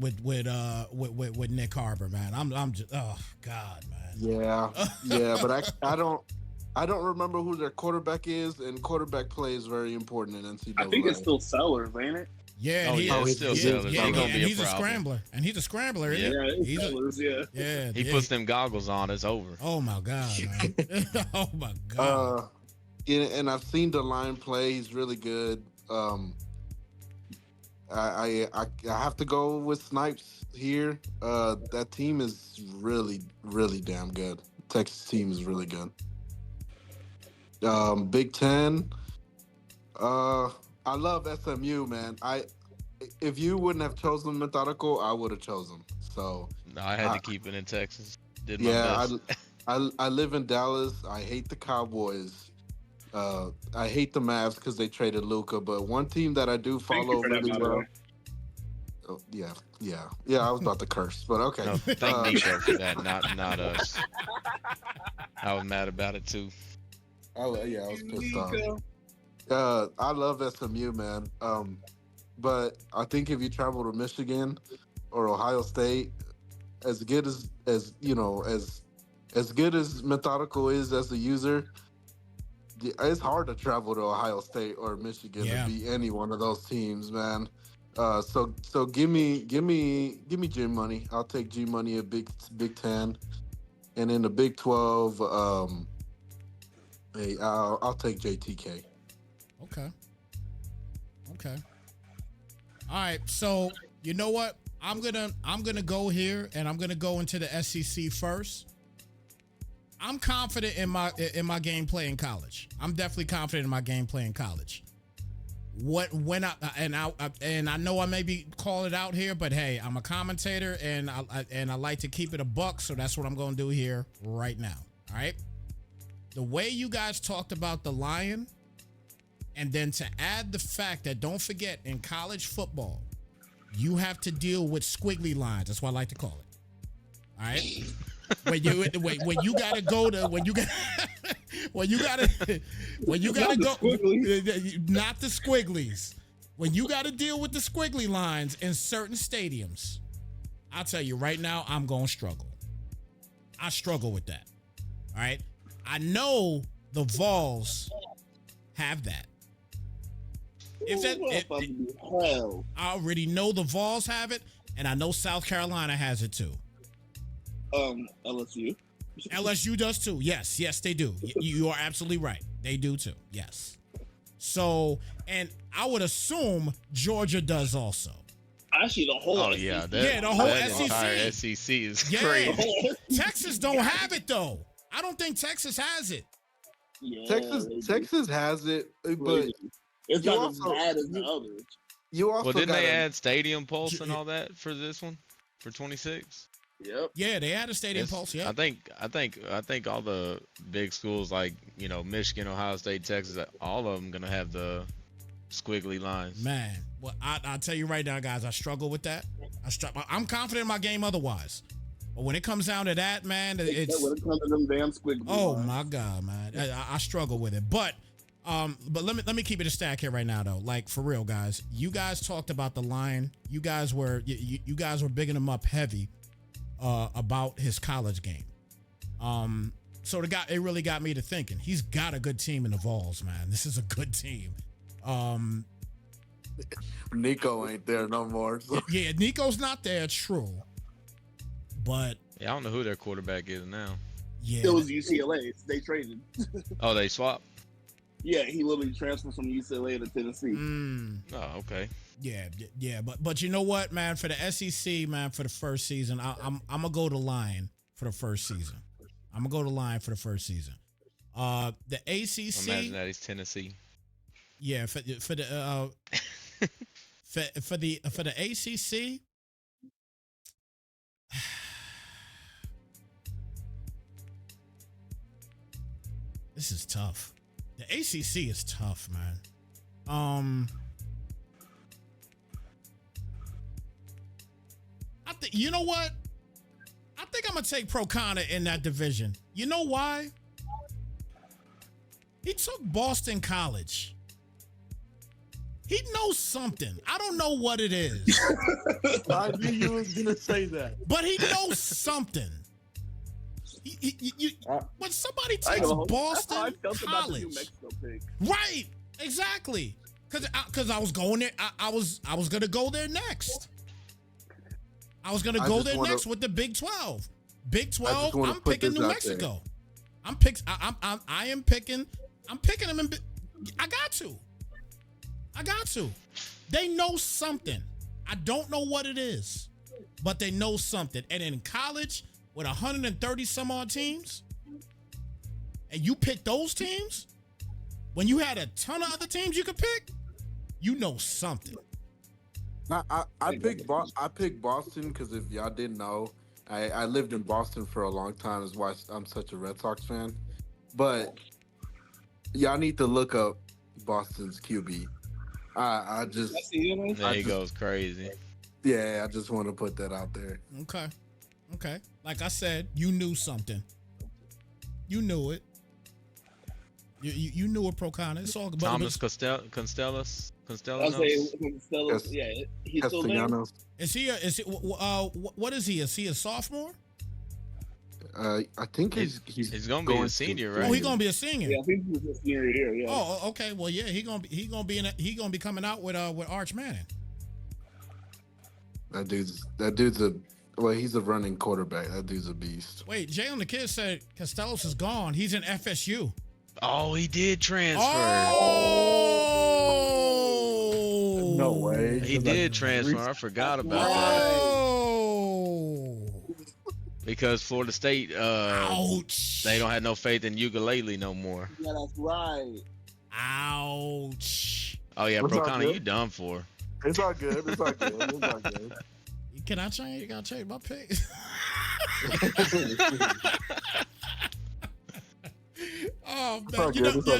Nick Harbor, man. I'm just oh god, man. Yeah, but I don't remember who their quarterback is, and quarterback play is very important in NCAA. I think it's still Sellers, ain't it? Yeah, it's still Sellers. Yeah, He's gonna be a he's a problem. scrambler, and he's a scrambler. Yeah. Isn't he? It's He's Sellers, yeah. yeah. He puts them goggles on, it's over. Oh my god, man. Oh my god. And I've seen the line play. He's really good. I have to go with Snypz here. That team is really, really damn good. Texas team is really good. Big Ten. I love SMU, man. If you wouldn't have chosen Methodical, I would have chosen. So No, I had to keep it in Texas. Did my yeah, best. I live in Dallas. I hate the Cowboys. I hate the Mavs because they traded Luca. But one team that I do Thank you follow for that, really by the well. way. Oh, yeah. I was about to curse, but okay. No, thank Nico for that, not us. I was mad about it too. I was pissed off. Nico. I love SMU, man. But I think if you travel to Michigan or Ohio State, as good as you know, as good as Methodical is as a user, it's hard to travel to Ohio State or Michigan Yeah. to beat any one of those teams, man. So give me G Money. I'll take G Money at Big Ten, and in the Big 12, hey, I'll take JTK. Okay. All right. So you know what? I'm gonna go here, and I'm gonna go into the SEC first. I'm confident in my gameplay in college. I'm definitely confident in my gameplay in college. I know I may be calling it out here, but hey, I'm a commentator and I like to keep it a buck, so that's what I'm gonna do here right now. All right. The way you guys talked about the Lion, and then to add the fact that don't forget in college football, you have to deal with squiggly lines. That's what I like to call it. All right. When you gotta go to when you gotta go not the squigglies. When you gotta deal with the squiggly lines in certain stadiums, I'll tell you right now, I'm gonna struggle. I struggle with that. All right. I know the Vols have that. I already know the Vols have it, and I know South Carolina has it too. LSU. LSU does too. Yes, they do. You are absolutely right. They do too. Yes. So, and I would assume Georgia does also. Actually, the whole SEC. The whole that SEC. entire SEC is crazy. Texas don't have it though. I don't think Texas has it. Yeah, Texas has it, but it's you not also- as bad as the others. you also Well, didn't they gotta- add Stadium Pulse and all that for this one for 26? Yep. Yeah, they had a stadium pulse. Yeah. I think all the big schools like Michigan, Ohio State, Texas, all of them gonna have the squiggly lines. Man, well, I'll tell you right now, guys, I struggle with that. I'm confident in my game otherwise. But when it comes down to that, man, it's... When it comes to them damn squiggly Oh, lines. my God, man. I struggle with it. But let me keep it a stack here right now, though. Like, for real, guys. You guys talked about the line. You guys were bigging him up heavy about his college game. So it really got me to thinking. He's got a good team in the Vols, man. This is a good team. Nico ain't there no more. So. Yeah, Nico's not there, true. But Yeah, I don't know who their quarterback is now. yeah, It was UCLA. They traded. Oh, they swapped. Yeah, he literally transferred from UCLA to Tennessee. Oh, okay. yeah. But you know what, man? For the SEC, man, for the first season, I'm gonna go to Lion for the first season. The ACC. Imagine that he's Tennessee. Yeah, for the for the ACC. This is tough. The ACC is tough, man. I think you know what? I think I'm gonna take Procana in that division. You know why? He took Boston College. He knows something. I don't know what it is, I knew you was gonna say that. but he knows something. When somebody takes Boston That's how I felt about the New College, Mexico pick. right? Exactly. Because I was going there. I was gonna go there next. I was gonna go there next with the Big 12. Big 12. I'm picking New Mexico. I'm picking him. I got to. They know something. I don't know what it is, but they know something. And in college, with 130 some odd teams, and you pick those teams, when you had a ton of other teams you could pick, you know something. I picked Boston because if y'all didn't know, I lived in Boston for a long time. Is why I'm such a Red Sox fan. But y'all need to look up Boston's QB. I just There he goes crazy. Yeah, I just want to put that out there. Okay. Like I said, you knew something. You knew it. You knew it, Procana. It's all good. Thomas Constellos. I'll say Constellos. Yeah, he's still there. Is he? What is he? Is he a sophomore? I think he's gonna be a senior, right? Oh, he's gonna be a senior. Yeah, I think he's a senior here. Yeah. Oh, okay. Well, yeah, he gonna be coming out with Arch Manning. That dude's he's a running quarterback. That dude's a beast. Wait, Jay on the kid said Costellos is gone. He's in FSU. Oh, he did transfer. Oh, No way. He did transfer. I forgot about that. Oh, Because Florida State, ouch. they don't have no faith in ukulele no more. Yeah, that's right. Ouch. Oh yeah, What's up, Procana, dude? you done for? It's all good. It's all good. It's all good. Can I change? You gotta change my pick. Oh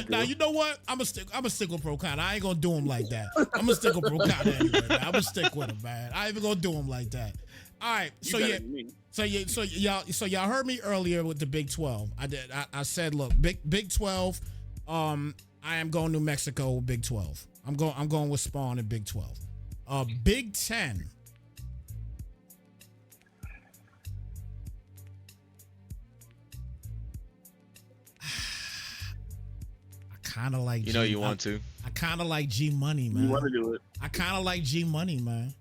man, you know what? I'm gonna stick with Procana. I ain't gonna do him like that. I'm gonna stick with Procana anyway, man. I'm gonna stick with him, man. I ain't even gonna do him like that. All right, so y'all heard me earlier with the Big 12. I said, look, Big 12. I am going New Mexico with Big 12. I'm going with Spawn in Big 12. Big 10. Kind of like you want to. I kind of like G Money, man. You want to do it? I kind of like G Money, man.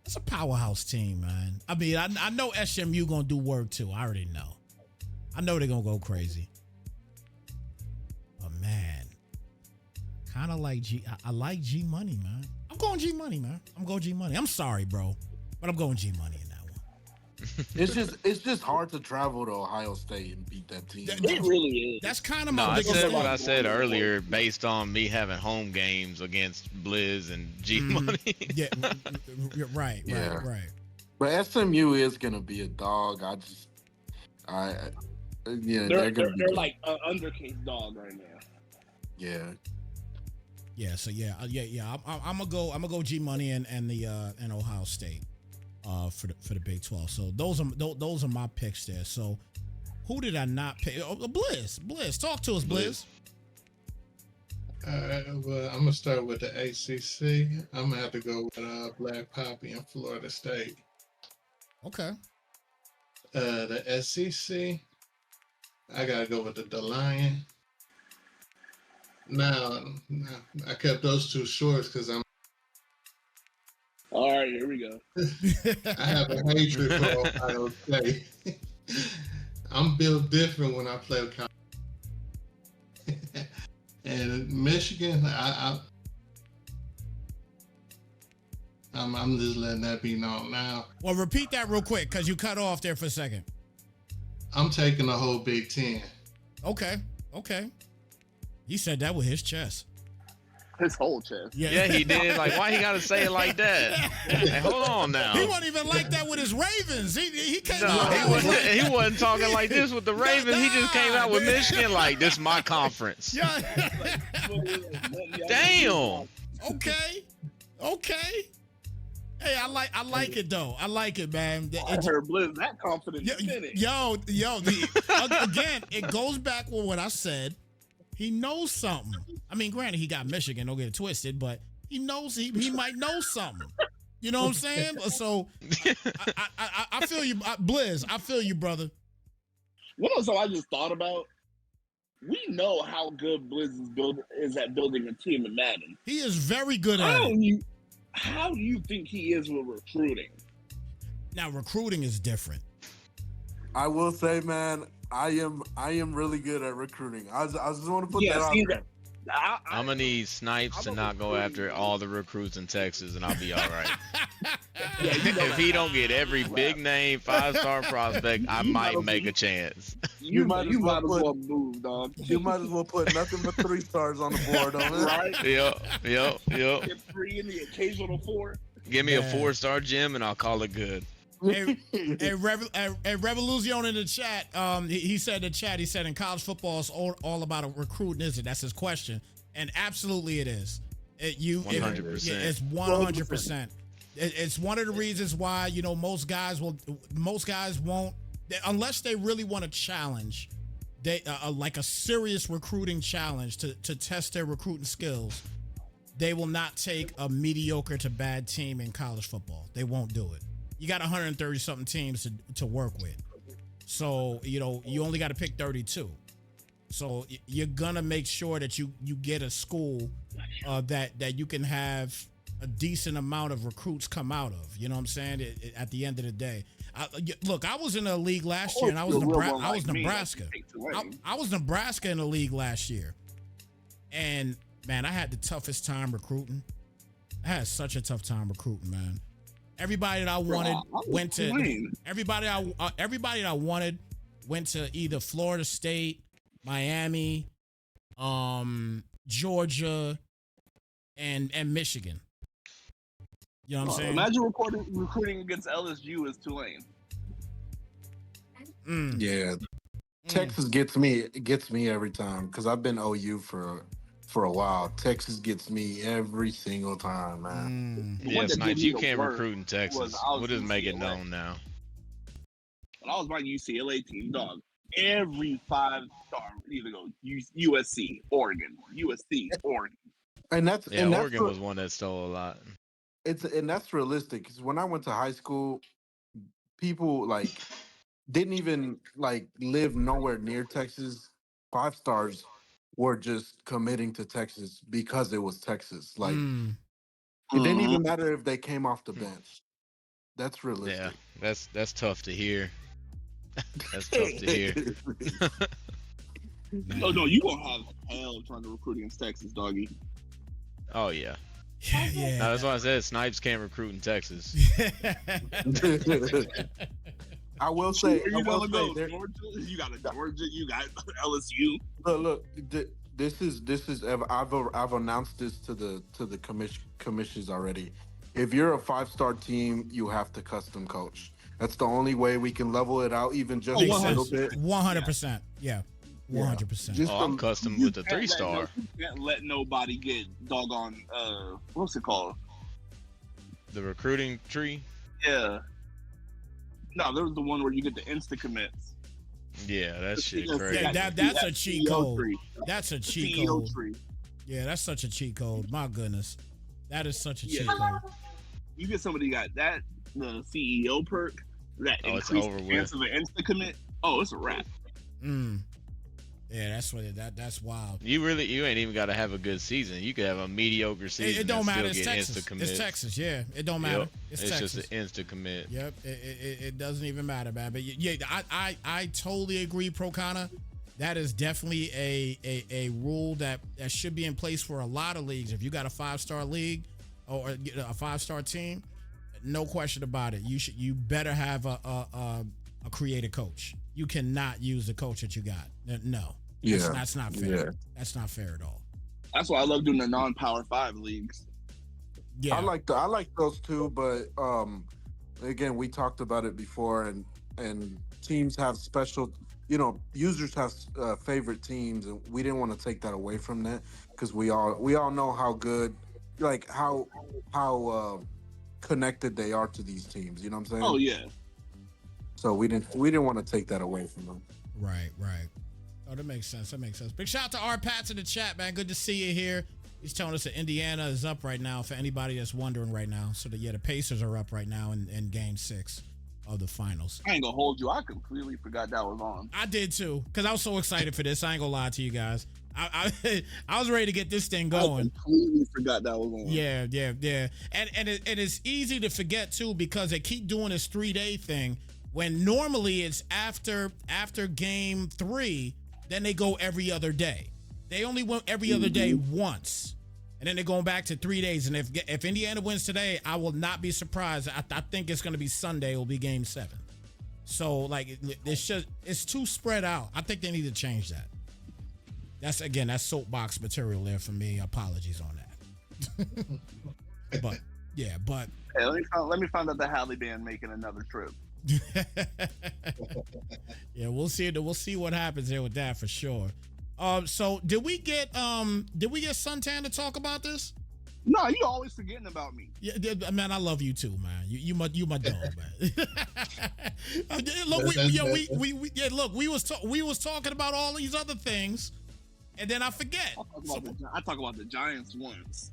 It's a powerhouse team, man. I mean, I know SMU gonna do work too. I already know. I know they're gonna go crazy. But man, kind of like I like G Money, man. I'm going G Money, man. I'm sorry, bro, but I'm going G Money in that one. It's just hard to travel to Ohio State and beat that team. It really is. That's kind of No, my I biggest said thing. what I said earlier based on me having home games against Blizz and G Money. Yeah, right. But SMU is gonna be a dog. They're like an undercase dog right now. Yeah. Yeah. So I'm gonna go G Money and Ohio State for the Big 12. So those are my picks there. So who did I not pick? Oh, Blizz, talk to us, Blizz. Well, I'm gonna start with the ACC. I'm gonna have to go with Black Poppy in Florida State. Okay. The SEC, I gotta go with the Lion. Now, I kept those two shorts because I'm. All right, here we go. I have a hatred for Ohio State. I'm built different when I play with and Michigan, I'm just letting that be known now. Well, repeat that real quick because you cut off there for a second. I'm taking the whole Big Ten. Okay. He said that with his chest. His whole chest. Yeah, he did. Like, why he gotta say it like that? Hey, hold on now. He wasn't even like that with his Ravens. He came out. He wasn't talking like this with the Ravens. He just came out with Michigan like, this is my conference. Yeah. Damn. Okay. Hey, I like it though. I like it, man. I heard Blizz that confident. Again, it goes back with what I said. He knows something. I mean, granted, he got Michigan. Don't get it twisted, but he knows he might know something. You know what I'm saying? So I feel you, Blizz. I feel you, brother. What else I just thought about? We know how good Blizz is at building a team in Madden. He is very good at it. How do you think he is with recruiting? Now, recruiting is different. I will say, man, I am really good at recruiting. I just want to put that out there. I'm gonna need Snypz to not go after all the recruits in Texas, and I'll be all right. If he don't get every big name 5-star prospect, I might make a chance. You might might as well as put- well move, dog. You might as well put nothing but 3 stars on the board on it. Right? Yep. Get 3 in the occasional 4. Give me a Man. 4-star gym, and I'll call it good. Revolution in the chat, he said in the chat, he said in college football it's all about a recruiting, is it? That's his question. And absolutely it is. 100%. It's 100%. It's one of the reasons why, you know, most guys won't, unless they really want to challenge, they like a serious recruiting challenge to test their recruiting skills. They will not take a mediocre to bad team in college football. They won't do it. You got 130 something teams to work with. So, you know, you only got to pick 32. So you're going to make sure that you get a school that you can have a decent amount of recruits come out of. You know what I'm saying? At the end of the day. Look, I was in a league last year, and I was Nebraska. I was Nebraska in the league last year. And, man, I had the toughest time recruiting. I had such a tough time recruiting, man. Everybody that I wanted went to everybody that I wanted went to either Florida State, Miami, Georgia, and Michigan. You know what I'm saying? Imagine recruiting against LSU as Tulane. Yeah. Texas gets me every time because I've been OU for a while. Texas gets me every single time, man. Yeah, Snypz, you can't recruit in Texas. We'll just make it known now. When I was my UCLA team, dog, every 5-star either go USC, Oregon, USC, Oregon. And that's Oregon was one that stole a lot. And that's realistic because when I went to high school, people like didn't even like live nowhere near Texas. 5 stars were just committing to Texas because it was Texas. Like it didn't even matter if they came off the bench. That's realistic. Yeah, that's tough to hear. That's tough to hear. No, you gonna have hell trying to recruit against Texas, doggy. Oh yeah. Yeah. No, that's why I said Snypz can't recruit in Texas. I will say, Georgia, you got Georgia, you got LSU. Look, this is. I've announced this to the commissions already. If you're a 5-star team, you have to custom coach. That's the only way we can level it out, even just a little bit. 100%. Yeah. 100%. I'm custom with the 3-star. You can't let nobody get doggone what's it called? The recruiting tree? Yeah. No, there's the one where you get the insta commits. Yeah, that shit Yeah, crazy. Yeah, that's a cheat code. That's a cheat CEO code. tree. Yeah, that's such a cheat code. My goodness. That is such a cheat code. You get somebody got that the CEO perk that it's increases over the with. chance of an insta commit. Oh, it's a wrap. Yeah, that's wild. You ain't even got to have a good season. You could have a mediocre season. It don't matter. And It's still get Texas. insta commits. It's Texas. Yeah, it don't matter. Yep. It's It's Texas. just an insta commit. Yep, it doesn't even matter, man. But yeah, I totally agree, Procana. That is definitely a rule that should be in place for a lot of leagues. If you got a 5-star league or a 5-star team, no question about it. You better have a creative coach. You cannot use the coach that you got. No, that's not fair. Yeah. That's not fair at all. That's why I love doing the non-Power 5 leagues. Yeah, I like those too, but again, we talked about it before, and teams have special, users have favorite teams, and we didn't want to take that away from that because we all know how good, like how connected they are to these teams. You know what I'm saying? Oh yeah. So we didn't want to take that away from them. Right. Oh, that makes sense. Big shout out to R. Pats in the chat, man. Good to see you here. He's telling us that Indiana is up right now for anybody that's wondering right now. So the Pacers are up right now in game 6 of the finals. I ain't gonna hold you. I completely forgot that was on. I did too, because I was so excited for this. I ain't gonna lie to you guys. I was ready to get this thing going. I completely forgot that was on. Yeah. And it's easy to forget too, because they keep doing this 3-day thing when normally it's after game 3, then they go every other day. They only went every other day once. And then they're going back to 3 days. And if Indiana wins today, I will not be surprised. I think it's going to be Sunday. It will be game 7. So, like, it's too spread out. I think they need to change that. That's soapbox material there for me. Apologies on that. But, yeah, but. Hey, let me find out the Halle band making another trip. Yeah, we'll see. We'll see what happens there with that for sure. So did we get Suntan to talk about this? No, you always forgetting about me. Yeah, man, I love you too, man. You my dog, man. Look, we was talking about all these other things, and then I forget. I talk about the Giants once.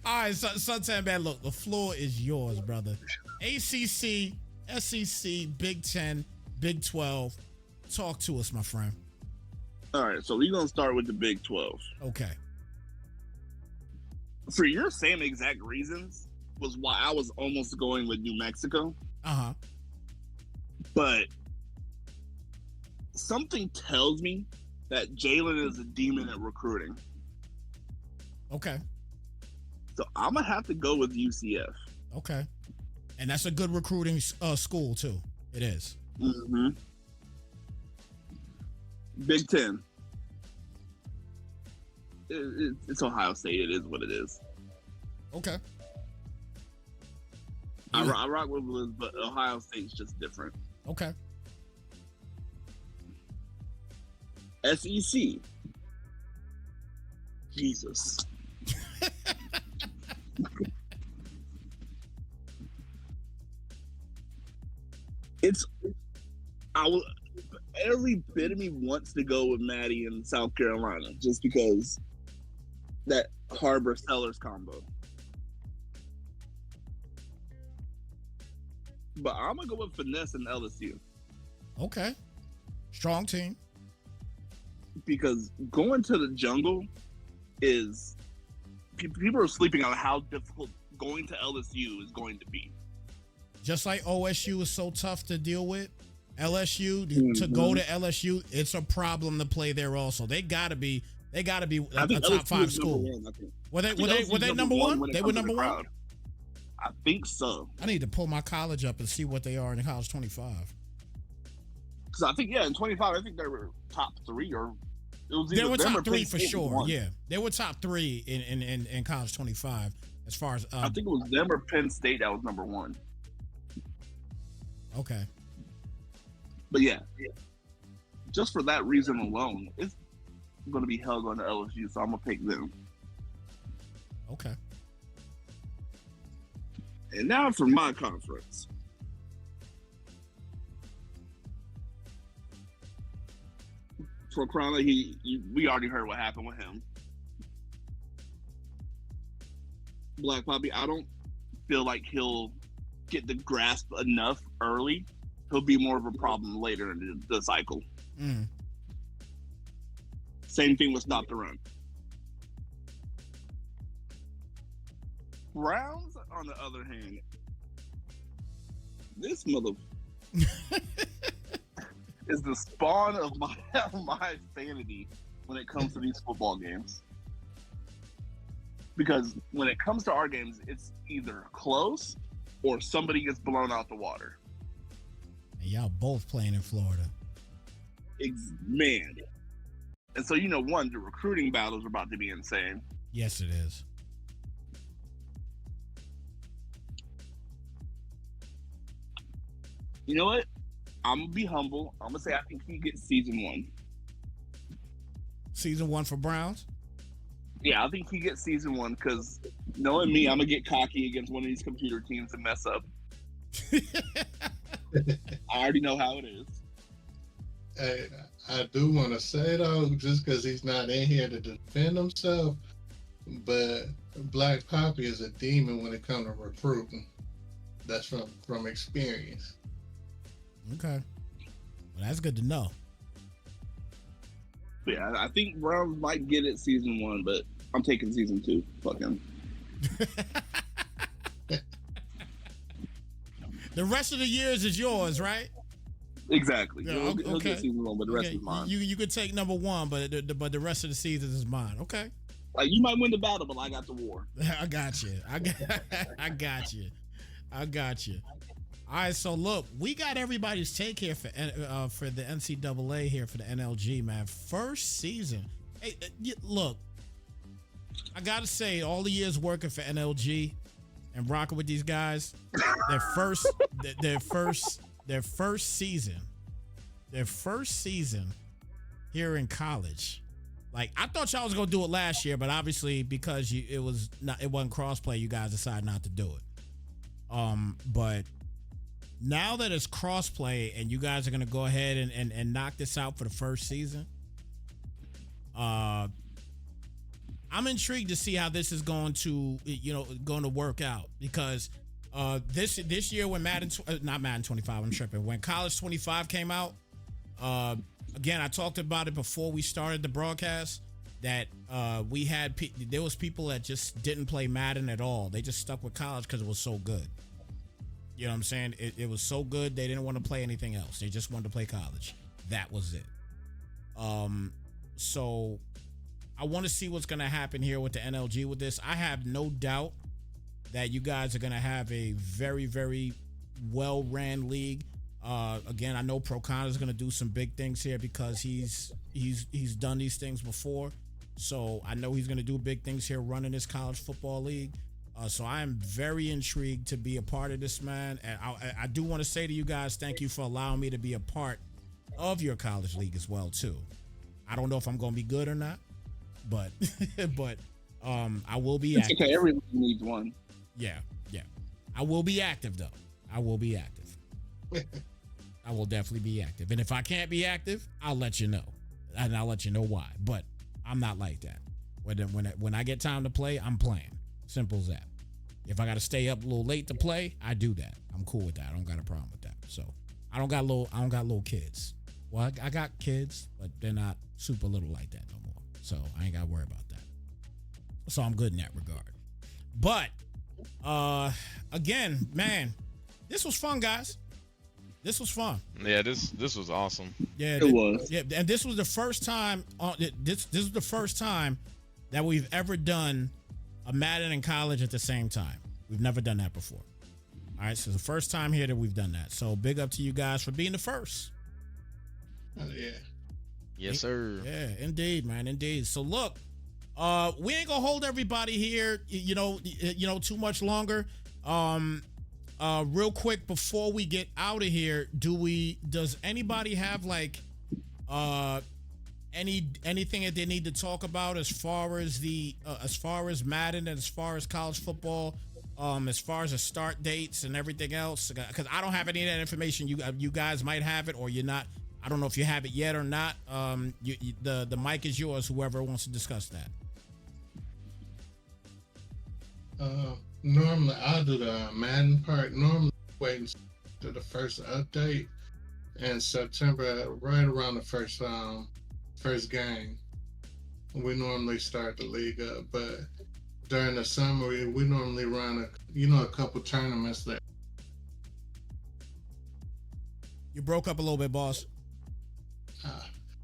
All right, Suntan, man, look, the floor is yours, brother. ACC, SEC, Big 10, Big 12. Talk to us, my friend. All right, so we're going to start with the Big 12. Okay. For your same exact reasons was why I was almost going with New Mexico. Uh-huh. But something tells me that Jalen is a demon at recruiting. Okay. So I'm going to have to go with UCF. Okay. And that's a good recruiting school, too. It is. Mm-hmm. Big 10. It's Ohio State. It is what it is. Okay. I rock with Blizz, but Ohio State's just different. Okay. SEC. Jesus. Every bit of me wants to go with Maddie in South Carolina just because that Harbor Sellers combo. But I'm gonna go with Finesse and LSU. Okay. Strong team. Because going to the jungle is people are sleeping on how difficult going to LSU is going to be. Just like OSU is so tough to deal with, LSU to go to LSU, it's a problem to play there. Also, they gotta be a top 5 school. Were they number one? They were number 1. I think so. I need to pull my college up and see what they are in college 25. Because I think in 25, I think they were top 3 or it was they were them top 3 for sure. One. Yeah, they were top 3 in college 25 as far as. I think it was them or Penn State that was number 1. Okay. But yeah, just for that reason alone, it's going to be held on the LSU, so I'm going to pick them. Okay. And now for my conference. Procana, we already heard what happened with him. Black Poppy, I don't feel like he'll get the grasp enough early. He'll be more of a problem later in the cycle. Mm. Same thing with Stop the Run. Browns, on the other hand, this mother is the spawn of my sanity when it comes to these football games. Because when it comes to our games, it's either close or somebody gets blown out the water. And y'all both playing in Florida. Man. And so, the recruiting battles are about to be insane. Yes, it is. You know what? I'm going to be humble. I'm going to say I think he gets season 1. Season 1 for Browns? Yeah, I think he gets season 1 because knowing me, I'm going to get cocky against one of these computer teams and mess up. I already know how it is. Hey, I do want to say, though, just because he's not in here to defend himself, but Black Poppy is a demon when it comes to recruiting. That's from experience. Okay. Well, that's good to know. Yeah, I think Browns might get it season 1, but I'm taking season 2. Fuck him. The rest of the years is yours, right? Exactly. Yeah, He'll get season 1, but the rest is mine. You could take number 1, but the rest of the season is mine. Okay. Like, you might win the battle, but I got the war. I got you. I got you. I got you. All right, so look, we got everybody's take here for the NCAA here for the NLG, man. First season. Hey, look, I gotta say, all the years working for NLG and rocking with these guys, their first season here in college. Like, I thought y'all was gonna do it last year, but obviously because it wasn't crossplay, you guys decided not to do it. But now that it's crossplay and you guys are gonna go ahead and knock this out for the first season, I'm intrigued to see how this is going to work out, because this year when not Madden 25, I'm tripping. When College 25 came out, again, I talked about it before we started the broadcast, that there was people that just didn't play Madden at all. They just stuck with College because it was so good. You know what I'm saying? It was so good they didn't want to play anything else. They just wanted to play College. That was it. So I want to see what's going to happen here with the NLG with this. I have no doubt that you guys are going to have a very, very well-ran league. Again, I know Procana is going to do some big things here because he's done these things before. So I know he's going to do big things here running this college football league. So I am very intrigued to be a part of this, man. And I do want to say to you guys, thank you for allowing me to be a part of your college league as well, too. I don't know if I'm going to be good or not, but I will be active. Okay, everyone needs one. Yeah. I will be active, though. I will be active. I will definitely be active. And if I can't be active, I'll let you know. And I'll let you know why. But I'm not like that. When I get time to play, I'm playing. Simple as that. If I got to stay up a little late to play, I do that. I'm cool with that. I don't got a problem with that. So I don't got little kids. Well, I got kids, but they're not super little like that no more. So I ain't got to worry about that. So I'm good in that regard. But again, man, this was fun, guys. This was fun. Yeah, this was awesome. Yeah, it was. Yeah, and this was the first time. This is the first time that we've ever done a Madden in college at the same time. We've never done that before. All right, so it's the first time here that we've done that. So big up to you guys for being the first. Yeah. Yes, sir. Yeah, indeed, man, indeed. So look, we ain't gonna hold everybody here, too much longer. Real quick before we get out of here, does anybody have like anything that they need to talk about as far as Madden and as far as college football, as far as the start dates and everything else? Because I don't have any of that information. You guys might have it, or you're not. I don't know if you have it yet or not. The mic is yours. Whoever wants to discuss that. Normally, I'll do the Madden part. Normally, waiting to the first update in September, right around the first game. We normally start the league up, but during the summer, we normally run a couple tournaments there. You broke up a little bit, boss.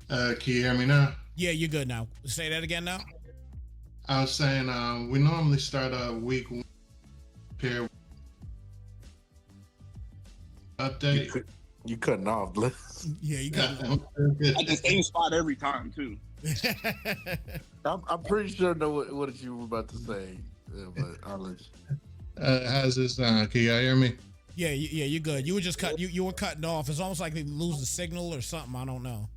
Can you hear me now? Yeah, you're good now. Say that again now. I was saying we normally start week 1 here. Update. You cutting off, Blizz. Yeah, you got At the same spot every time too. I'm pretty sure I know what you were about to say, but I'll let you. How's this sound? Can y'all hear me? Yeah, you're good. You were just you were cutting off. It's almost like they lose the signal or something. I don't know.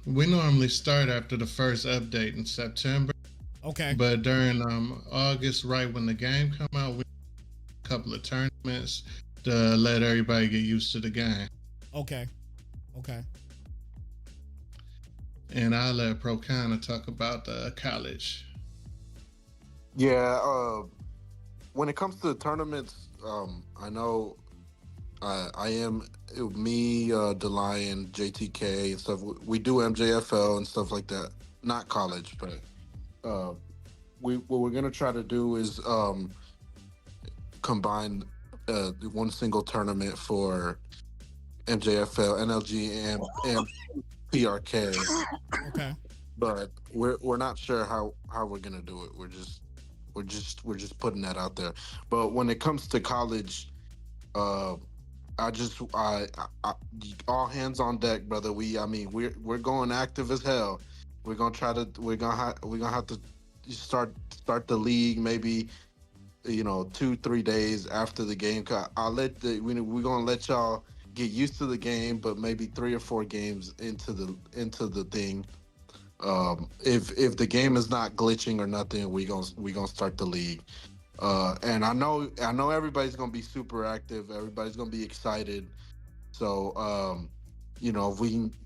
We normally start after the first update in September. Okay. But during August, right when the game come out, we a couple of tournaments to let everybody get used to the game. Okay. And I'll let Procana talk about the college. Yeah, when it comes to the tournaments, I know I am me, DeLion, JTK and stuff. We do MJFL and stuff like that. Not college, but what we're gonna try to do is combine one single tournament for MJFL, NLG, and PRK. Okay. But we're not sure how we're gonna do it. We're just putting that out there. But when it comes to college, I all hands on deck, brother. We're going active as hell. We're gonna have to start the league maybe 2-3 days after the game. We're gonna let y'all get used to the game, but maybe 3 or 4 games into the thing. If the game is not glitching or nothing, we gonna start the league. And I know everybody's gonna be super active. Everybody's gonna be excited. So if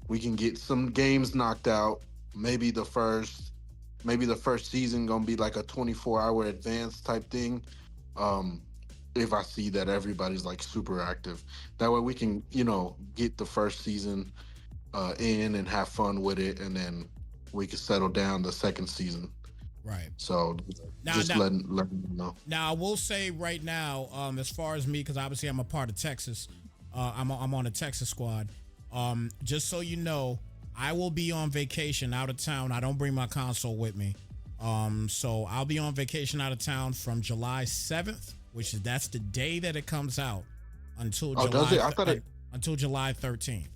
we can get some games knocked out, maybe the first season gonna be like a 24-hour advance type thing. If I see that everybody's like super active, that way we can get the first season in and have fun with it, and then we can settle down the second season. Right. So letting them know. Now I will say right now, as far as me, because obviously I'm a part of Texas, I'm on the Texas squad. Just so you know, I will be on vacation out of town. I don't bring my console with me. So I'll be on vacation out of town from July 7th, that's the day that it comes out, until until July 13th.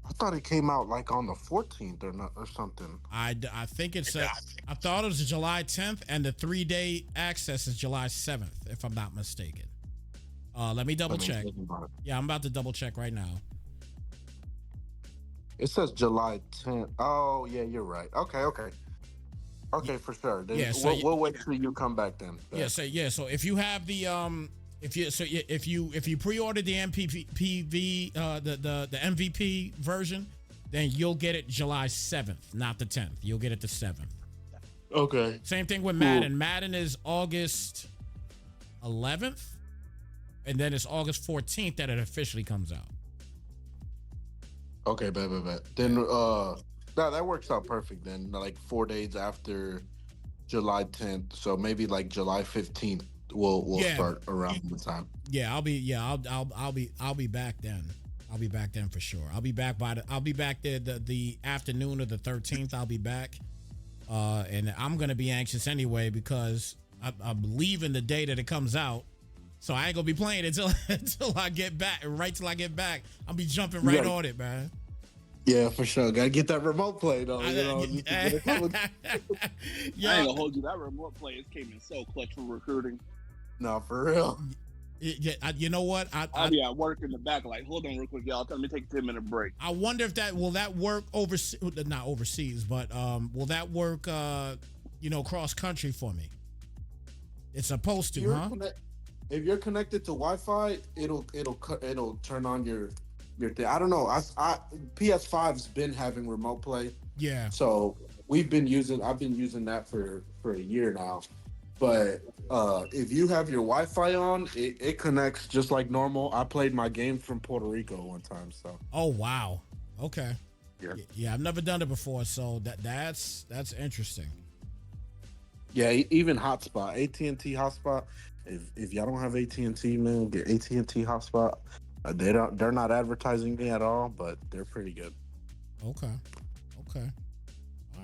I thought it came out like on the 14th or something. I think it's I thought it was July 10th, and the 3-day access is July 7th, if I'm not mistaken. Let me double check. Yeah, I'm about to double check right now. It says July 10th. Oh yeah, you're right. Okay, for sure. Then we'll wait till you come back then. Yeah. So if you have the if you pre-ordered the MPPV the MVP version, then you'll get it July 7th, not the 10th. You'll get it the 7th. Okay. Same thing with Madden. Cool. Madden is August 11th, and then it's August 14th that it officially comes out. Okay, bet. Then that works out perfect then. Like 4 days after July 10th, so maybe like July 15th. We'll start around the time. Yeah, I'll be back then. I'll be back then for sure. I'll be back there the afternoon of the 13th. I'll be back, and I'm gonna be anxious anyway because I'm leaving the day that it comes out, so I ain't gonna be playing until I get back. Right till I get back, I'll be jumping right on it, man. Yeah, for sure. Gotta get that remote play though. I ain't gonna hold you. That remote play came in so clutch for recruiting. No, for real. You know what? I'll be at work in the back, like, hold on real quick, y'all. Let me take a 10-minute break. I wonder if will that work not overseas, but will that work cross country for me? It's supposed to, huh? If you're connected to Wi-Fi, it'll turn on your thing. I don't know. I PS5's been having remote play. Yeah. So I've been using that for a year now. But if you have your Wi-Fi on, it connects just like normal. I played my game from Puerto Rico one time, so. Oh wow! Okay. Yeah. I've never done it before, so that's interesting. Yeah, even hotspot, AT&T hotspot. If y'all don't have AT&T, man, get AT&T hotspot. They're not advertising me at all, but they're pretty good. Okay. All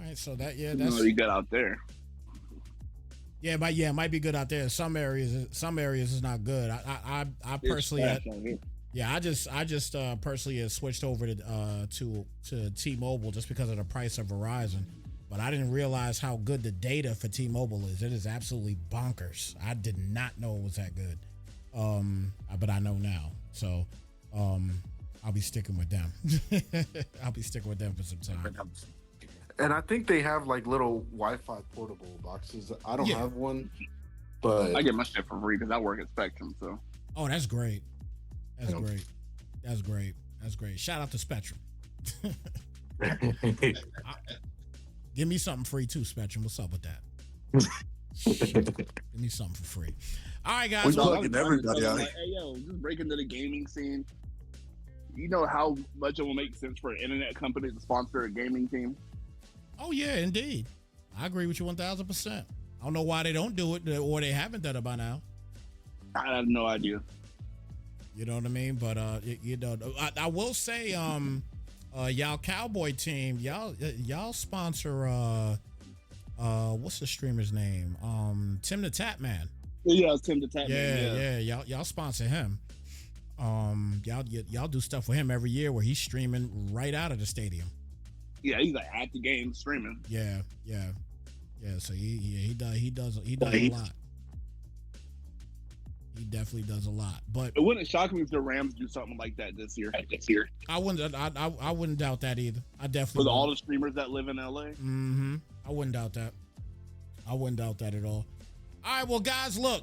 right, so that's you got out there. Yeah, it might be good out there. Some areas is not good. I personally, I just personally switched over to T-Mobile just because of the price of Verizon. But I didn't realize how good the data for T-Mobile is. It is absolutely bonkers. I did not know it was that good. But I know now. So, I'll be sticking with them. I'll be sticking with them for some time. And I think they have like little Wi-Fi portable boxes. I don't have one, but I get my shit for free because I work at Spectrum. So. Oh, that's great. That's great. Shout out to Spectrum. Give me something free too, Spectrum. What's up with that? Give me something for free. All right, guys. We're plugging everybody out. Like, hey, yo, just break into the gaming scene. You know how much it will make sense for an internet company to sponsor a gaming team? Oh, yeah, indeed. I agree with you 1,000%. I don't know why they don't do it or they haven't done it by now. I have no idea. You know what I mean? But you know, I will say, y'all Cowboy team, y'all sponsor what's the streamer's name? Tim the Tap Man. Yeah, it's Tim the Tap Man. Yeah. Y'all sponsor him. Y'all do stuff with him every year where he's streaming right out of the stadium. Yeah, he's like at the game streaming. Yeah. So he does a lot. He definitely does a lot. But it wouldn't shock me if the Rams do something like that this year. I wouldn't doubt that either. I definitely with all the streamers that live in LA. Mm-hmm. I wouldn't doubt that. I wouldn't doubt that at all. All right, well, guys, look,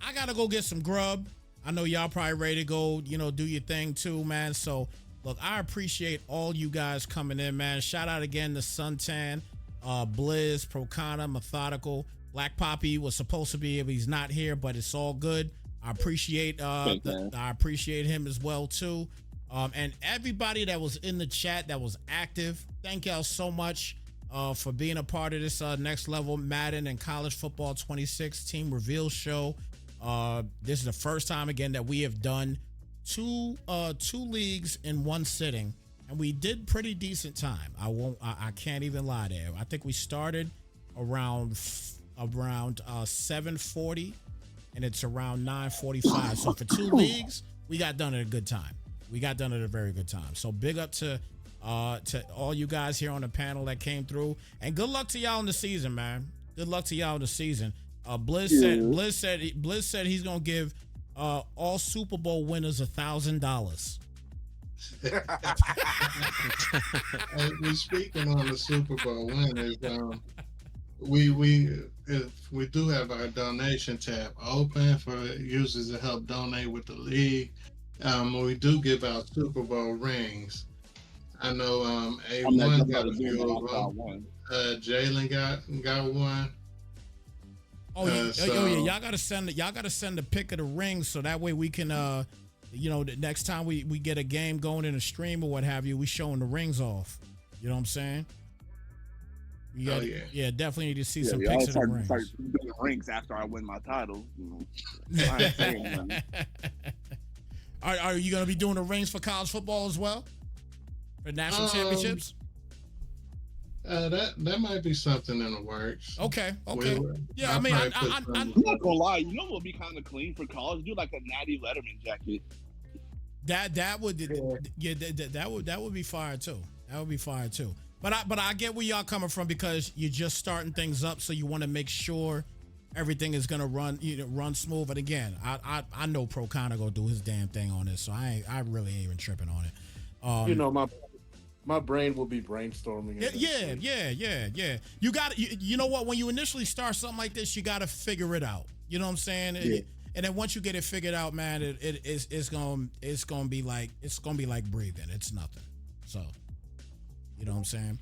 I gotta go get some grub. I know y'all probably ready to go, do your thing too, man. So, look, I appreciate all you guys coming in, man. Shout out again to Suntan, Blizz, Procana, Methodical. Black Poppy was supposed to be if he's not here, but it's all good. I appreciate I appreciate him as well too. And everybody that was in the chat that was active, thank y'all so much for being a part of this next level Madden and College Football 26 team reveal show. This is the first time again that we have done two leagues in one sitting, and we did pretty decent time. I can't even lie there. I think we started around 7:40, and it's around 9:45. So for two leagues, we got done at a good time. We got done at a very good time. So big up to all you guys here on the panel that came through, and good luck to y'all in the season, man. Good luck to y'all in the season. Blizz said he's gonna give all Super Bowl winners $1,000. We're speaking on the Super Bowl winners. We do have our donation tab open for users to help donate with the league. We do give out Super Bowl rings. I know A1 got a few of them. Jalen got one. Yeah, y'all gotta send a pic of the rings so that way we can the next time we get a game going in a stream or what have you, we showing the rings off. You know what I'm saying? Definitely need to see some pics of the rings. Start doing rings after I win my title. I ain't saying nothing. Are you gonna be doing the rings for college football as well? For national championships? That might be something in the works. Okay. Yeah, I'm I'm not gonna lie. You know what would be kind of clean for college? Do like a Natty Letterman jacket. That would be fire too. That would be fire too. But I get where y'all coming from because you're just starting things up, so you want to make sure everything is gonna run smooth. But again, I know Procana gonna do his damn thing on this, so I really ain't even tripping on it. My brain will be brainstorming. Yeah. You got you know what? When you initially start something like this, you got to figure it out. You know what I'm saying? Yeah. And then once you get it figured out, man, it's gonna be like breathing. It's nothing. So, you know what I'm saying?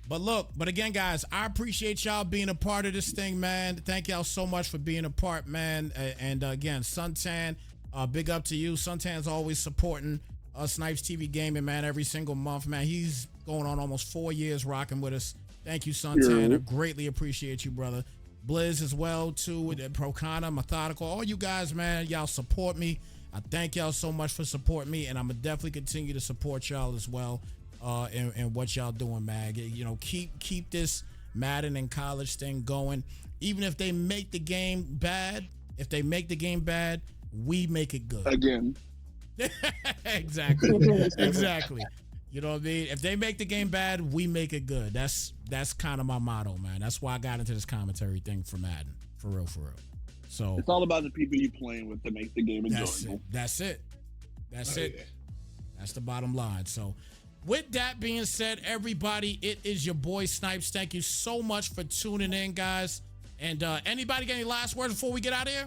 But again, guys, I appreciate y'all being a part of this thing, man. Thank y'all so much for being a part, man. And again, Suntan, big up to you. Suntan's always supporting Snypz TV Gaming, man, every single month, man. He's going on almost 4 years rocking with us. Thank you, Suntan. I greatly appreciate you, brother. Blizz as well, too, with Procana, Methodical. All you guys, man, y'all support me. I thank y'all so much for supporting me, and I'm going to definitely continue to support y'all as well and what y'all doing, man. Keep this Madden and college thing going. Even if they make the game bad, we make it good. Again. Exactly. You know what I mean? If they make the game bad, we make it good. That's kind of my motto, man. That's why I got into this commentary thing for Madden. For real. So it's all about the people you playing with to make the game enjoyable. That's it. Yeah. That's the bottom line. So with that being said, everybody, it is your boy Snypz. Thank you so much for tuning in, guys. And anybody got any last words before we get out of here?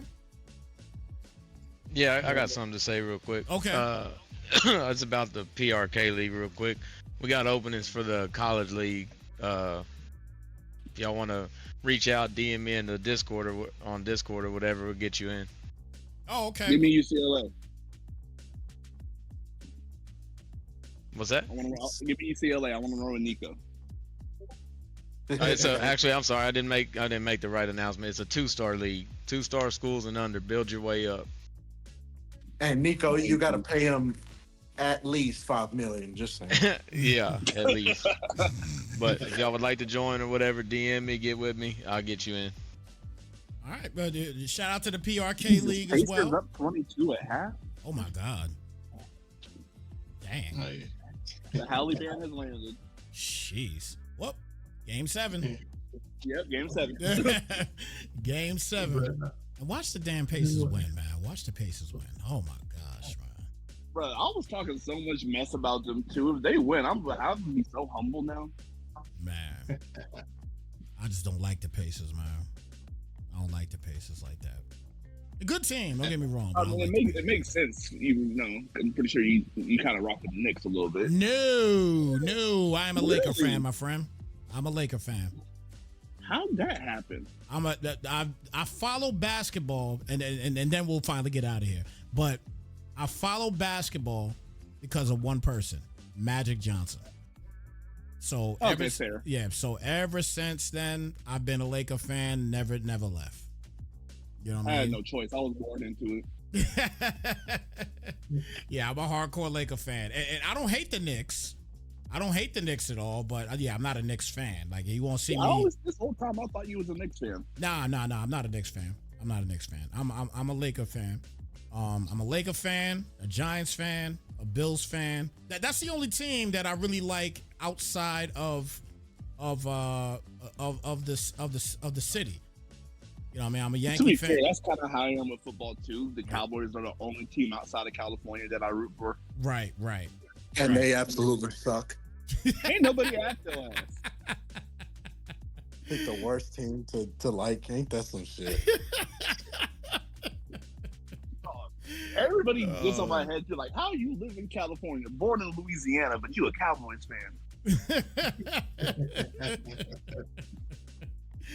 Yeah, I got something to say real quick. Okay. It's about the PRK League real quick. We got openings for the college league. If y'all want to reach out, DM me in the Discord or on Discord or whatever, we'll get you in. Oh, okay. Give me UCLA. What's that? Give me UCLA. I want to roll with Nico. Actually, I'm sorry, I didn't make the right announcement. It's a 2-star league, 2-star schools and under. Build your way up. And Nico, you got to pay him at least $5 million. Just saying. Yeah, at least. But if y'all would like to join or whatever, DM me, get with me. I'll get you in. All right, but shout out to the PRK League as Pacers well. up 22 at half. Oh my God. Dang. Oh, yeah. The Halle Berry has landed. Jeez. Well, game 7. Yep, game 7. Game 7. And watch the damn Pacers win, man. Watch the Pacers win. Oh my gosh, man. Bro, I was talking so much mess about them too. If they win, I'm gonna be so humble now. Man. I just don't like the Pacers, man. I don't like the Pacers like that. A good team, don't get me wrong. I mean, it makes sense. You know, I'm pretty sure you kind of rock with the Knicks a little bit. No, I'm a Laker fan, my friend. I'm a Laker fan. How'd that happen? I follow basketball, and then we'll finally get out of here. But I follow basketball because of one person, Magic Johnson. So fair. Yeah. So ever since then, I've been a Laker fan. Never left. You know what I mean? I had no choice. I was born into it. Yeah, I'm a hardcore Laker fan, and I don't hate the Knicks. I don't hate the Knicks at all, but yeah, I'm not a Knicks fan. Like, you won't see me. This whole time I thought you was a Knicks fan. Nah. I'm not a Knicks fan. I'm not a Knicks fan. I'm a Laker fan. I'm a Laker fan, a Giants fan, a Bills fan. That's the only team that I really like outside of the city. You know what I mean? I'm a Yankee To be fan. fair, that's kind of how I am with football too. The Cowboys are the only team outside of California that I root for. Right. And they absolutely suck. Ain't nobody at their ass. I think the worst team to like. Ain't that some shit? Everybody gets on my head to like, how you live in California, born in Louisiana, but you a Cowboys fan.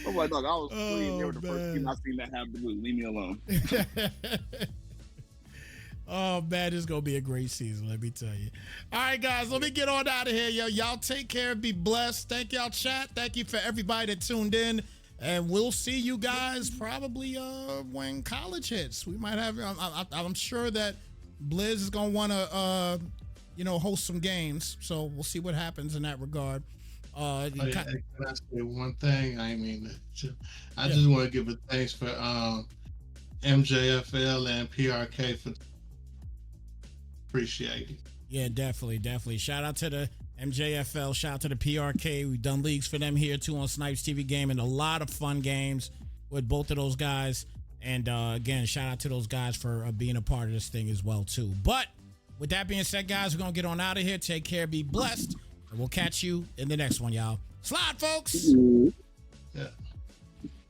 I'm like, dog, I was 3 and they were the first team I seen that have blue. Leave me alone. Oh, man, it's going to be a great season, let me tell you. All right, guys, let me get on out of here, yo. Y'all take care, be blessed. Thank y'all, chat. Thank you for everybody that tuned in. And we'll see you guys probably when college hits. We might have, I'm sure that Blizz is going to want to, host some games. So we'll see what happens in that regard. Can I say one thing? I mean, I just want to give a thanks for MJFL and PRK for appreciate it. Yeah, definitely. Shout out to the MJFL. Shout out to the PRK. We've done leagues for them here too on Snypz TV Gaming. A lot of fun games with both of those guys. And again, shout out to those guys for being a part of this thing as well too. But with that being said, guys, we're gonna get on out of here. Take care, be blessed, and we'll catch you in the next one, y'all. Slide, folks. Yeah.